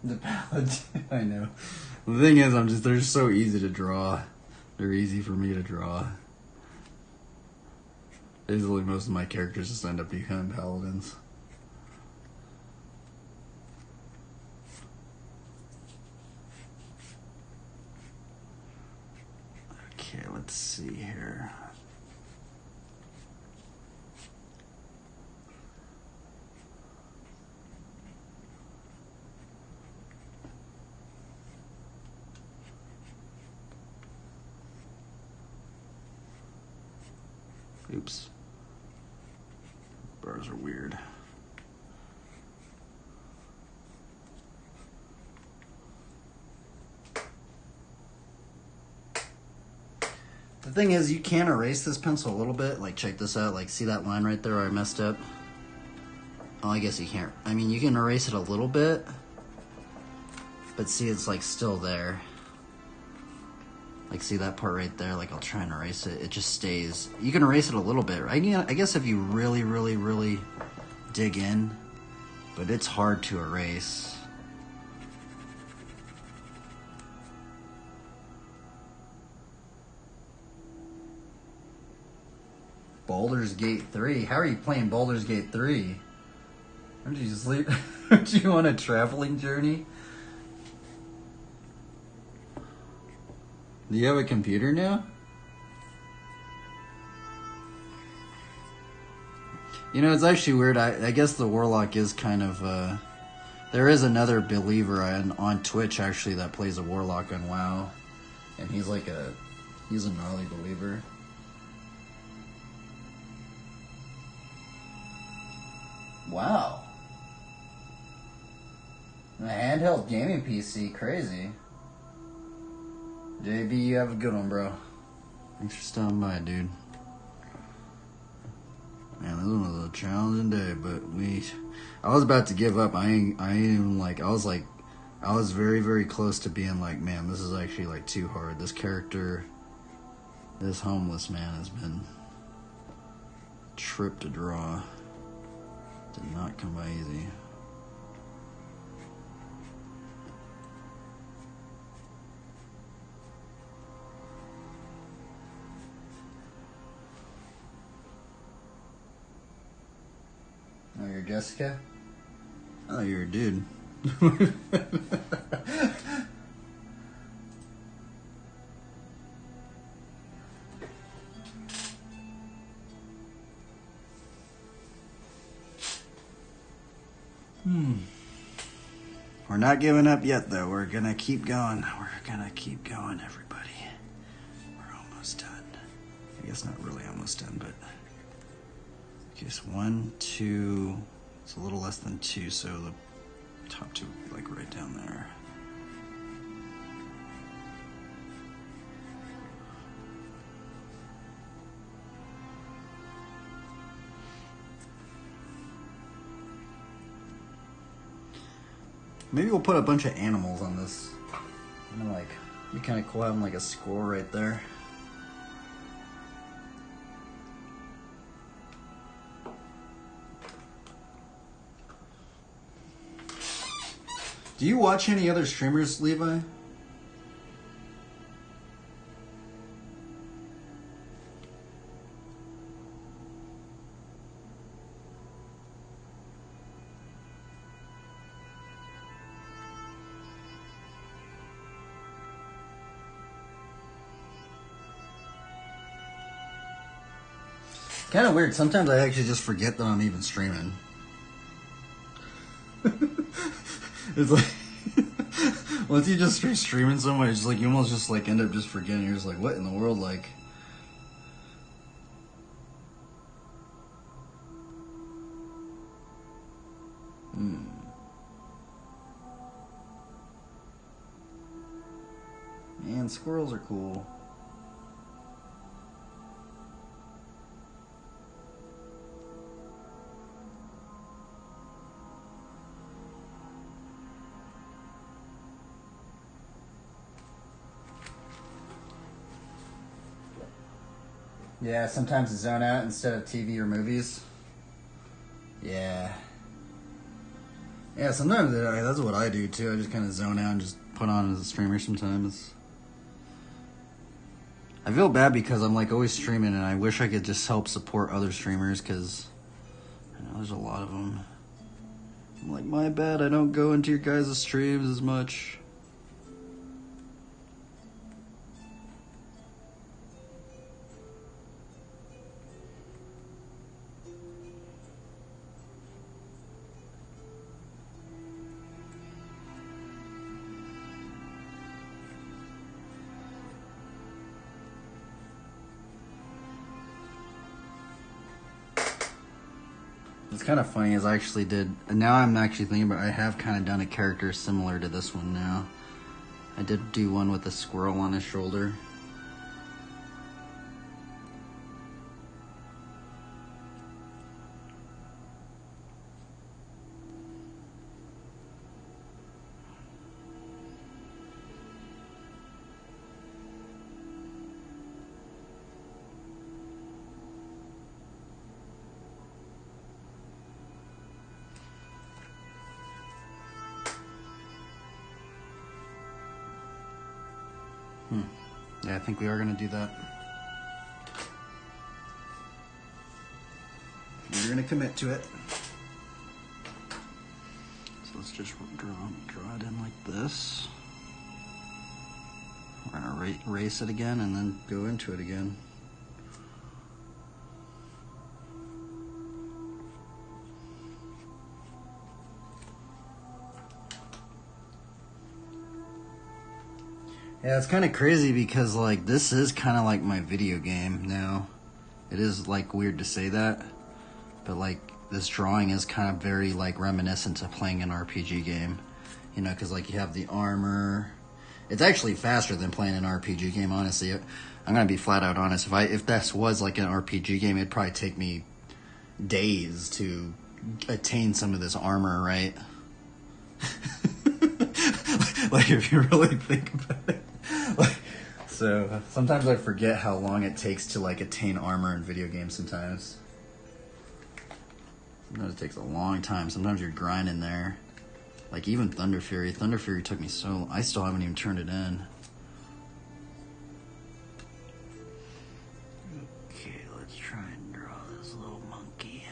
The Paladin, I know. The thing is, they're just so easy to draw. They're easy for me to draw. Basically, most of my characters just end up becoming paladins. Okay, let's see here. Oops. Bars are weird. The thing is, you can erase this pencil a little bit. Like, check this out. Like, see that line right there where I messed up? Oh, I guess you can't. I mean, you can erase it a little bit. But see, it's, like, still there. Like, see that part right there? Like, I'll try and erase it. It just stays. You can erase it a little bit, right? I guess if you really dig in. But it's hard to erase. Baldur's Gate 3? How are you playing Baldur's Gate 3? Aren't you asleep? Aren't you on a traveling journey? Do you have a computer now? You know, it's actually weird. I guess the Warlock is kind of... there is another believer on Twitch, actually, that plays a Warlock on WoW. And he's like he's a gnarly believer. Wow. A handheld gaming PC, crazy. JB, you have a good one, bro. Thanks for stopping by, dude. Man, this was a challenging day, but I was about to give up. I was very close to being like, man, this is actually like too hard. This character, this homeless man has been a trip to draw. Did not come by easy. Oh, you're Jessica? Oh, you're a dude. We're not giving up yet, though. We're gonna keep going. We're gonna keep going, everybody. We're almost done. I guess not really almost done, but... Okay, so 1, 2... It's a little less than 2, so the top 2 would be like right down there. Maybe we'll put a bunch of animals on this. And then, like, it'd be kind of cool having like a squirrel right there. Do you watch any other streamers, Levi? Kind of weird. Sometimes I actually just forget that I'm even streaming. It's like once you just start streaming so much, it's like you almost just like end up just forgetting. You're just like, what in the world? Like, man, squirrels are cool. Yeah, sometimes I zone out instead of TV or movies. Yeah. Yeah, sometimes that's what I do too. I just kind of zone out and just put on as a streamer sometimes. I feel bad because I'm like always streaming and I wish I could just help support other streamers because I know there's a lot of them. I'm like, my bad, I don't go into your guys' streams as much. It's kind of funny as I actually did, and now I'm actually thinking about I have kind of done a character similar to this one now. I did do one with a squirrel on his shoulder. Yeah, I think we are going to do that. We're going to commit to it. So let's just draw it in like this. We're going to erase it again and then go into it again. Yeah, it's kind of crazy because, like, this is kind of like my video game now. It is, like, weird to say that, but, like, this drawing is kind of very, like, reminiscent to playing an RPG game. You know, because, like, you have the armor. It's actually faster than playing an RPG game, honestly. I'm going to be flat out honest. If this was, like, an RPG game, it'd probably take me days to attain some of this armor, right? Like, if you really think about it. Like, so sometimes I forget how long it takes to like attain armor in video games sometimes. Sometimes it takes a long time. Sometimes you're grinding there. Like even Thunder Fury. Thunder Fury took me so... I still haven't even turned it in. Okay, let's try and draw this little monkey.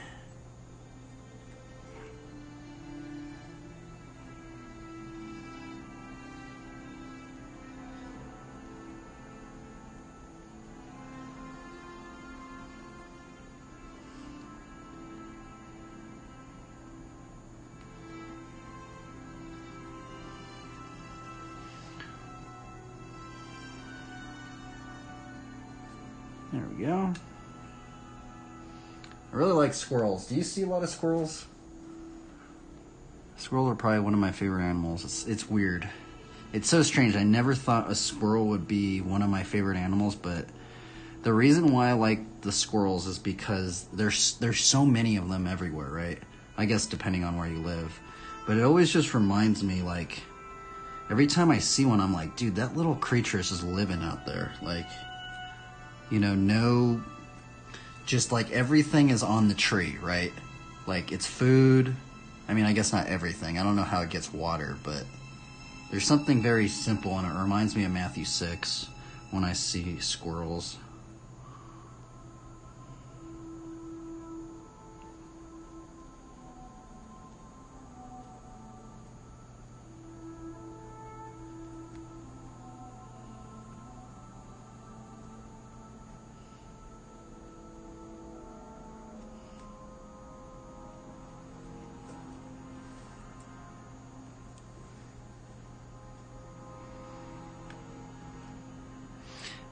There we go. I really like squirrels. Do you see a lot of squirrels? Squirrels are probably one of my favorite animals. It's weird. It's so strange. I never thought a squirrel would be one of my favorite animals, but the reason why I like the squirrels is because there's so many of them everywhere, right? I guess depending on where you live. But it always just reminds me, like, every time I see one, I'm like, dude, that little creature is just living out there. Like, you know, no, just like everything is on the tree, right? Like, it's food. I mean, I guess not everything. I don't know how it gets water, but there's something very simple, and it reminds me of Matthew 6 when I see squirrels.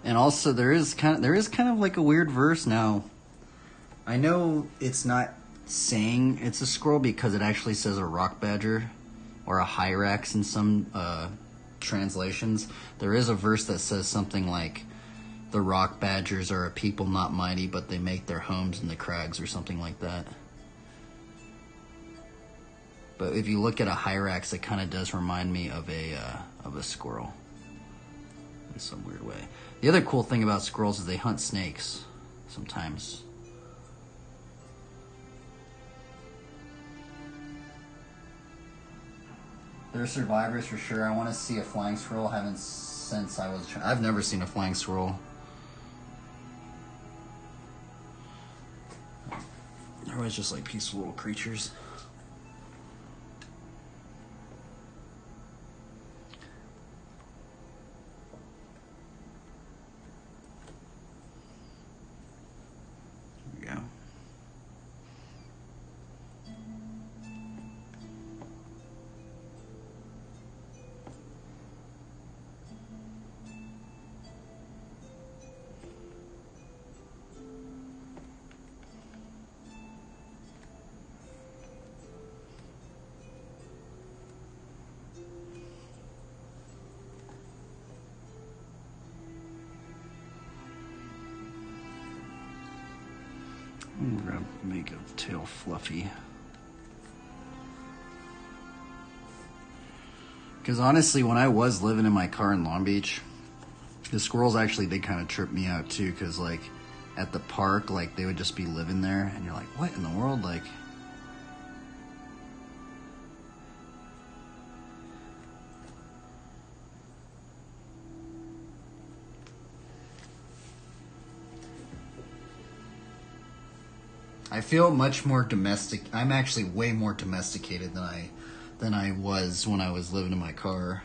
And also, there is kind of like a weird verse now. I know it's not saying it's a squirrel because it actually says a rock badger or a hyrax in some translations. There is a verse that says something like, the rock badgers are a people not mighty, but they make their homes in the crags, or something like that. But if you look at a hyrax, it kind of does remind me of a squirrel in some weird way. The other cool thing about squirrels is they hunt snakes sometimes. They're survivors for sure. I want to see a flying squirrel. Haven't since I was. I've never seen a flying squirrel. They're always just like peaceful little creatures. I'm gonna make a tail fluffy. Because honestly, when I was living in my car in Long Beach, the squirrels actually did kind of trip me out too. Because like at the park, like they would just be living there, and you're like, what in the world? Like, I feel much more domestic. I'm actually way more domesticated than I was when I was living in my car.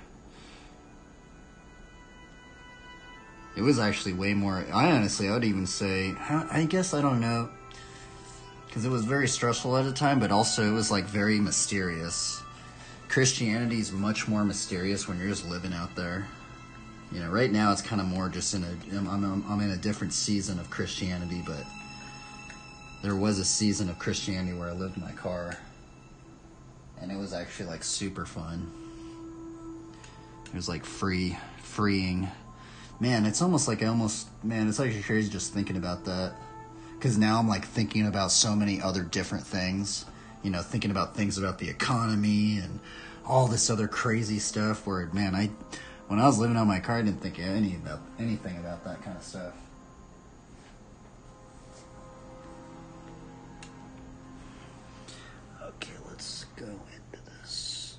It was actually way more. I would even say, I guess I don't know, because it was very stressful at the time, but also it was like very mysterious. Christianity is much more mysterious when you're just living out there. You know, right now it's kind of more just I'm in a different season of Christianity, but there was a season of Christianity where I lived in my car, and it was actually like super fun. It was like freeing. Man, it's almost like it's actually crazy just thinking about that. Because now I'm like thinking about so many other different things. You know, thinking about things about the economy and all this other crazy stuff where, man, when I was living out my car, I didn't think anything about that kind of stuff. Okay, let's go into this.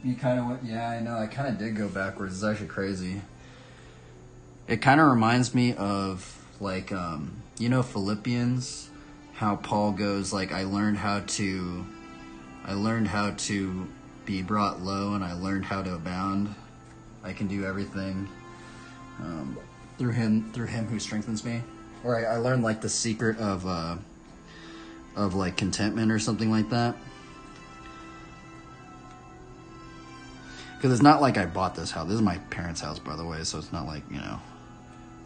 You kind of went, yeah, I know. I kind of did go backwards. It's actually crazy. It kind of reminds me of, like, you know, Philippians, how Paul goes, like, I learned how to be brought low, and I learned how to abound. I can do everything through him who strengthens me. Or I learned, like, the secret of like contentment or something like that. Because it's not like I bought this house. This is my parents' house, by the way, so it's not like, you know,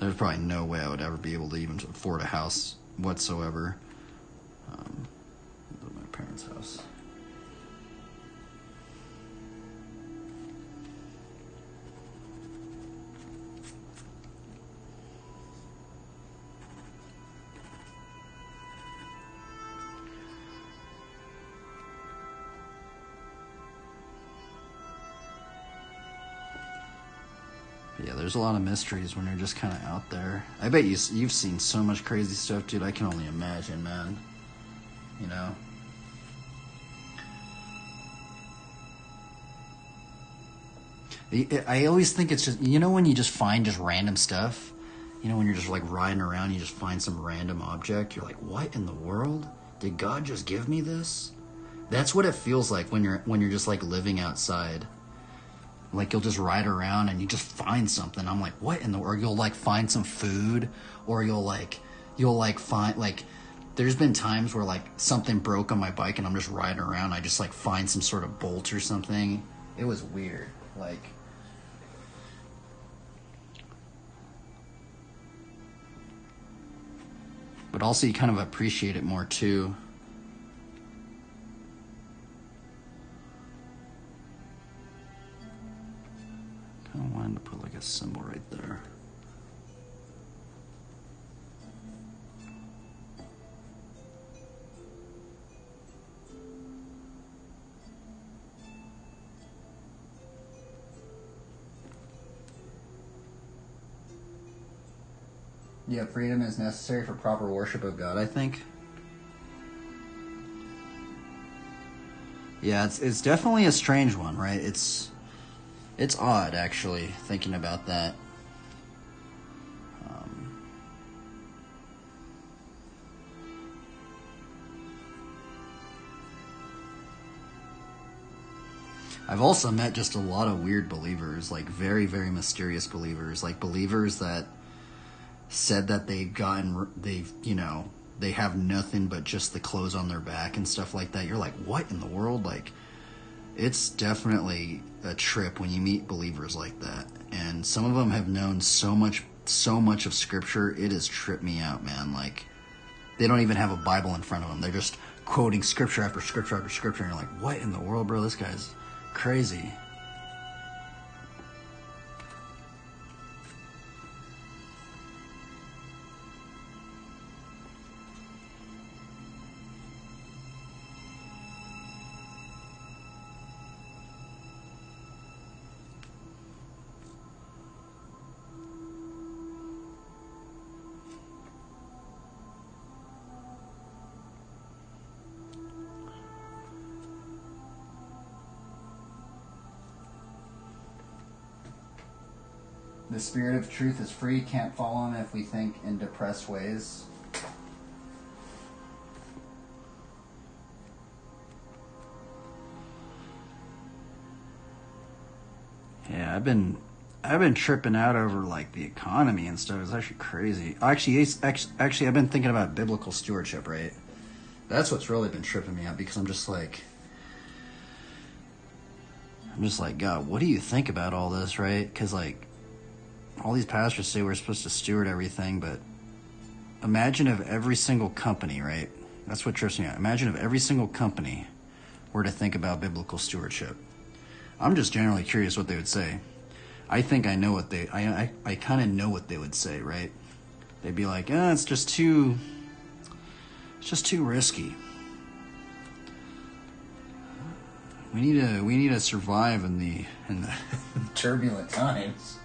There's probably no way I would ever be able to even afford a house whatsoever. My parents' house. But yeah, there's a lot of mysteries when you're just kind of out there. I bet you've seen so much crazy stuff, dude. I can only imagine, man. You know? I always think it's just, you know, when you just find just random stuff, you know, when you're just like riding around, you just find some random object, you're like, what in the world? Did God just give me this? That's what it feels like when you're just like living outside. Like you'll just ride around and you just find something. I'm like, what in the world? Or you'll like find some food, or you'll find like, there's been times where like something broke on my bike and I'm just riding around. I just like find some sort of bolt or something. It was weird. Like, but also you kind of appreciate it more too. Kind of wanted to put like a symbol right there. Yeah, freedom is necessary for proper worship of God, I think. Yeah, it's definitely a strange one, right? It's odd, actually, thinking about that. I've also met just a lot of weird believers, like very, very mysterious believers, like believers that said that they have nothing but just the clothes on their back and stuff like that. You're like, what in the world? Like, it's definitely a trip when you meet believers like that. And some of them have known so much of scripture, it has tripped me out, man. Like, they don't even have a Bible in front of them. They're just quoting scripture after scripture after scripture. And you're like, what in the world, bro? This guy's crazy. The spirit of truth is free, can't follow him if we think in depressed ways. Yeah, I've been tripping out over like the economy and stuff. It's actually crazy. Actually, I've been thinking about biblical stewardship, right? That's what's really been tripping me out, because I'm just like, God, what do you think about all this, right? Because like, all these pastors say we're supposed to steward everything, but imagine if every single company, right? That's what trips me out. Imagine if every single company were to think about biblical stewardship. I'm just generally curious what they would say. I think I know what I kind of know what they would say, right? They'd be like, it's just too risky. We need to survive in the turbulent times.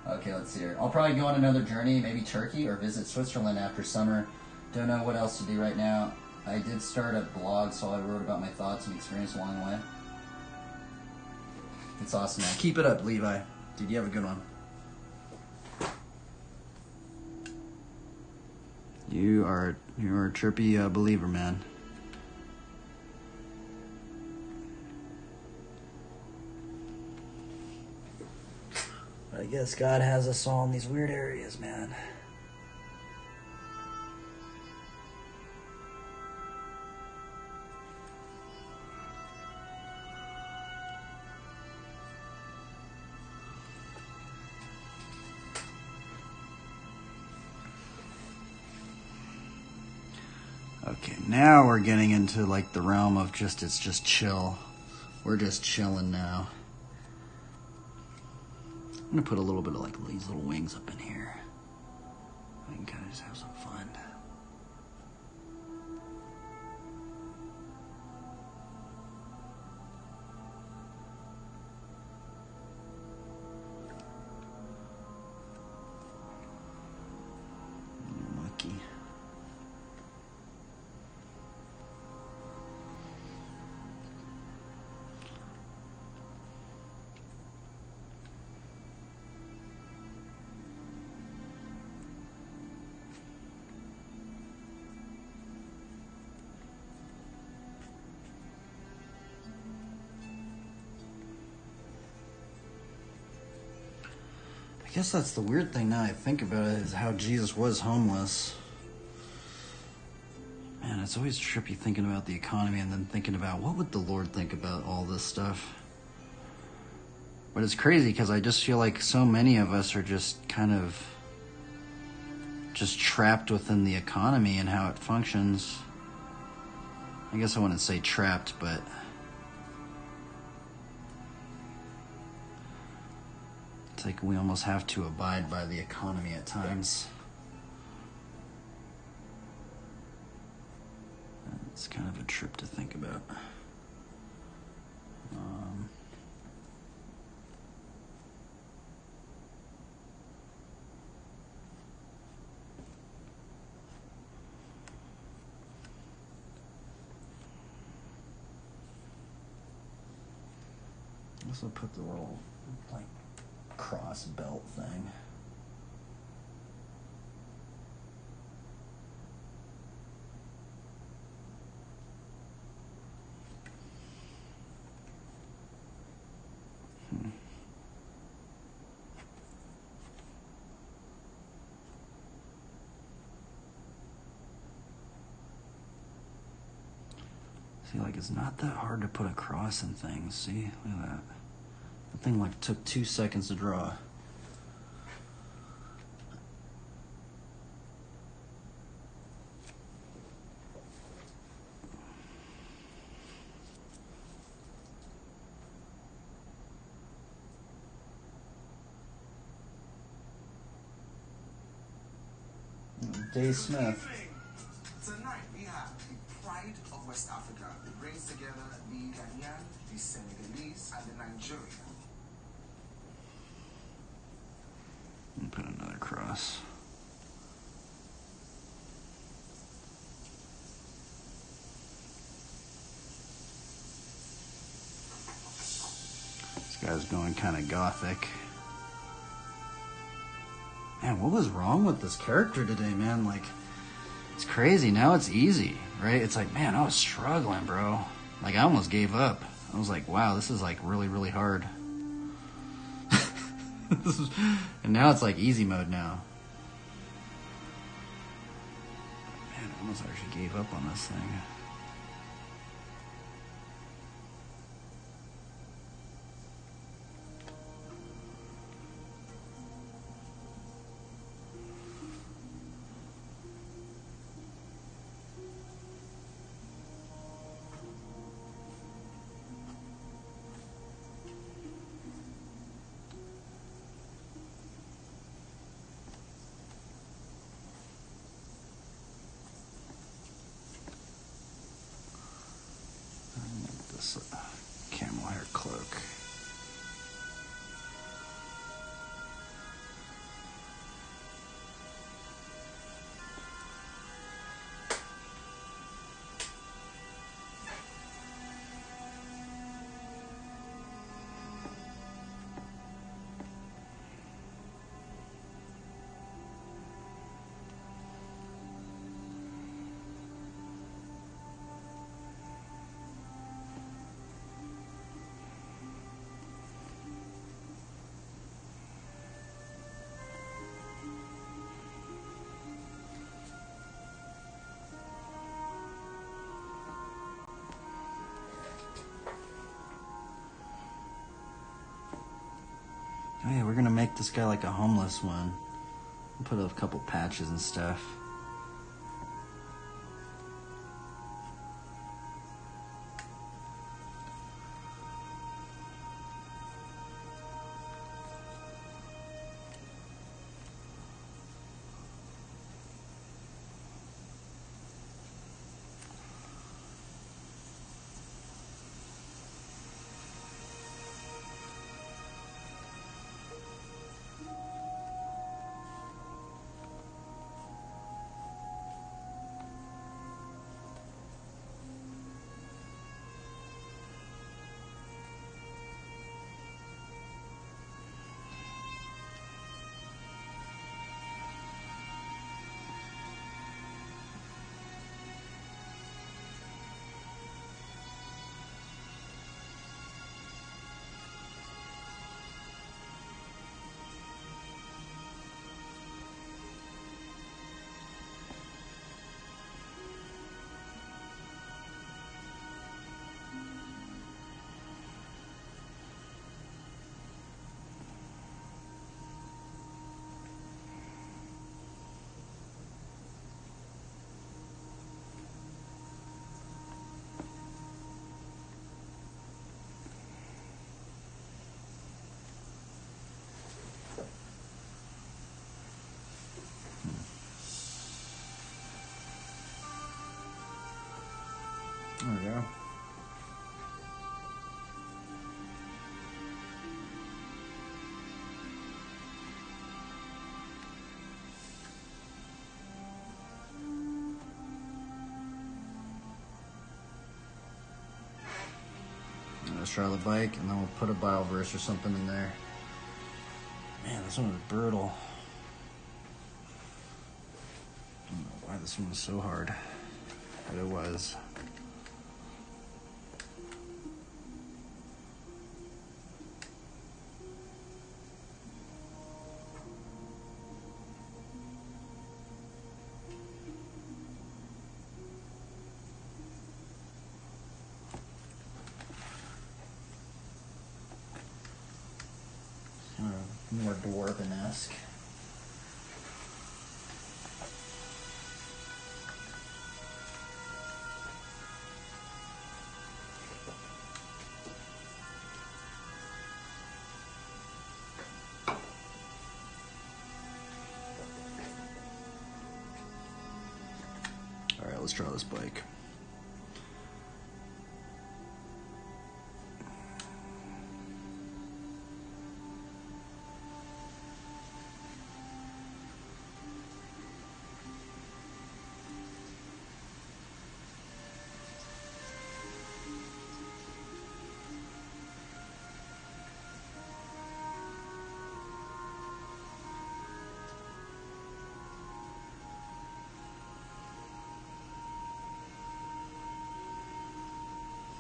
Okay, let's see here. I'll probably go on another journey, maybe Turkey or visit Switzerland after summer. Don't know what else to do right now. I did start a blog, so I wrote about my thoughts and experience along the way. It's awesome, man. Keep it up, Levi. Dude, you have a good one. You are a trippy believer, man. I guess God has us all in these weird areas, man. Okay, now we're getting into like the realm of it's just chill. We're just chilling now. I'm gonna put a little bit of like these little wings up in here. We can kind of just have some fun. Monkey. I guess that's the weird thing now I think about it, is how Jesus was homeless. Man, it's always trippy thinking about the economy and then thinking about what would the Lord think about all this stuff. But it's crazy because I just feel like so many of us are just kind of just trapped within the economy and how it functions. I guess I wouldn't say trapped, but it's like we almost have to abide by the economy at times. It's kind of a trip to think about. Also put the little like cross belt thing. See, like it's not that hard to put a cross in things. See, look at that. The thing like took 2 seconds to draw. Dave Smith. Tonight we have the pride of West Africa. It brings together the Ghanaian, the Senegalese, and the Nigerian. And put another cross. This guy's going kind of gothic. Man, what was wrong with this character today, man? Like, it's crazy. Now it's easy, right? It's like, man, I was struggling, bro. Like, I almost gave up. I was like, wow, this is like really, really hard. And now it's like easy mode now. Man, I almost actually gave up on this thing. This camel hair cloak. Oh yeah, we're gonna make this guy like a homeless one. We'll put a couple patches and stuff. let's try the bike, and then we'll put a Bioverse or something in there. Man, this one was brutal. I don't know why this one was so hard, but it was. More dwarven-esque. All right, let's try this bike.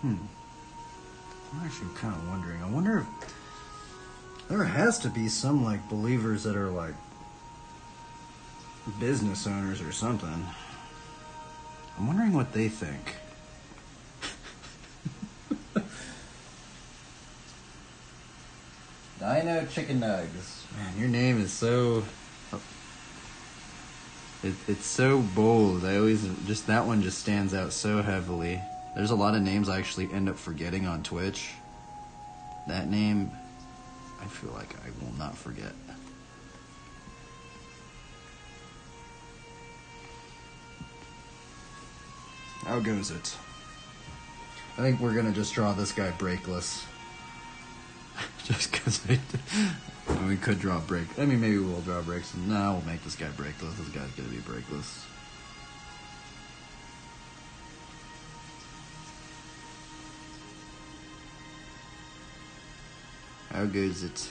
I'm actually kind of wondering. I wonder if there has to be some like believers that are like business owners or something. I'm wondering what they think. Dino Chicken Nugs. Man, your name is so... It's so bold. I always... Just that one just stands out so heavily. There's a lot of names I actually end up forgetting on Twitch. That name, I feel like I will not forget. How goes it? I think we're gonna just draw this guy breakless. Just because we could draw break. I mean, maybe we'll draw breaks. No, we'll make this guy breakless. This guy's gonna be breakless. How goes it?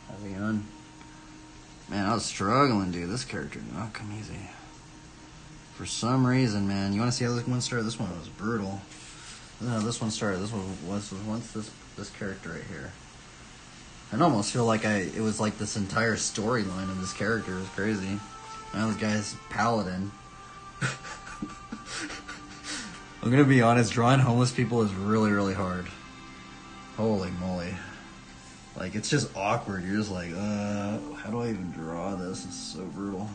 How's it going? Man, I was struggling, dude. This character did not come easy. For some reason, man. You want to see how this one started? This one was brutal. This is how this one started. This was once this character right here. I almost feel like it was like this entire storyline of this character. It was crazy. Now this guy's Paladin. I'm gonna be honest, drawing homeless people is really, really hard. Holy moly. Like, it's just awkward. You're just like, how do I even draw this? It's so brutal.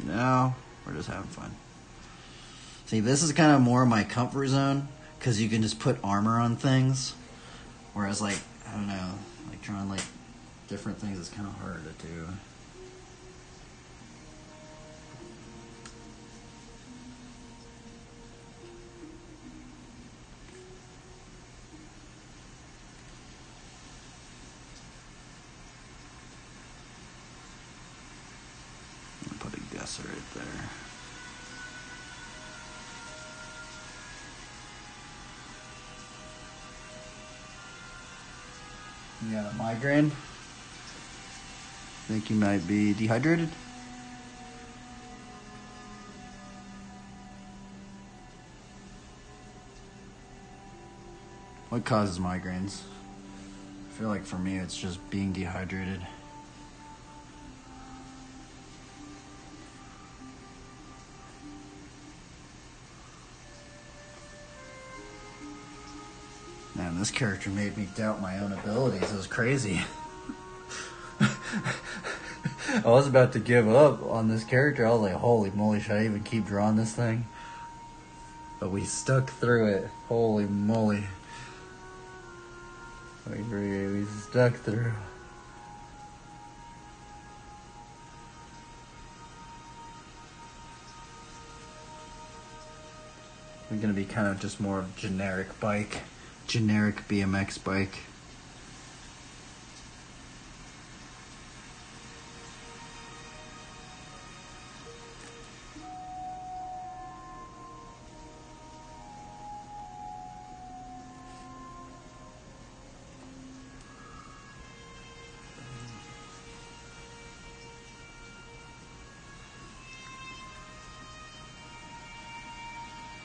No, we're just having fun. See, this is kind of more my comfort zone, because you can just put armor on things. Whereas, like, I don't know, like drawing, like, different things is kind of hard to do. Put a guesser right there. You got a migraine? Think you might be dehydrated? What causes migraines? I feel like for me it's just being dehydrated. Man, this character made me doubt my own abilities. It was crazy. I was about to give up on this character. I was like, holy moly, should I even keep drawing this thing? But we stuck through it. Holy moly. We stuck through. I'm gonna be kind of just more of generic bike, generic BMX bike.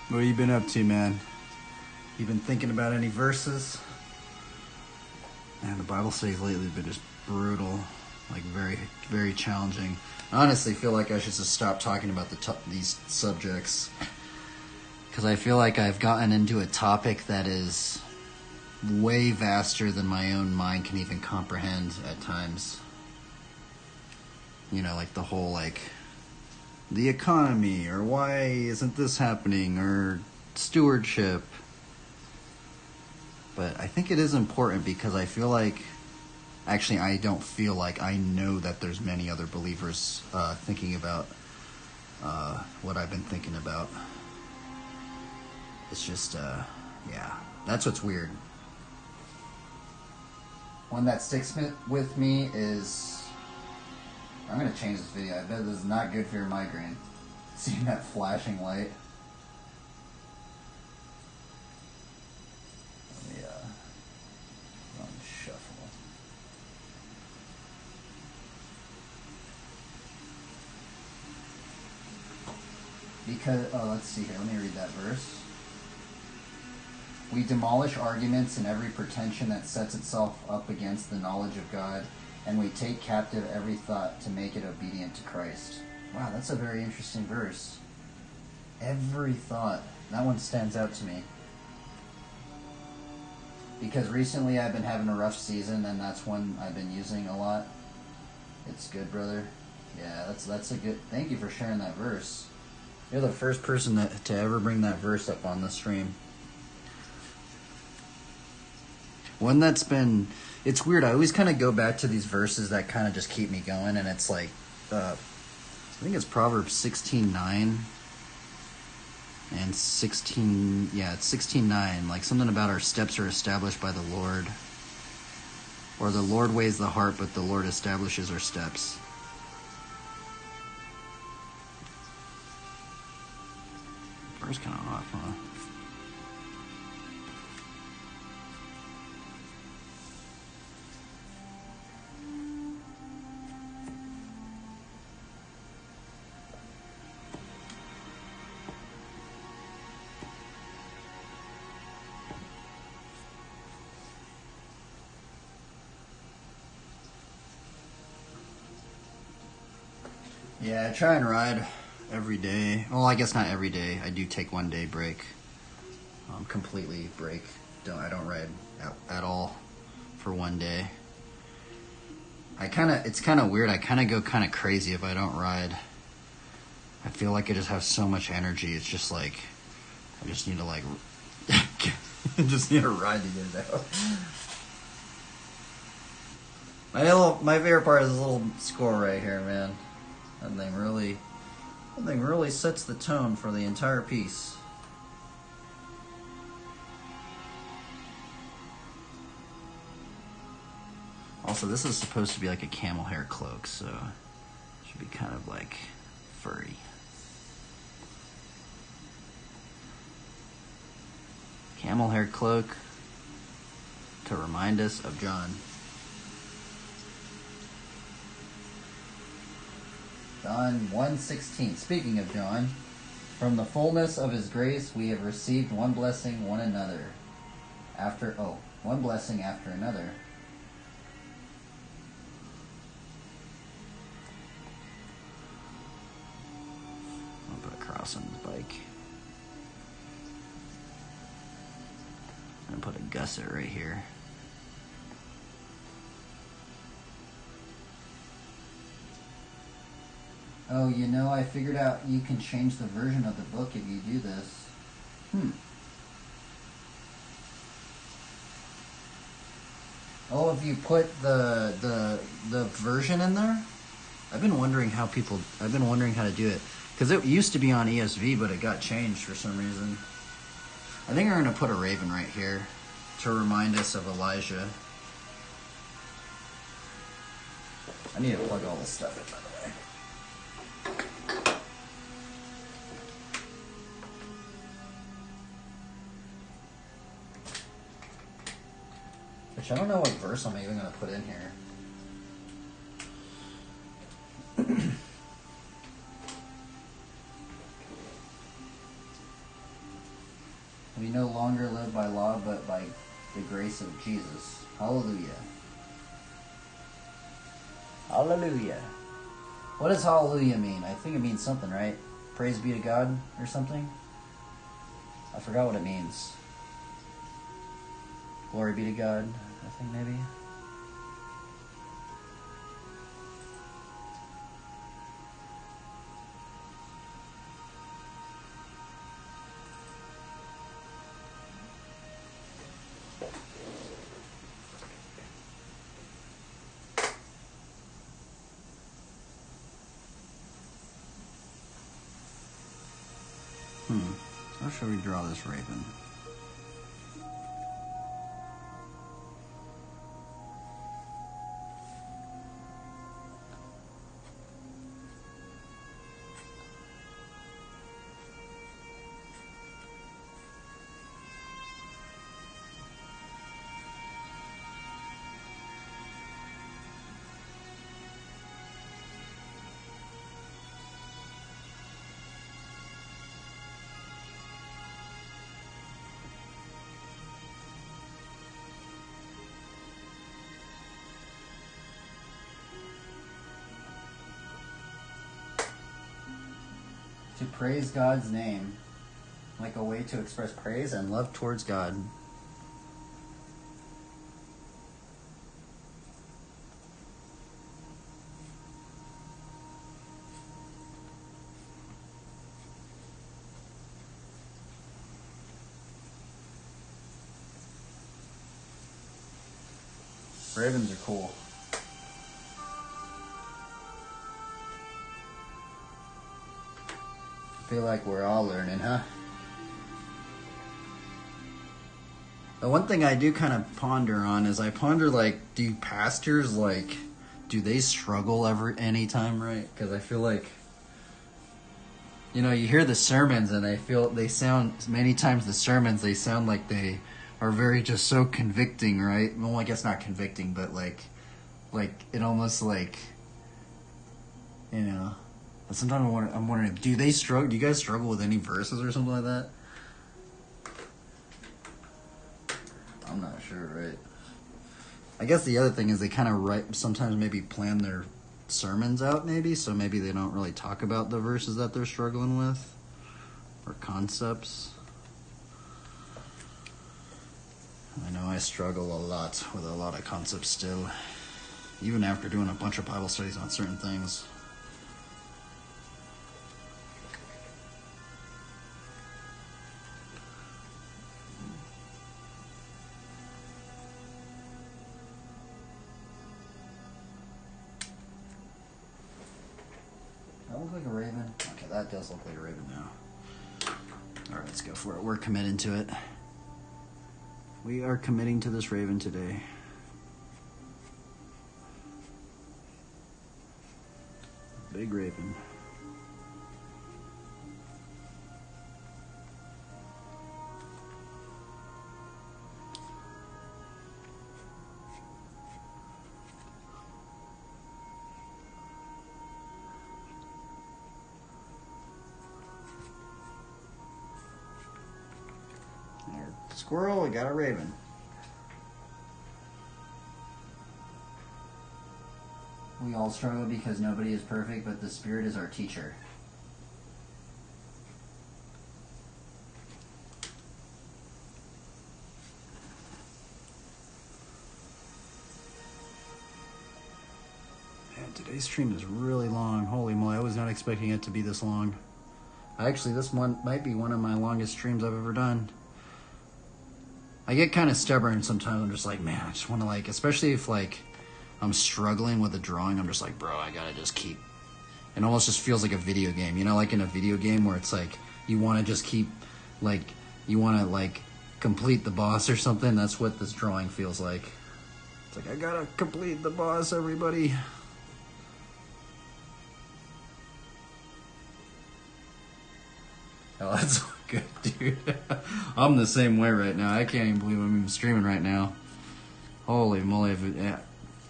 What have you been up to, man? You been thinking about any verses? Man, the Bible studies lately have been just brutal, like very, very challenging. I honestly feel like I should just stop talking about these subjects, because I feel like I've gotten into a topic that is way vaster than my own mind can even comprehend at times. You know, like the whole, like, the economy, or why isn't this happening, or stewardship. But I think it is important, because I feel like, actually I don't feel like, I know that there's many other believers thinking about what I've been thinking about. It's just, yeah, that's what's weird. One that sticks with me is, I'm going to change this video. I bet this is not good for your migraine. Seeing that flashing light. Let me shuffle. Because, let's see here. Let me read that verse. We demolish arguments and every pretension that sets itself up against the knowledge of God, and we take captive every thought to make it obedient to Christ. Wow, that's a very interesting verse. Every thought. That one stands out to me. Because recently I've been having a rough season, and that's one I've been using a lot. It's good, brother. Yeah, that's a good... Thank you for sharing that verse. You're the first person to ever bring that verse up on the stream. One that's been... It's weird. I always kind of go back to these verses that kind of just keep me going, and it's like, I think it's Proverbs 16:9 and 16. Yeah, it's 16:9. Like something about our steps are established by the Lord, or the Lord weighs the heart, but the Lord establishes our steps. Verse kind of off, huh? Yeah, I try and ride every day. Well, I guess not every day. I do take 1 day break. Completely break. I don't ride at all for 1 day. It's kind of weird. I kind of go kind of crazy if I don't ride. I feel like I just have so much energy. It's just like, I just need to like, just need to ride to get it out. My favorite part is this little squirrel right here, that thing really sets the tone for the entire piece. Also, this is supposed to be like a camel hair cloak, so it should be kind of like furry. Camel hair cloak to remind us of John. John 1:16. Speaking of John, from the fullness of his grace we have received one blessing after another. I'll put a cross on his bike. I'm gonna put a gusset right here. Oh, you know, I figured out you can change the version of the book if you do this. Oh, if you put the version in there? I've been wondering how to do it. Because it used to be on ESV, but it got changed for some reason. I think I'm going to put a raven right here to remind us of Elijah. I need to plug all this stuff in, by the way. Which I don't know what verse I'm even going to put in here. We no longer live by law, but by the grace of Jesus. Hallelujah. Hallelujah. What does hallelujah mean? I think it means something, right? Praise be to God or something? I forgot what it means. Glory be to God, I think maybe. How should we draw this raven? To praise God's name, like a way to express praise and love towards God. Ravens are cool. I feel like we're all learning, huh? The one thing I do kind of ponder on is I ponder, like, do pastors, like, do they struggle any time, right? Because I feel like, you know, you hear the sermons and they sound, many times the sermons, they sound like they are very just so convicting, right? Well, I guess not convicting, but like it almost like, you know, sometimes I'm wondering, do you guys struggle with any verses or something like that? I'm not sure, right? I guess the other thing is they kind of sometimes maybe plan their sermons out, maybe, so maybe they don't really talk about the verses that they're struggling with, or concepts. I know I struggle a lot with a lot of concepts still, even after doing a bunch of Bible studies on certain things. That looks like a raven. Okay, that does look like a raven now. Alright, let's go for it. We're committing to it. We are committing to this raven today. Big raven. Squirrel, we got a raven. We all struggle because nobody is perfect, but the Spirit is our teacher. Man, today's stream is really long. Holy moly, I was not expecting it to be this long. Actually, this one might be one of my longest streams I've ever done. I get kind of stubborn sometimes. I'm just like, man, I just want to, like, especially if, like, I'm struggling with a drawing, I'm just like, bro, I gotta just keep. It almost just feels like a video game, you know, like in a video game where it's like, you want to just keep, like, you want to like complete the boss or something. That's what this drawing feels like. It's like, I gotta complete the boss, everybody. Oh, that's so good, dude. I'm the same way right now. I can't even believe I'm even streaming right now. Holy moly.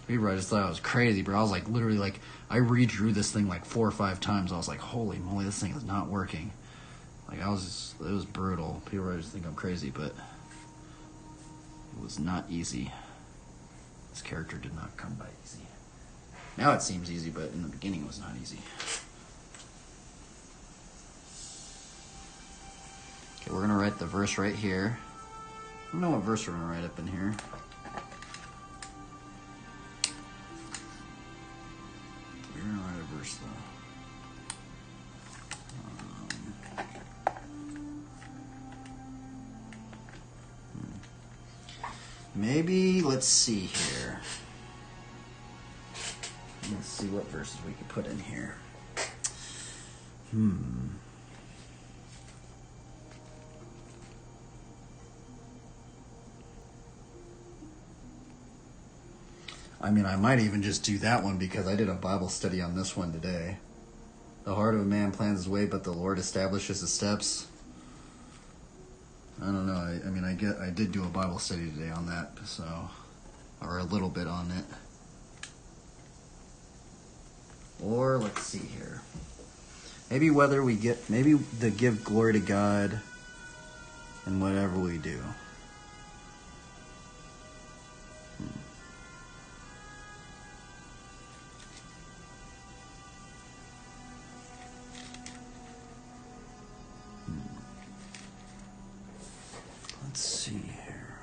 People, I just thought I was crazy, bro. I was like, literally, like, I redrew this thing like 4 or 5 times. I was like, holy moly, this thing is not working. Like, it was brutal. People just think I'm crazy, but it was not easy. This character did not come by easy. Now it seems easy, but in the beginning it was not easy. Okay, we're gonna write the verse right here. I don't know what verse we're gonna write up in here. We're gonna write a verse though. Maybe, let's see here. Let's see what verses we could put in here. I mean, I might even just do that one because I did a Bible study on this one today. The heart of a man plans his way, but the Lord establishes his steps. I don't know. I mean, I did do a Bible study today on that, so, or a little bit on it. Or let's see here. Maybe the give glory to God in whatever we do. Let's see here.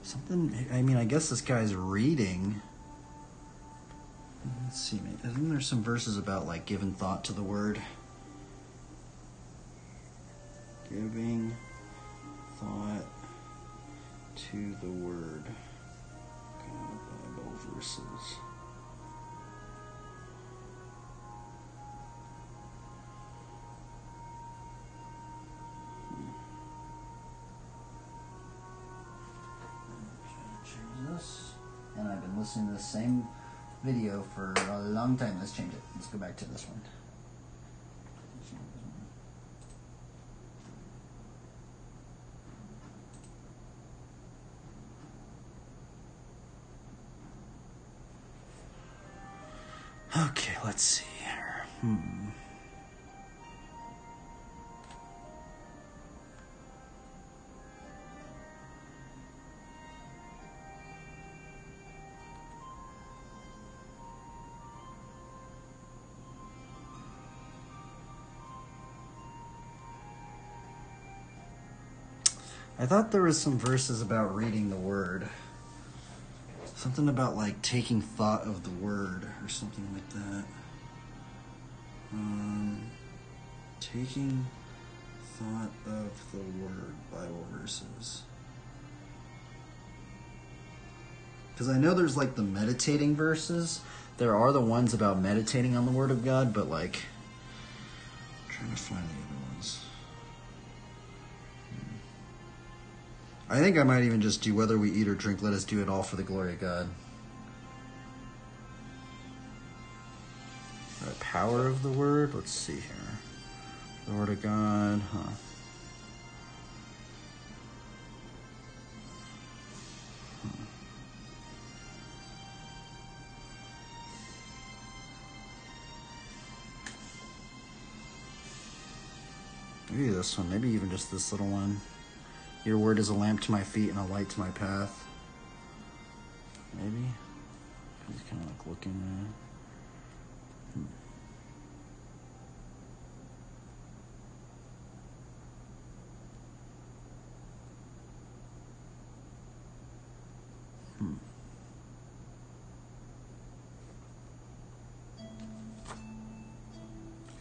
Something, I mean, I guess this guy's reading. Let's see, isn't there some verses about like giving thought to the word? Giving thought to the word. God, Bible verses. And I've been listening to the same video for a long time. Let's change it. Let's go back to this one. Okay, let's see here. I thought there was some verses about reading the word. Something about like taking thought of the word or something like that. Taking thought of the word, Bible verses. Because I know there's like the meditating verses. There are the ones about meditating on the word of God, but like, I'm trying to find the other ones. I think I might even just do whether we eat or drink, let us do it all for the glory of God. The power of the word, let's see here. The word of God, Maybe this one, maybe even just this little one. Your word is a lamp to my feet and a light to my path. Maybe? He's kind of like looking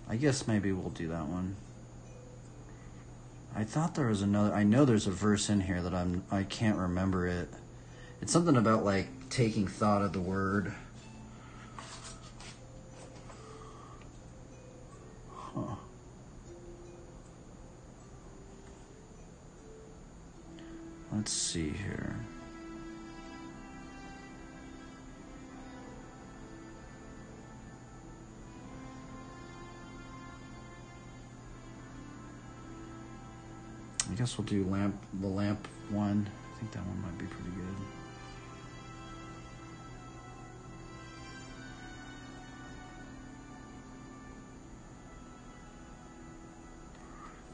I guess maybe we'll do that one. I thought there was another. I know there's a verse in here that I can't remember it. It's something about like taking thought of the word. Let's see here. I guess we'll do the lamp one. I think that one might be pretty good.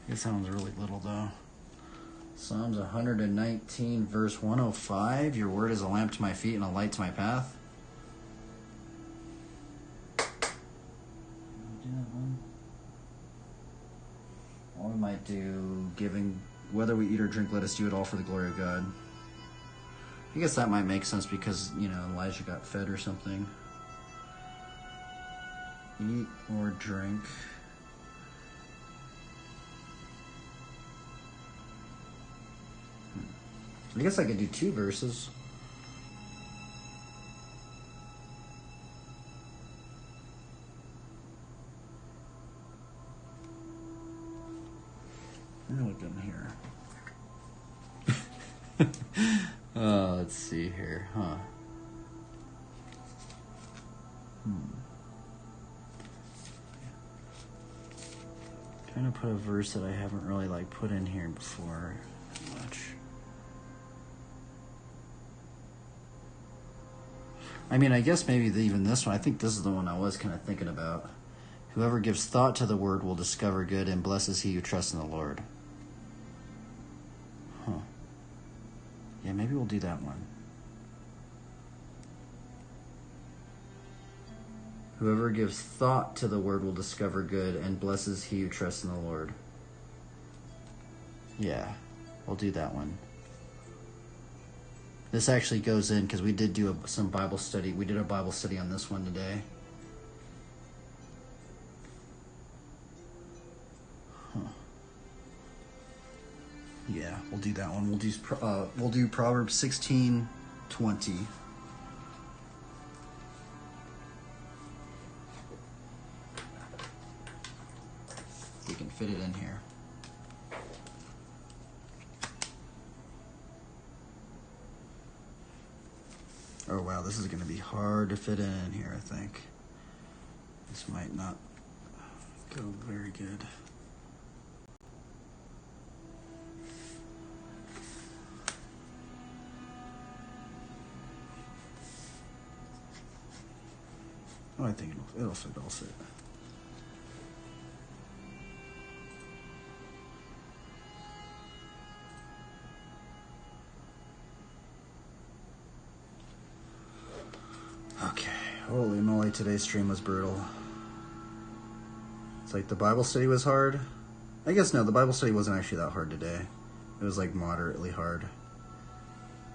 I guess that one's really little though. Psalms 119 verse 105. Your word is a lamp to my feet and a light to my path. Or we might do giving, whether we eat or drink, let us do it all for the glory of God. I guess that might make sense because, you know, Elijah got fed or something. Eat or drink. I guess I could do 2 verses. Let me look in here. Oh, let's see here, huh? Trying to put a verse that I haven't really put in here before much. I mean, I guess maybe even this one. I think this is the one I was kind of thinking about. Whoever gives thought to the word will discover good, and blesses he who trusts in the Lord. Huh. Yeah, maybe we'll do that one. Whoever gives thought to the word will discover good, and blesses he who trusts in the Lord. Yeah, we'll do that one. This actually goes in because we did do some Bible study. We did a Bible study on this one today. Huh. Yeah, we'll do that one. We'll do Proverbs 16:20. We can fit it in here. Oh wow, this is going to be hard to fit in here, I think. This might not go very good. Oh, I think it'll fit. Okay, holy moly, today's stream was brutal. It's like the Bible study was hard. I guess no, the Bible study wasn't actually that hard today. It was moderately hard.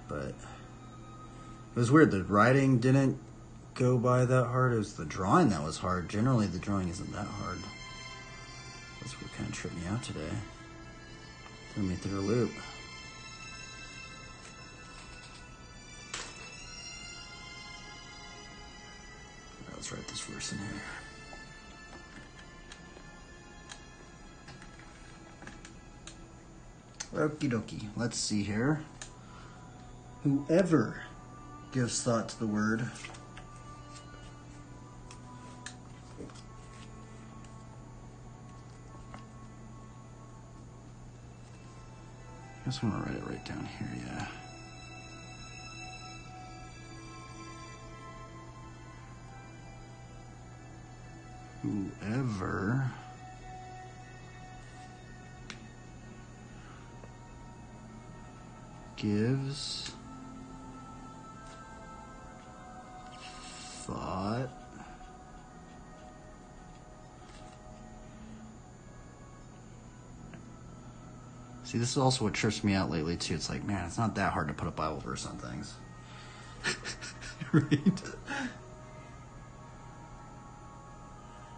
But it was weird, the writing didn't go by that hard. It was the drawing that was hard. Generally the drawing isn't that hard. That's what kind of tripped me out today. Threw me through a loop. Let's write this verse in here. Okie dokie. Let's see here. Whoever gives thought to the word I guess I'm gonna write it right down here, yeah. Whoever gives thought See, this is also what trips me out lately too. It's like, man, it's not that hard to put a Bible verse on things. Right?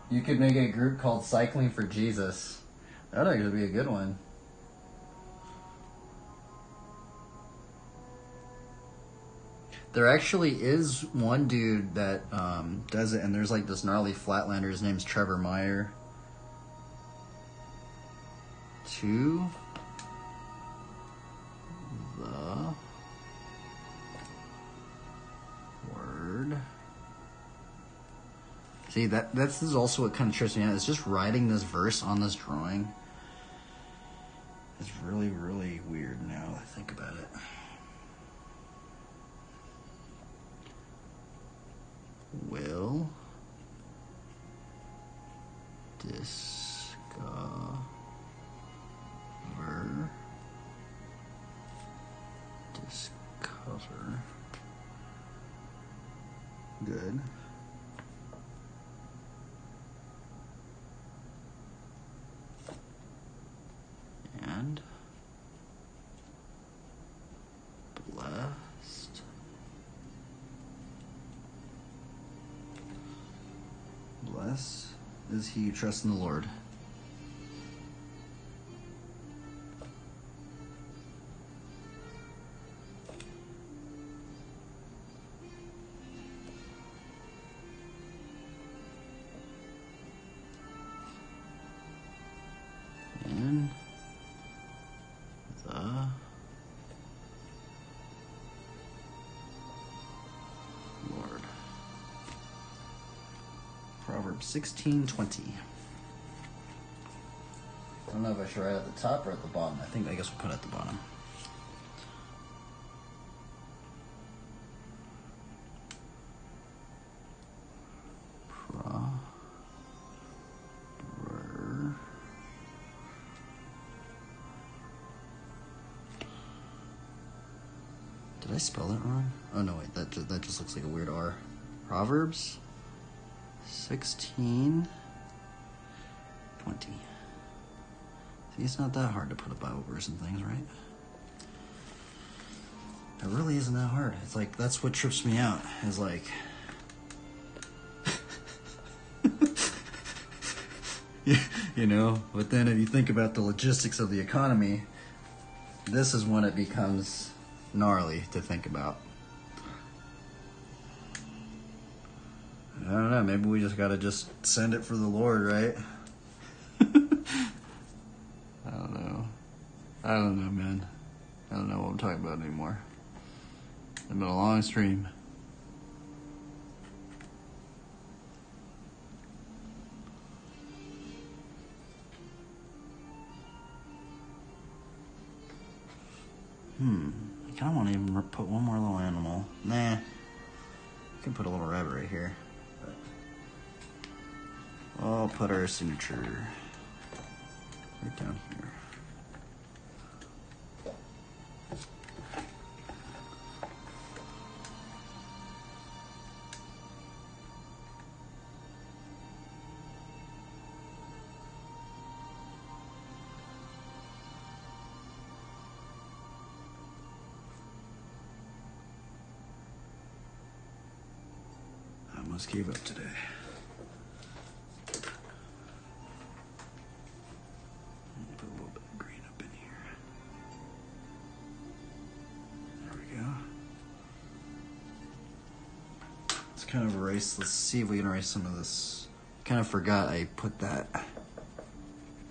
You could make a group called Cycling for Jesus. That would actually be a good one. There actually is one dude that does it, and there's this gnarly flatlander. His name's Trevor Meyer. To the See, this is also what kind of trips me out. It's just writing this verse on this drawing. It's really, really weird now that I think about it. Will discover good and blessed is he who trusts in the Lord. In the Lord. Proverbs 16:20. I don't know if I should write at the top or at the bottom. I guess we'll put it at the bottom. Did I spell that wrong? Oh no, wait, that just looks like a weird R. Proverbs 16:20. See, it's not that hard to put a Bible verse in things, right? It really isn't that hard. It's like, that's what trips me out, is like... you know, but then if you think about the logistics of the economy, this is when it becomes gnarly to think about. I don't know, maybe we just gotta just send it for the Lord, right? I don't know, man. I don't know what I'm talking about anymore. It's been a long stream. I kind of want to even put one more little animal. Nah. I can put a little rabbit right here. But I'll put our signature right down here. I almost gave up today. Put a little bit of green up in here. There we go. Let's kind of erase, let's see if we can erase some of this. Kind of forgot I put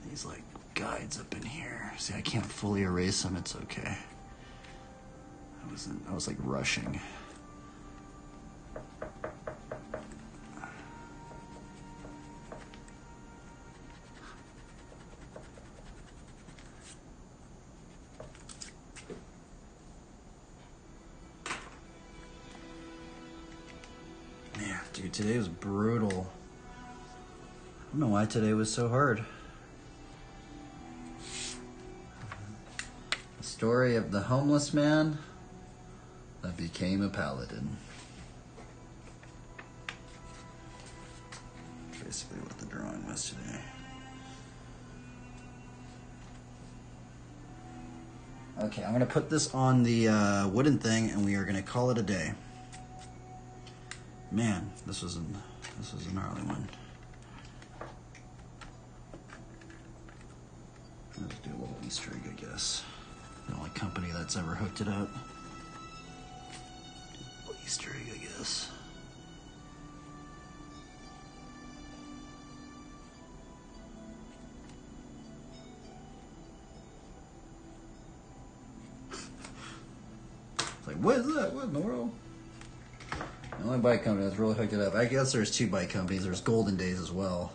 these like guides up in here. See, I can't fully erase them, it's okay. I was like rushing. Man, dude, today was brutal. I don't know why today was so hard. The story of the homeless man that became a paladin. Basically what the drawing was today. Okay, I'm gonna put this on the wooden thing and we are gonna call it a day. Man, this was a gnarly one. Let's do a little Easter egg, I guess. The only company that's ever hooked it up. Easter egg, I guess. It's like, what is that? What in the world? The only bike company that's really hooked it up. I guess there's 2 bike companies. There's Golden Days as well.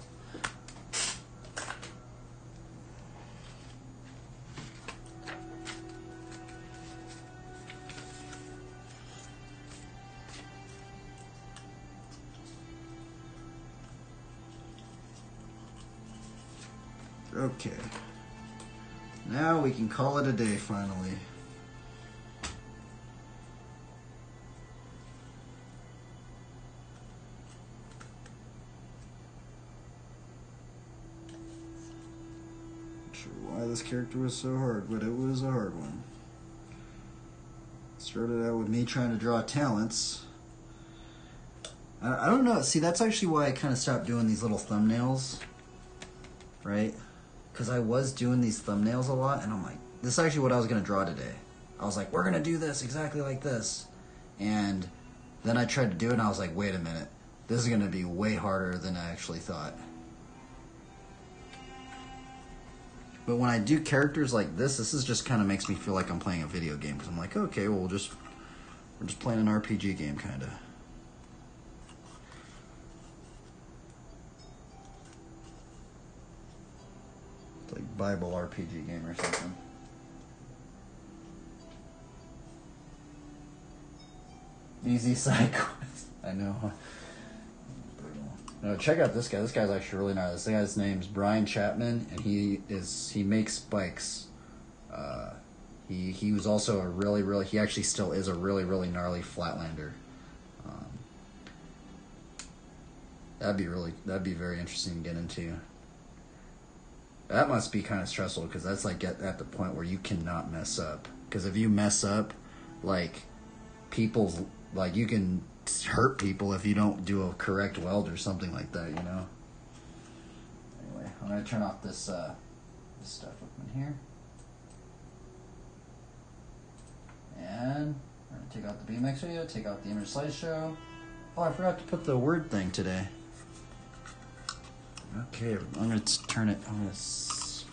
Okay. Now we can call it a day finally. Not sure why this character was so hard, but it was a hard one. Started out with me trying to draw talents. I don't know. See, that's actually why I kind of stopped doing these little thumbnails. Right? Because I was doing these thumbnails a lot, and I'm like, this is actually what I was going to draw today. I was like, we're going to do this exactly like this. And then I tried to do it, and I was like, wait a minute. This is going to be way harder than I actually thought. But when I do characters like this is just kind of makes me feel like I'm playing a video game. Because I'm like, okay, well, we're just playing an RPG game, kind of. Like Bible RPG game or something. Easy side quest. I know. No, check out this guy. This guy's actually really nice. This guy's name's Brian Chapman, and he makes bikes. He was also a really he actually still is a really gnarly flatlander. That'd be very interesting to get into. That must be kind of stressful because that's like at the point where you cannot mess up. Because if you mess up, like you can hurt people if you don't do a correct weld or something like that, you know. Anyway, I'm gonna turn off this stuff up in here, and we're gonna take out the BMX video, take out the image slideshow. Oh, I forgot to put the word thing today. Okay, I'm gonna turn it. I'm gonna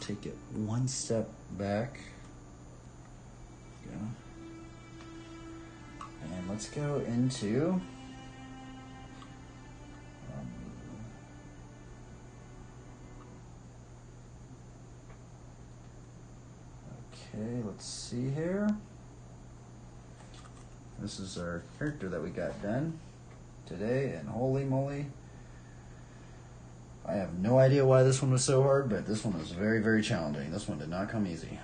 take it one step back. Go. And let's go into. Okay, let's see here. This is our character that we got done today, and holy moly. I have no idea why this one was so hard, but this one was very challenging. This one did not come easy.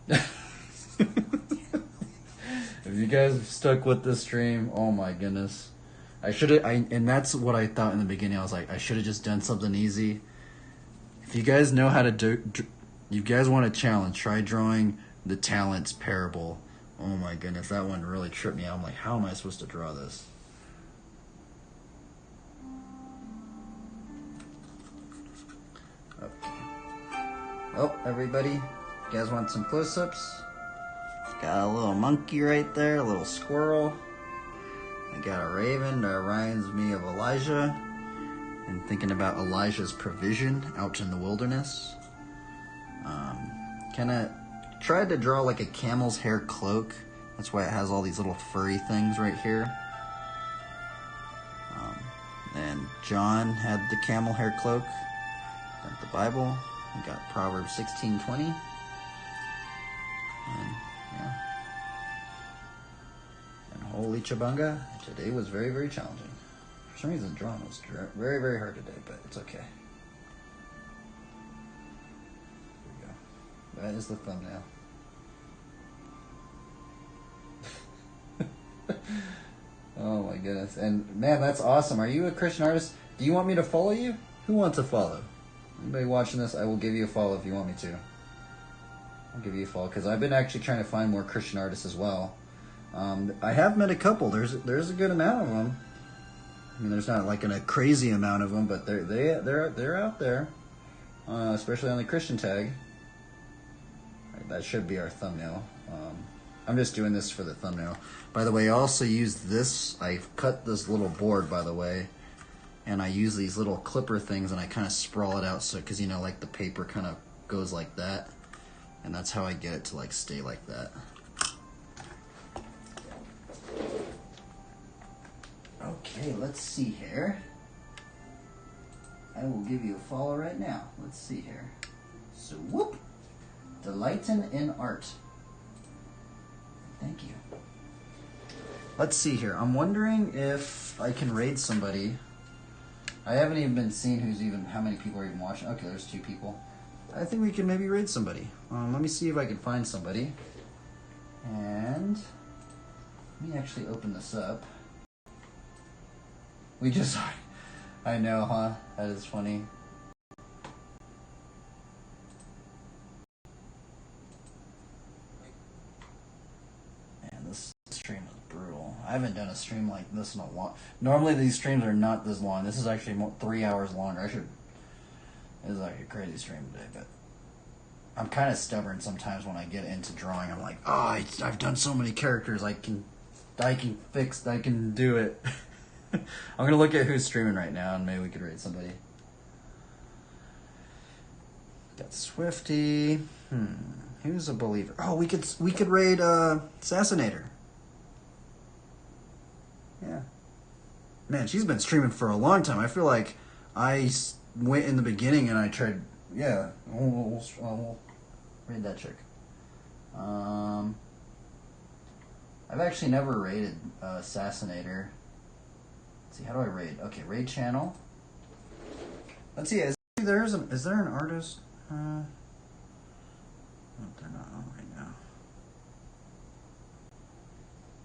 If you guys have stuck with this stream, oh my goodness. And that's what I thought in the beginning. I was like, I should have just done something easy. If you guys know how to do, you guys want a challenge, try drawing the Talents Parable. Oh my goodness, that one really tripped me out. I'm like, how am I supposed to draw this? Oh, everybody, you guys want some close-ups? Got a little monkey right there, a little squirrel. I got a raven that reminds me of Elijah, and thinking about Elijah's provision out in the wilderness. Kind of tried to draw like a camel's hair cloak. That's why it has all these little furry things right here. And John had the camel hair cloak. Got the Bible. We got Proverbs 16:20. And yeah. And holy chabunga, today was very challenging. For some reason, drawing was very hard today, but it's okay. There we go. That is the thumbnail. Oh my goodness. And man, that's awesome. Are you a Christian artist? Do you want me to follow you? Who wants to follow? Anybody watching this, I will give you a follow if you want me to. I'll give you a follow because I've been actually trying to find more Christian artists as well. I have met a couple. There's a good amount of them. I mean, there's not like a crazy amount of them, but they're out there, especially on the Christian tag. Right, that should be our thumbnail. I'm just doing this for the thumbnail. By the way, I also used this. I cut this little board, by the way. And I use these little clipper things and I kind of sprawl it out so, because you know, like the paper kind of goes like that. And that's how I get it to like stay like that. Okay, let's see here. I will give you a follow right now. Let's see here. So, whoop! Delighten in art. Thank you. Let's see here. I'm wondering if I can raid somebody. I haven't even been seeing how many people are even watching. Okay, there's 2 people. I think we can maybe raid somebody. Let me see if I can find somebody. And let me actually open this up. We just... I know, huh? That is funny. Man, this stream is brutal. I haven't done a stream like this in a long... Normally these streams are not this long. This is actually 3 hours longer. This is like a crazy stream today, but... I'm kind of stubborn sometimes when I get into drawing. I'm like, oh, I've done so many characters. I can do it. I'm gonna look at who's streaming right now, and maybe we could raid somebody. Got Swifty. Who's a believer? Oh, we could raid Assassinator. Yeah. Man, she's been streaming for a long time. I feel like I went in the beginning and I tried. Yeah, we'll raid that chick. I've actually never raided Assassinator. Let's see, how do I raid? Okay, raid channel. Let's see, is there an artist? No, they're not on right now.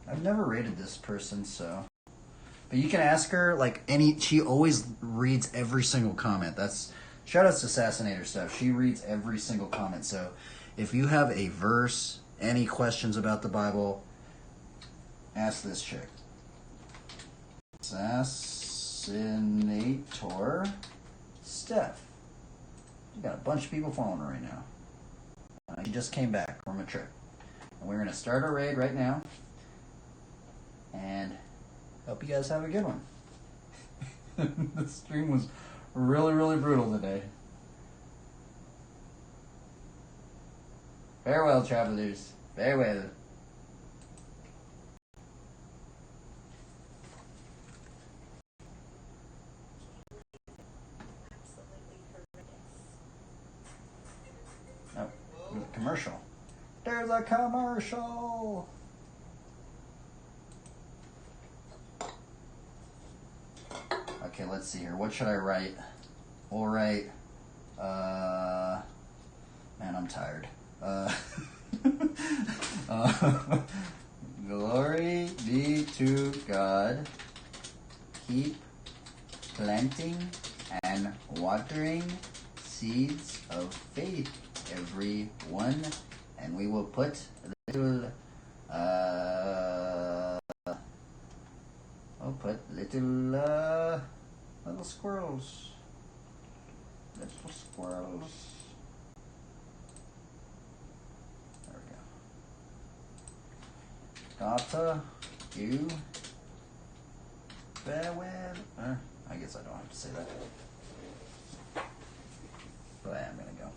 I've never raided this person, so. But you can ask her, like, she always reads every single comment. Shout outs to Assassinator stuff. She reads every single comment. So if you have a verse, any questions about the Bible, ask this chick. Assassinator Steph. You got a bunch of people following her right now. She just came back from a trip. And we're going to start a raid right now. And hope you guys have a good one. The stream was really, really brutal today. Farewell, travelers. Farewell. Oh, there's a commercial. There's a commercial. Okay, let's see here. What should I write? We'll write, man, I'm tired. Glory be to God. Keep planting and watering seeds of faith, everyone, and we will put little, little squirrels. Little squirrels. There we go. Gotta you farewell. I guess I don't have to say that. But I am gonna go.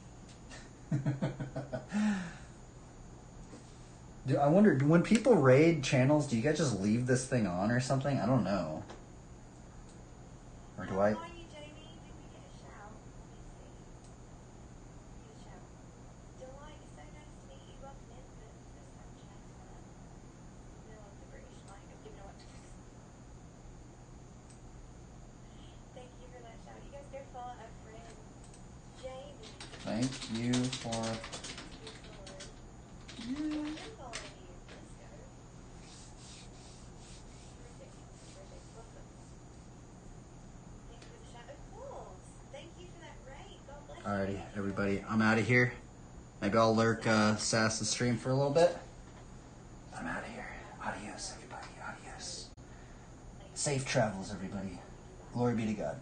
I wonder, when people raid channels, do you guys just leave this thing on or something? I don't know. Or do I? Thank you for... Alrighty, everybody, I'm out of here. Maybe I'll lurk Sass's stream for a little bit. I'm out of here. Adios, everybody. Adios. Safe travels, everybody. Glory be to God.